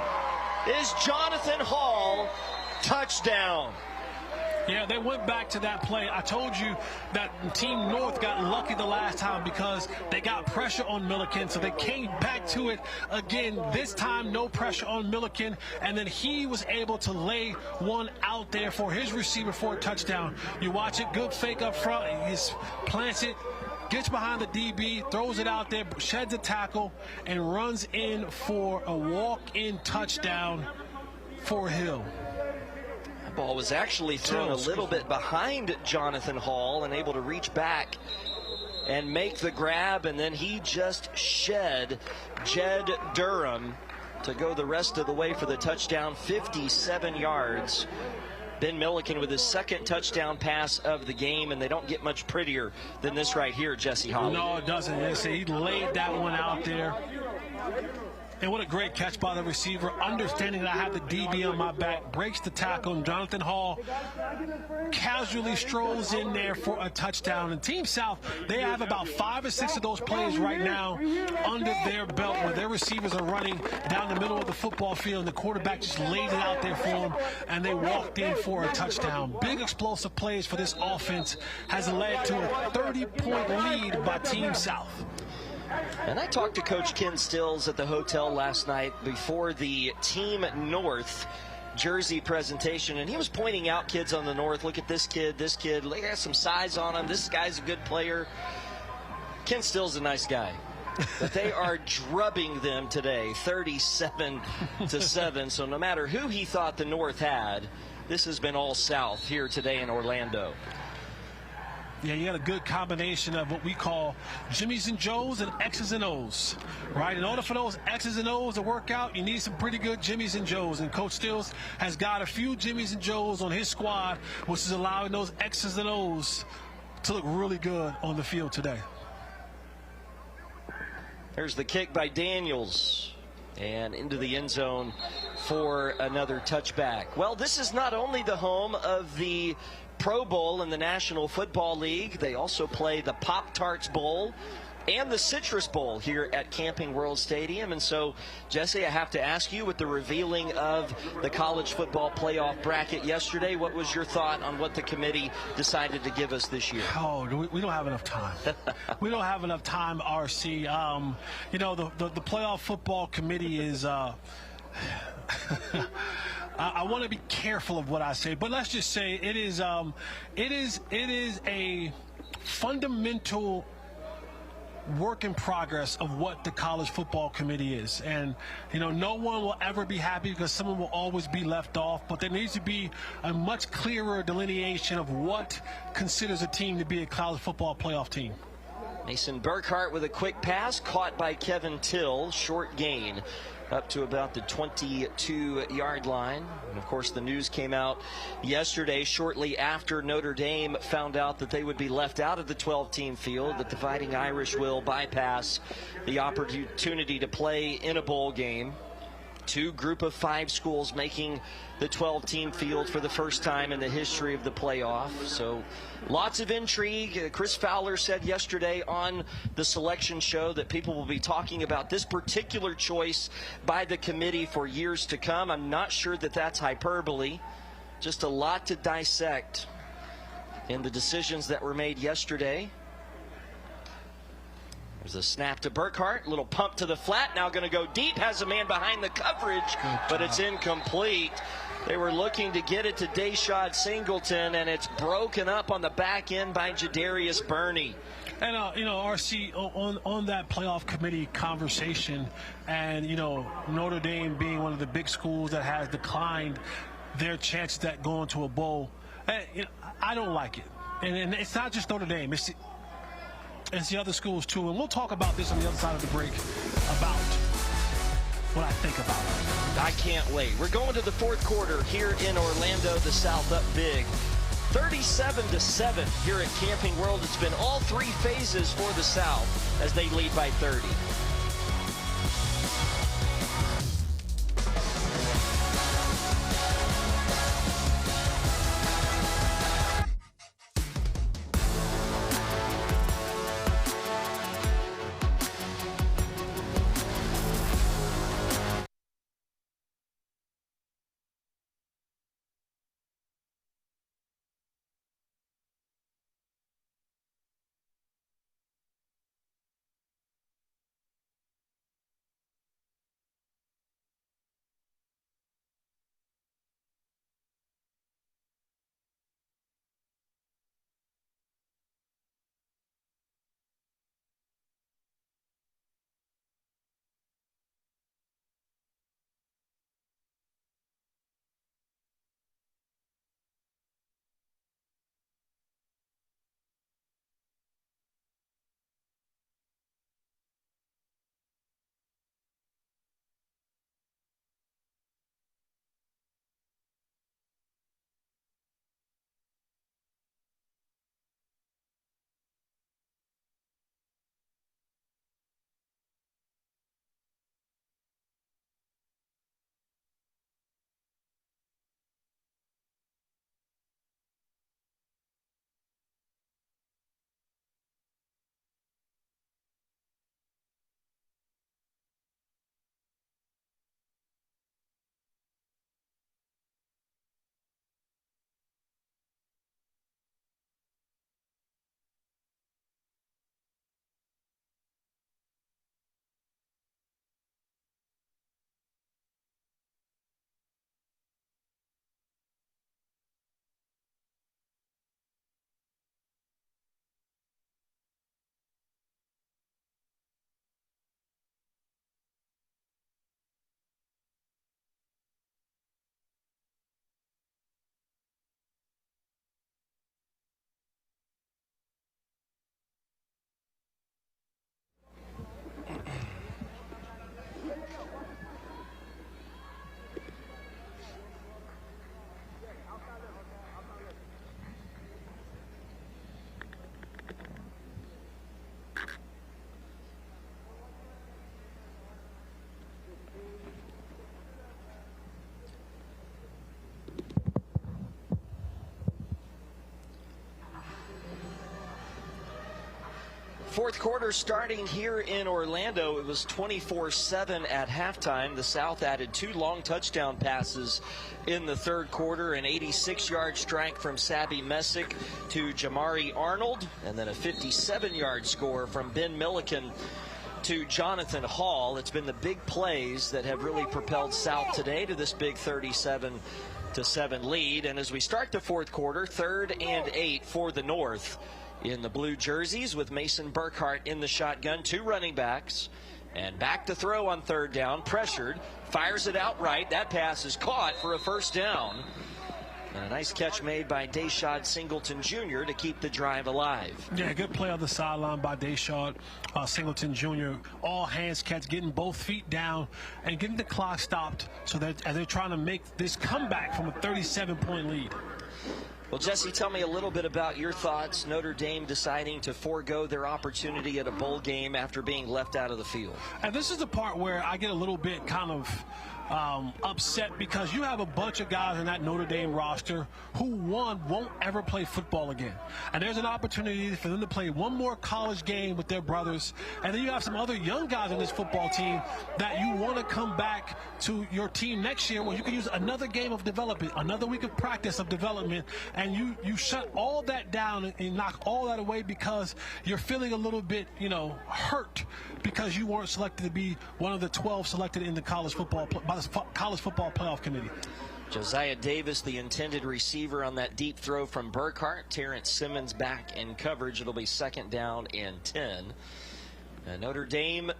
is Jonathan Hall. Touchdown. Yeah, they went back to that play. I told you that Team North got lucky the last time because they got pressure on Milliken, so they came back to it again. This time, no pressure on Milliken, and then he was able to lay one out there for his receiver for a touchdown. You watch it, good fake up front. He plants it, gets behind the DB, throws it out there, sheds a tackle, and runs in for a walk-in touchdown for Hill. Ball was actually thrown a little bit behind Jonathan Hall and able to reach back and make the grab, and then he just shed Jed Durham to go the rest of the way for the touchdown, 57 yards. Ben Milliken with his 2nd touchdown pass of the game, and they don't get much prettier than this right here, Jesse Holly. No, it doesn't. He laid that one out there. And what a great catch by the receiver, understanding that I have the DB on my back, breaks the tackle, and Jonathan Hall casually strolls in there for a touchdown. And Team South, they have about 5 or 6 of those plays right now under their belt where their receivers are running down the middle of the football field, and the quarterback just laid it out there for them, and they walked in for a touchdown. Big explosive plays for this offense has led to a 30-point lead by Team South. And I talked to Coach Ken Stills at the hotel last night before the Team North jersey presentation, and he was pointing out kids on the North. Look at this kid, look at some size on him, this guy's a good player. Ken Stills is a nice guy, but they are drubbing them today, 37-7. So no matter who he thought the North had, this has been all South here today in Orlando. Yeah, you got a good combination of what we call Jimmys and Joes and X's and O's, right? In order for those X's and O's to work out, you need some pretty good Jimmys and Joes. And Coach Stills has got a few Jimmys and Joes on his squad, which is allowing those X's and O's to look really good on the field today. There's the kick by Daniels, and into the end zone for another touchback. Well, this is not only the home of the Pro Bowl in the National Football League. They also play the Pop-Tarts Bowl and the Citrus Bowl here at Camping World Stadium. And so, Jesse, I have to ask you, with the revealing of the college football playoff bracket yesterday, what was your thought on what the committee decided to give us this year? Oh, we don't have enough time. We don't have enough time, RC. You know, the playoff football committee is I want to be careful of what I say, but let's just say it is a fundamental work in progress of what the college football committee is. And, you know, no one will ever be happy because someone will always be left off, but there needs to be a much clearer delineation of what considers a team to be a college football playoff team. Mason Burkhart with a quick pass, caught by Kevin Till, short gain up to about the 22-yard line. And of course, the news came out yesterday shortly after Notre Dame found out that they would be left out of the 12-team field, that the Fighting Irish will bypass the opportunity to play in a bowl game. Two group of 5 schools making the 12-team field for the first time in the history of the playoff. So lots of intrigue. Chris Fowler said yesterday on the selection show that people will be talking about this particular choice by the committee for years to come. I'm not sure that that's hyperbole. Just a lot to dissect in the decisions that were made yesterday. There's a snap to Burkhart, little pump to the flat, now going to go deep, has a man behind the coverage, but it's incomplete. They were looking to get it to Dashad Singleton, and it's broken up on the back end by Jadarius Burney. And, you know, RC, on that playoff committee conversation, and, you know, Notre Dame being one of the big schools that has declined their chances at going to a bowl, I don't like it. And it's not just Notre Dame. It's the other schools, too. And we'll talk about this on the other side of the break about what I think about it. I can't wait. We're going to the fourth quarter here in Orlando. The South up big. 37-7 here at Camping World. It's been all 3 phases for the South as they lead by 30. fourth quarter starting here in Orlando. It was 24-7 at halftime. The South added 2 long touchdown passes in the third quarter, an 86-yard strike from Sabby Messick to Jamari Arnold, and then a 57-yard score from Ben Milliken to Jonathan Hall. It's been the big plays that have really propelled South today to this big 37-7 lead. And as we start the fourth quarter, 3rd and 8 for the North in the blue jerseys, with Mason Burkhart in the shotgun, 2 running backs, and back to throw on 3rd down, pressured, fires it out right. That pass is caught for a first down. And a nice catch made by Dashad Singleton Jr. to keep the drive alive. Yeah, good play on the sideline by Dashad Singleton Jr. All hands catch, getting both feet down and getting the clock stopped, so that as they're trying to make this comeback from a 37-point lead. Well, Jesse, tell me a little bit about your thoughts. Notre Dame deciding to forego their opportunity at a bowl game after being left out of the field. And this is the part where I get a little bit kind of upset, because you have a bunch of guys in that Notre Dame roster who, one, won't ever play football again. And there's an opportunity for them to play one more college game with their brothers. And then you have some other young guys on this football team that you want to come back to your team next year, where you can use another game of development, another week of practice of development, and you shut all that down and knock all that away because you're feeling a little bit, hurt because you weren't selected to be one of the 12 selected in the college football playoff committee. Josiah Davis, the intended receiver on that deep throw from Burkhart. Terrence Simmons back in coverage. It'll be 2nd down and 10. Notre Dame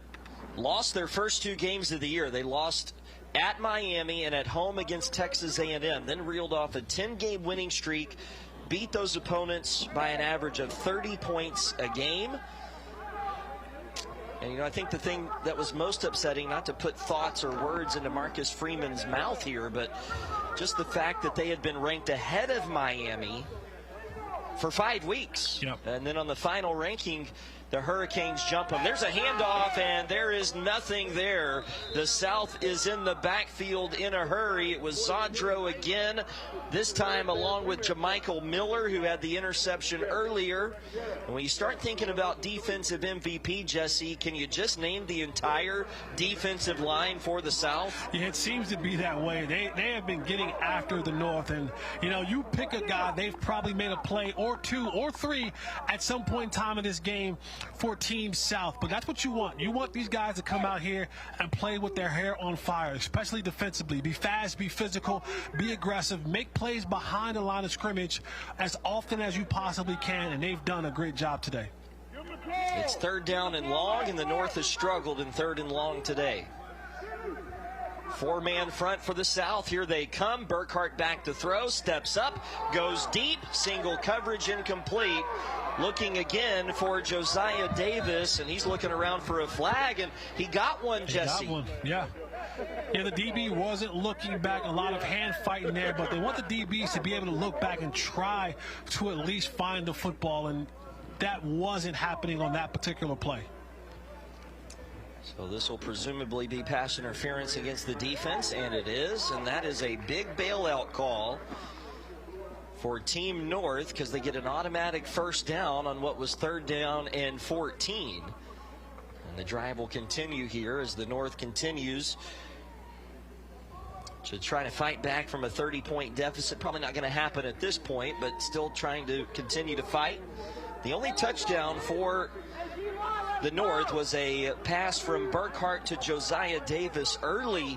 lost their first 2 games of the year. They lost at Miami and at home against Texas A&M, then reeled off a 10-game winning streak, beat those opponents by an average of 30 points a game. And, I think the thing that was most upsetting, not to put thoughts or words into Marcus Freeman's mouth here, but just the fact that they had been ranked ahead of Miami for 5 weeks. Yep. And then on the final ranking, the Hurricanes jump them. There's a handoff, and there is nothing there. The South is in the backfield in a hurry. It was Zadro again, this time along with Jamichael Miller, who had the interception earlier. And when you start thinking about defensive MVP, Jesse, can you just name the entire defensive line for the South? Yeah, it seems to be that way. They have been getting after the North. And, you pick a guy, they've probably made a play or 2 or 3 at some point in time in this game for Team South. But that's what you want. You want these guys to come out here and play with their hair on fire, especially defensively. Be fast, be physical, be aggressive, make plays behind the line of scrimmage as often as you possibly can, and they've done a great job today. It's 3rd down and long, and the North has struggled in 3rd and long today. 4-man front for the South. Here they come. Burkhart back to throw, steps up, goes deep, single coverage incomplete. Looking again for Josiah Davis, and he's looking around for a flag, and he got one, Jesse. He got one, yeah. Yeah, the DB wasn't looking back. A lot of hand fighting there, but they want the DBs to be able to look back and try to at least find the football, and that wasn't happening on that particular play. So this will presumably be pass interference against the defense, and it is, and that is a big bailout call for Team North, because they get an automatic first down on what was 3rd down and 14. And the drive will continue here as the North continues to try to fight back from a 30-point deficit. Probably not going to happen at this point, but still trying to continue to fight. The only touchdown for the North was a pass from Burkhart to Josiah Davis early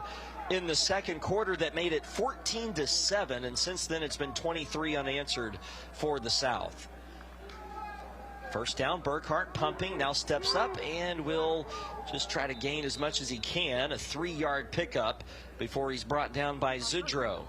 in the second quarter that made it 14-7, and since then it's been 23 unanswered for the South. First down, Burkhart pumping, now steps up and will just try to gain as much as he can. A 3-yard pickup before he's brought down by Zudro.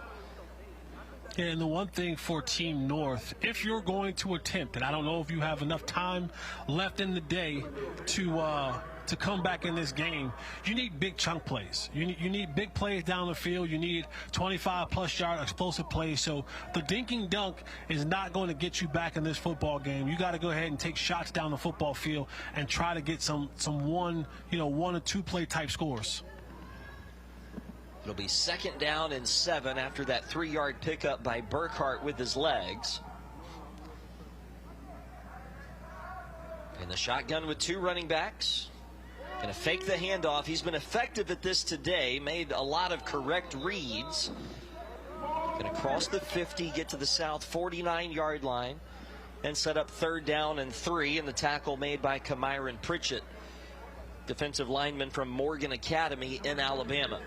Yeah, and the one thing for Team North, if you're going to attempt, and I don't know if you have enough time left in the day to come back in this game, you need big chunk plays. You need big plays down the field. You need 25-plus yard explosive plays. So the dinking dunk is not going to get you back in this football game. You got to go ahead and take shots down the football field and try to get some 1 or 2 play type scores. It'll be 2nd down and 7 after that 3-yard pickup by Burkhart with his legs. In the shotgun with 2 running backs. Going to fake the handoff. He's been effective at this today. Made a lot of correct reads. Going to cross the 50, get to the south 49-yard line, and set up 3rd down and 3. And the tackle made by Kamyron Pritchett, defensive lineman from Morgan Academy in Alabama.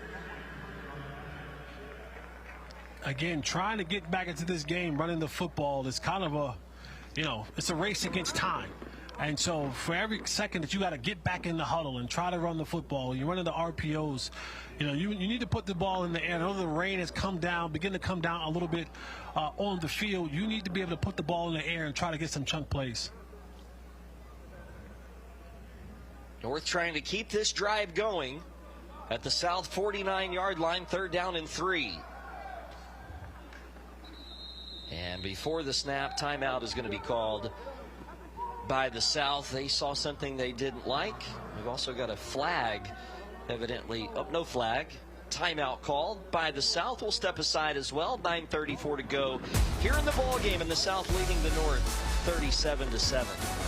Again, trying to get back into this game, running the football is kind of a, it's a race against time. And so for every second that you got to get back in the huddle and try to run the football, you're running the RPOs, you need to put the ball in the air. I know the rain has come down, begin to come down a little bit on the field. You need to be able to put the ball in the air and try to get some chunk plays. North trying to keep this drive going at the south 49-yard line, 3rd down and 3. And before the snap, timeout is going to be called by the South. They saw something they didn't like. We've also got a flag, evidently. Oh, no flag. Timeout called by the South. We'll step aside as well. 9:34 to go here in the ball game, and the South leading the North 37-7.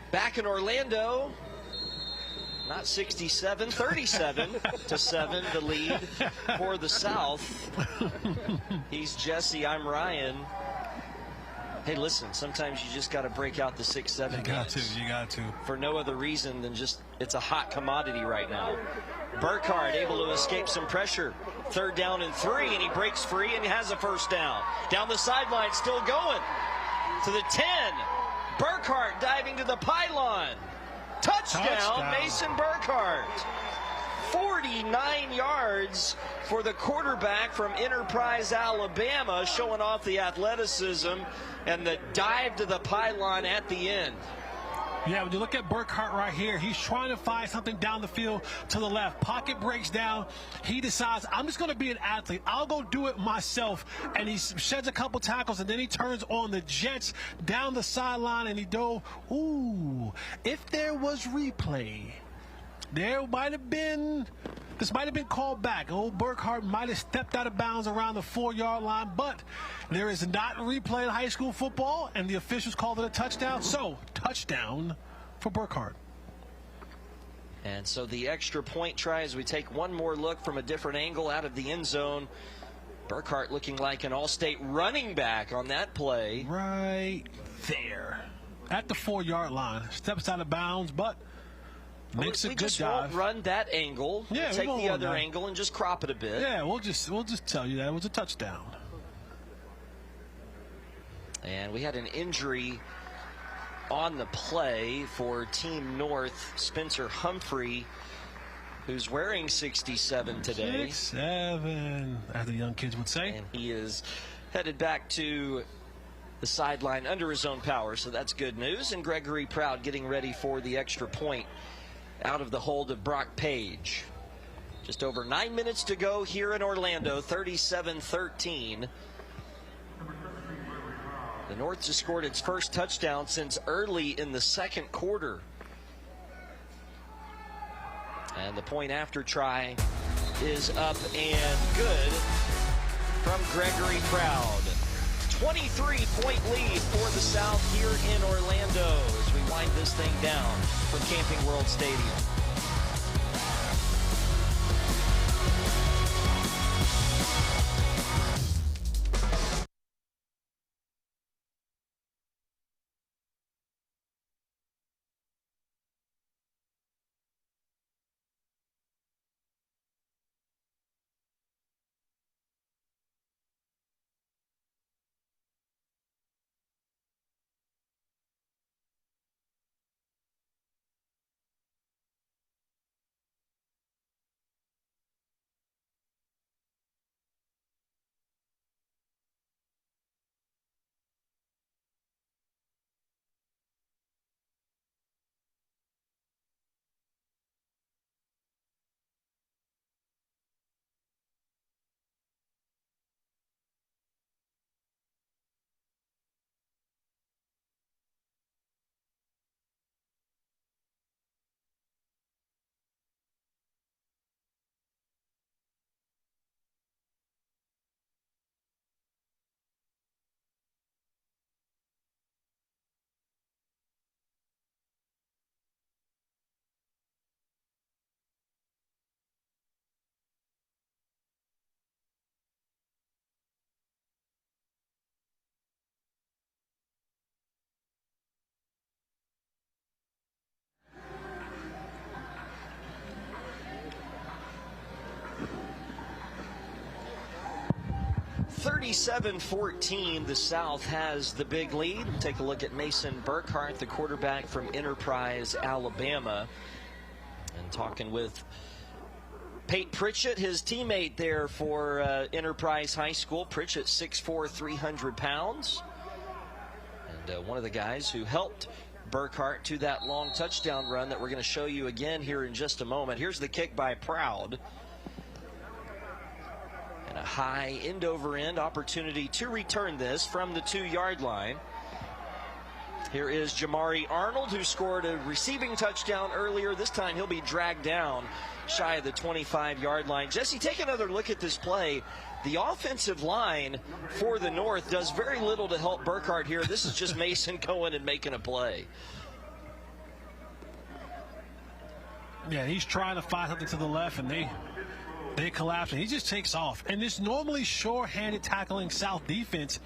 Back in Orlando, not 67, 37-7, the lead for the South. He's Jesse, I'm Ryan. Hey, listen, sometimes you just got to break out the 6-7 guys. You got to. For no other reason than just it's a hot commodity right now. Burkhardt able to escape some pressure. 3rd down and 3, and he breaks free and has a 1st down. Down the sideline, still going to the 10. Burkhardt diving to the pylon. Touchdown. Mason Burkhardt. 49 yards for the quarterback from Enterprise, Alabama, showing off the athleticism and the dive to the pylon at the end. Yeah, when you look at Burkhardt right here, he's trying to find something down the field to the left. Pocket breaks down. He decides, I'm just going to be an athlete. I'll go do it myself. And he sheds a couple tackles, and then he turns on the Jets down the sideline, and he dove. Ooh, if there was replay, there might have been, this might have been called back. Old Burkhardt might have stepped out of bounds around the 4-yard line, but there is not replay in high school football, and the officials called it a touchdown. So, touchdown for Burkhardt. And so the extra point try as we take one more look from a different angle out of the end zone. Burkhardt looking like an all-state running back on that play. Right there. At the 4-yard line. Steps out of bounds, but makes a good dive. We just won't run that angle. Yeah, take the other angle and just crop it a bit. Yeah, we'll just tell you that it was a touchdown. And we had an injury on the play for Team North. Spencer Humphrey, who's wearing 67 today. 67, as the young kids would say. And he is headed back to the sideline under his own power, so that's good news. And Gregory Proud getting ready for the extra point out of the hold of Brock Page. Just over 9 minutes to go here in Orlando, 37-13. The North just scored its first touchdown since early in the second quarter. And the point after try is up and good from Gregory Proud. 23-point lead for the South here in Orlando as we wind this thing down from Camping World Stadium. (37-14), the South has the big lead. Take a look at Mason Burkhart, the quarterback from Enterprise, Alabama. And talking with Pate Pritchett, his teammate there for Enterprise High School. Pritchett, 6'4", 300 pounds. And one of the guys who helped Burkhart to that long touchdown run that we're going to show you again here in just a moment. Here's the kick by Proud. And a high end-over-end opportunity to return this from the 2-yard line. Here is Jamari Arnold, who scored a receiving touchdown earlier. This time he'll be dragged down shy of the 25-yard line. Jesse, take another look at this play. The offensive line for the North does very little to help Burkhart here. This is just Mason going and making a play. Yeah, he's trying to find something to the left, and they collapse, and he just takes off. And this normally sure-handed tackling South defense,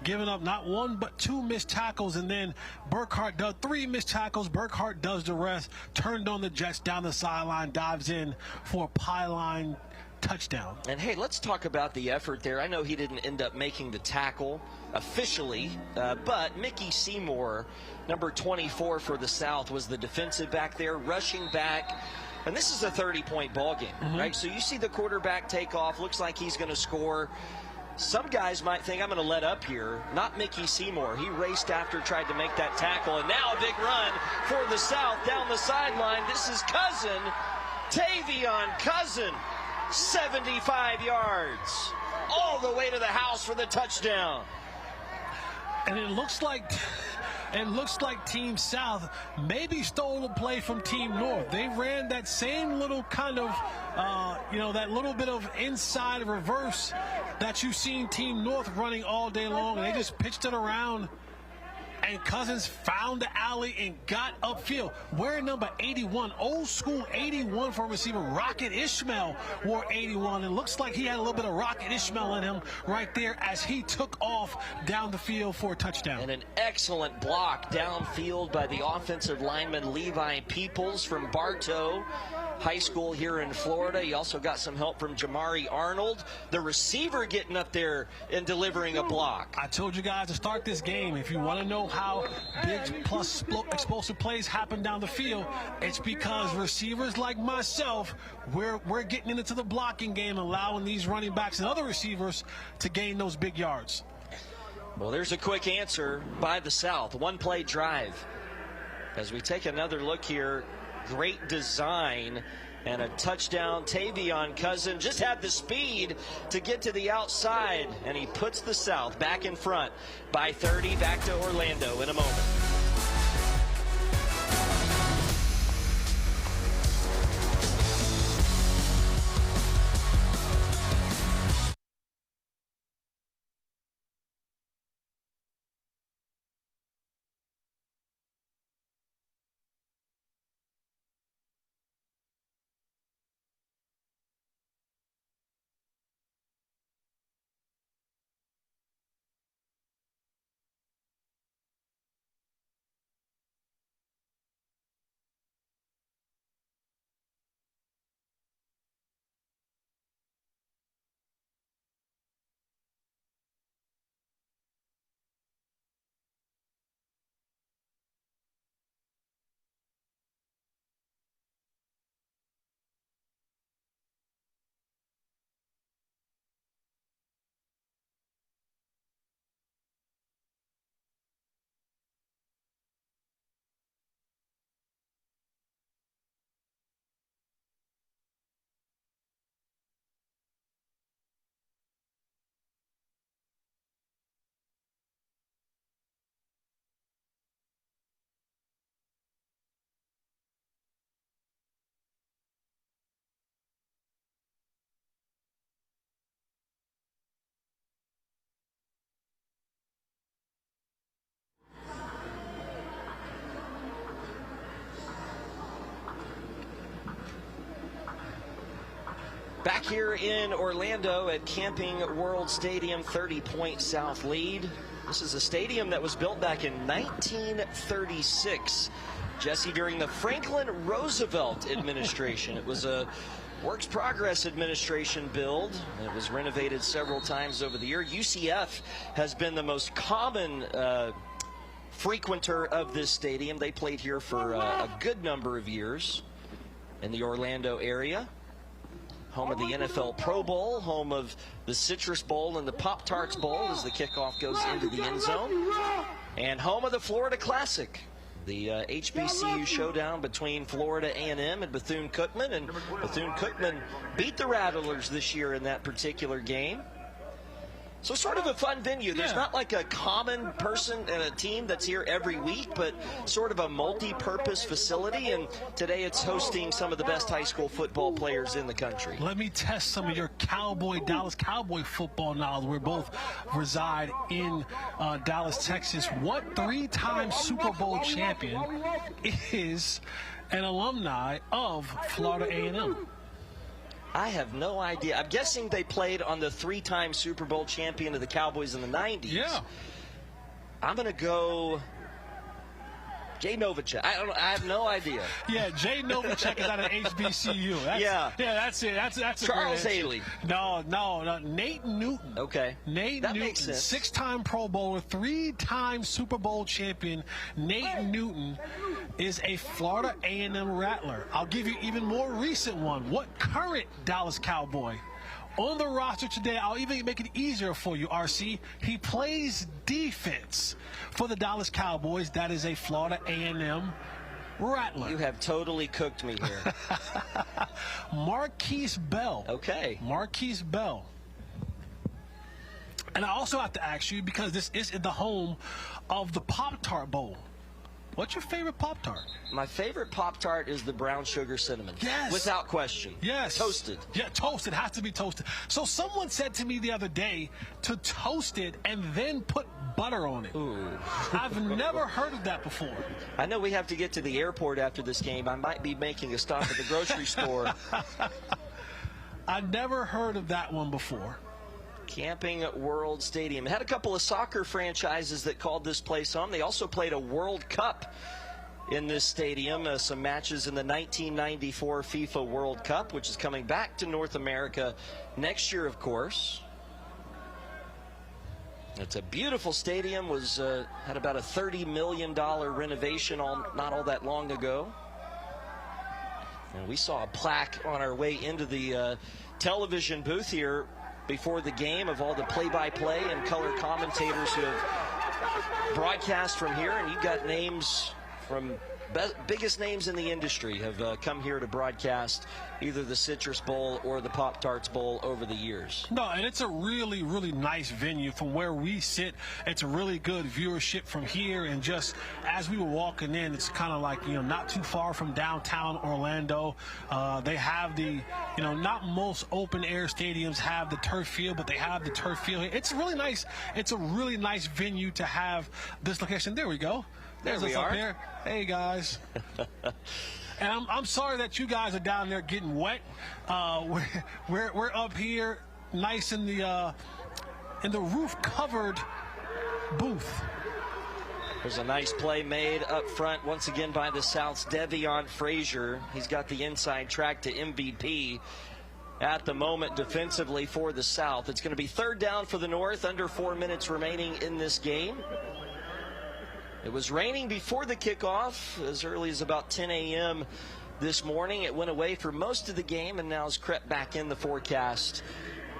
giving up not one but 2 missed tackles, and then Burkhart does 3 missed tackles. Burkhart does the rest, turned on the Jets down the sideline, dives in for a pylon touchdown. And hey, let's talk about the effort there. I know he didn't end up making the tackle officially, but Mickey Seymour, number 24 for the South, was the defensive back there, rushing back. And this is a 30-point ball game, right? So you see the quarterback take off. Looks like he's going to score. Some guys might think, I'm going to let up here. Not Mickey Seymour. He raced after, tried to make that tackle, and now a big run for the South down the sideline. This is Cousin, Tavion Cousin, 75 yards, all the way to the house for the touchdown. And it looks like Team South maybe stole a play from Team North. They ran that same little kind of, that little bit of inside reverse that you've seen Team North running all day long. And they just pitched it around, and Cousins found the alley and got upfield. Wearing number 81, old school 81 for a receiver. Rocket Ishmael wore 81. It looks like he had a little bit of Rocket Ishmael in him right there as he took off down the field for a touchdown. And an excellent block downfield by the offensive lineman Levi Peoples from Bartow High School here in Florida. He also got some help from Jamari Arnold, the receiver, getting up there and delivering a block. I told you guys to start this game, if you want to know how big plus explosive plays happen down the field, it's because receivers like myself, we're getting into the blocking game, allowing these running backs and other receivers to gain those big yards. Well, there's a quick answer by the South. One-play drive. As we take another look here, great design and a touchdown. Tavion Cousin just had the speed to get to the outside, and he puts the South back in front by 30. Back to Orlando in a moment. Back here in Orlando at Camping World Stadium, 30-point South lead. This is a stadium that was built back in 1936, Jesse, during the Franklin Roosevelt administration. It was a Works Progress administration build. It was renovated several times over the year. UCF has been the most common frequenter of this stadium. They played here for a good number of years in the Orlando area. Home of the NFL Pro Bowl, home of the Citrus Bowl and the Pop-Tarts Bowl as the kickoff goes into the end zone, and home of the Florida Classic, the HBCU showdown between Florida A&M and Bethune-Cookman, and Bethune-Cookman beat the Rattlers this year in that particular game. So sort of a fun venue. There's not like a common person and a team that's here every week, but sort of a multi-purpose facility. And today it's hosting some of the best high school football players in the country. Let me test some of your Dallas Cowboy football knowledge. We both reside in Dallas, Texas. What three-time Super Bowl champion is an alumni of Florida A&M? I have no idea. I'm guessing they played on the three-time Super Bowl champion of the Cowboys in the 90s. Yeah. I'm going to go Jay Novacek. I have no idea. Yeah, Jay Novacek is out of HBCU. That's it. That's Charles Haley. No, Nate Newton. Okay. Nate that Newton, makes sense. 6-time Pro Bowler, 3-time Super Bowl champion. Nate Newton is a Florida A&M Rattler. I'll give you even more recent one. What current Dallas Cowboy on the roster today? I'll even make it easier for you, RC. He plays defense for the Dallas Cowboys. That is a Florida A&M Rattler. You have totally cooked me here. Marquise Bell. Okay. Marquise Bell. And I also have to ask you, because this is the home of the Pop-Tart Bowl. What's your favorite Pop-Tart? My favorite Pop-Tart is the brown sugar cinnamon. Yes. Without question. Yes. Toasted. Yeah, toasted. Has to be toasted. So someone said to me the other day to toast it and then put butter on it. Ooh. I've never heard of that before. I know we have to get to the airport after this game. I might be making a stop at the grocery store. I never heard of that one before. Camping World Stadium. Had a couple of soccer franchises that called this place home. They also played a World Cup in this stadium. Some matches in the 1994 FIFA World Cup, which is coming back to North America next year, of course. It's a beautiful stadium. Had about a $30 million renovation not all that long ago. And we saw a plaque on our way into the television booth here before the game of all the play-by-play and color commentators who have broadcast from here. And you've got names from biggest names in the industry have come here to broadcast either the Citrus Bowl or the Pop-Tarts Bowl over the years. No, and it's a really, really nice venue from where we sit. It's a really good viewership from here, and just as we were walking in, it's kind of like, not too far from downtown Orlando. They have the, not most open-air stadiums have the turf field, but they have the turf field here. It's really nice. It's a really nice venue to have this location. There we go. There we are. Up there. Hey, guys. And I'm sorry that you guys are down there getting wet. We're up here, nice in the roof-covered booth. There's a nice play made up front once again by the South's Devion Frazier. He's got the inside track to MVP at the moment defensively for the South. It's going to be third down for the North, under 4 minutes remaining in this game. It was raining before the kickoff as early as about 10 a.m. this morning. It went away for most of the game and now has crept back in the forecast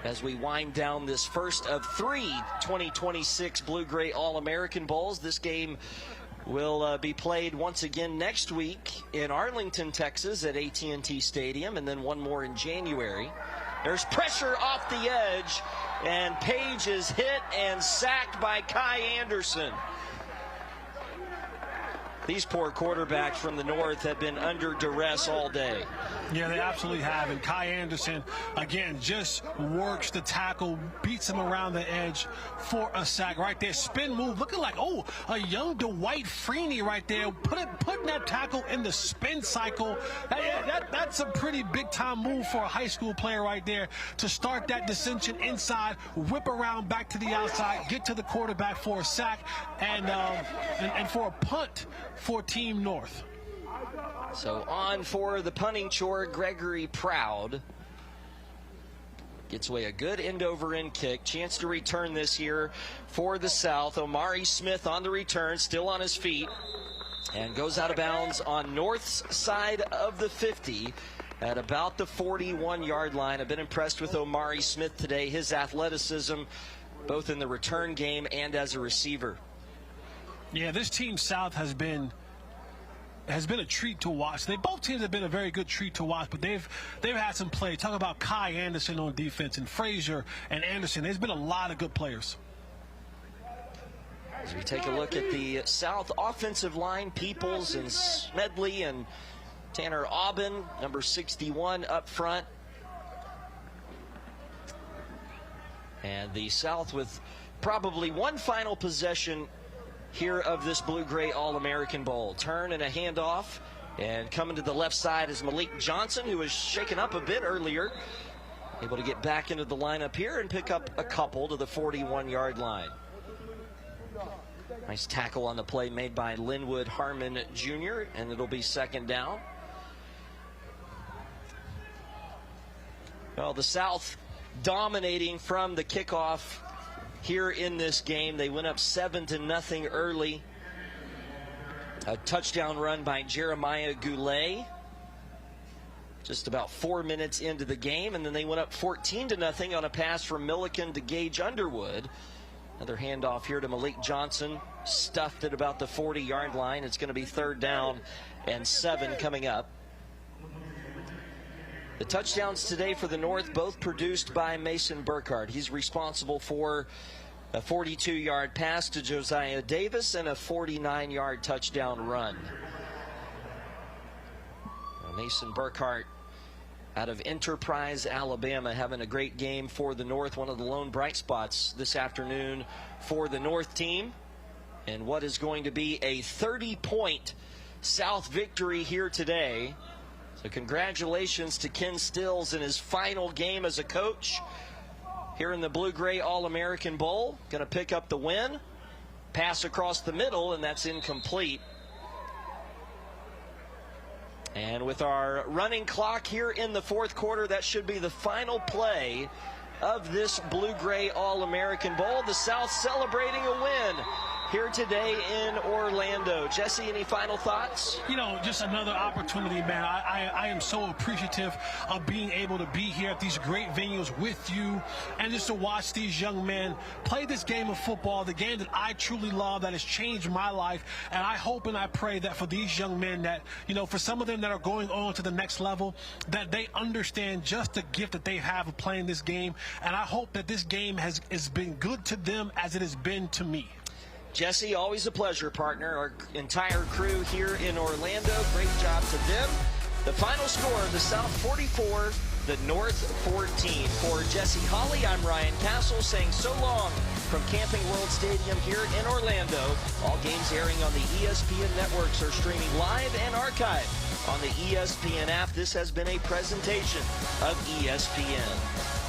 as we wind down this first of 3 2026 Blue-Gray All-American Bowls. This game will be played once again next week in Arlington, Texas at AT&T Stadium, and then one more in January. There's pressure off the edge, and Page is hit and sacked by Kai Anderson. These poor quarterbacks from the North have been under duress all day. Yeah, they absolutely have. And Kai Anderson, again, just works the tackle, beats him around the edge for a sack right there. Spin move, looking like, oh, a young Dwight Freeney right there, putting that tackle in the spin cycle. That's a pretty big-time move for a high school player right there to start that dissension inside, whip around back to the outside, get to the quarterback for a sack, and for a punt for Team North. So on for the punting chore, Gregory Proud gets away a good end-over-end kick. Chance to return this here for the South. Omari Smith on the return, still on his feet, and goes out of bounds on North's side of the 50 at about the 41-yard line. I've been impressed with Omari Smith today, his athleticism, both in the return game and as a receiver. Yeah, this Team South has been a treat to watch. Both teams have been a very good treat to watch, but they've had some play. Talk about Kai Anderson on defense and Frazier and Anderson. There's been a lot of good players. As we take a look at the South offensive line, Peoples and Smedley and Tanner Aubin, number 61 up front. And the South with probably one final possession here of this Blue-Gray All-American Bowl. Turn and a handoff, and coming to the left side is Malik Johnson, who was shaken up a bit earlier. Able to get back into the lineup here and pick up a couple to the 41-yard line. Nice tackle on the play made by Linwood Harmon Jr., and it'll be second down. Well, the South dominating from the kickoff here in this game. They went up 7-0 early. A touchdown run by Jeremiah Goulet just about 4 minutes into the game, and then they went up 14-0 on a pass from Milliken to Gage Underwood. Another handoff here to Malik Johnson, stuffed at about the 40-yard line. It's going to be 3rd down and 7 coming up. The touchdowns today for the North, both produced by Mason Burkhardt. He's responsible for a 42-yard pass to Josiah Davis and a 49-yard touchdown run. Mason Burkhardt out of Enterprise, Alabama, having a great game for the North. One of the lone bright spots this afternoon for the North team. And what is going to be a 30-point South victory here today. So congratulations to Ken Stills in his final game as a coach here in the Blue-Gray All-American Bowl. Going to pick up the win. Pass across the middle, and that's incomplete. And with our running clock here in the 4th quarter, that should be the final play of this Blue-Gray All-American Bowl. The South celebrating a win here today in Orlando. Jesse, any final thoughts? You know, just another opportunity, man. I am so appreciative of being able to be here at these great venues with you and just to watch these young men play this game of football, the game that I truly love, that has changed my life. And I hope and I pray that for these young men that, you know, for some of them that are going on to the next level, that they understand just the gift that they have of playing this game. And I hope that this game has been good to them as it has been to me. Jesse, always a pleasure, partner. Our entire crew here in Orlando, great job to them. The final score, the South 44, the North 14. For Jesse Hawley, I'm Ryan Castle saying so long from Camping World Stadium here in Orlando. All games airing on the ESPN networks are streaming live and archived on the ESPN app. This has been a presentation of ESPN.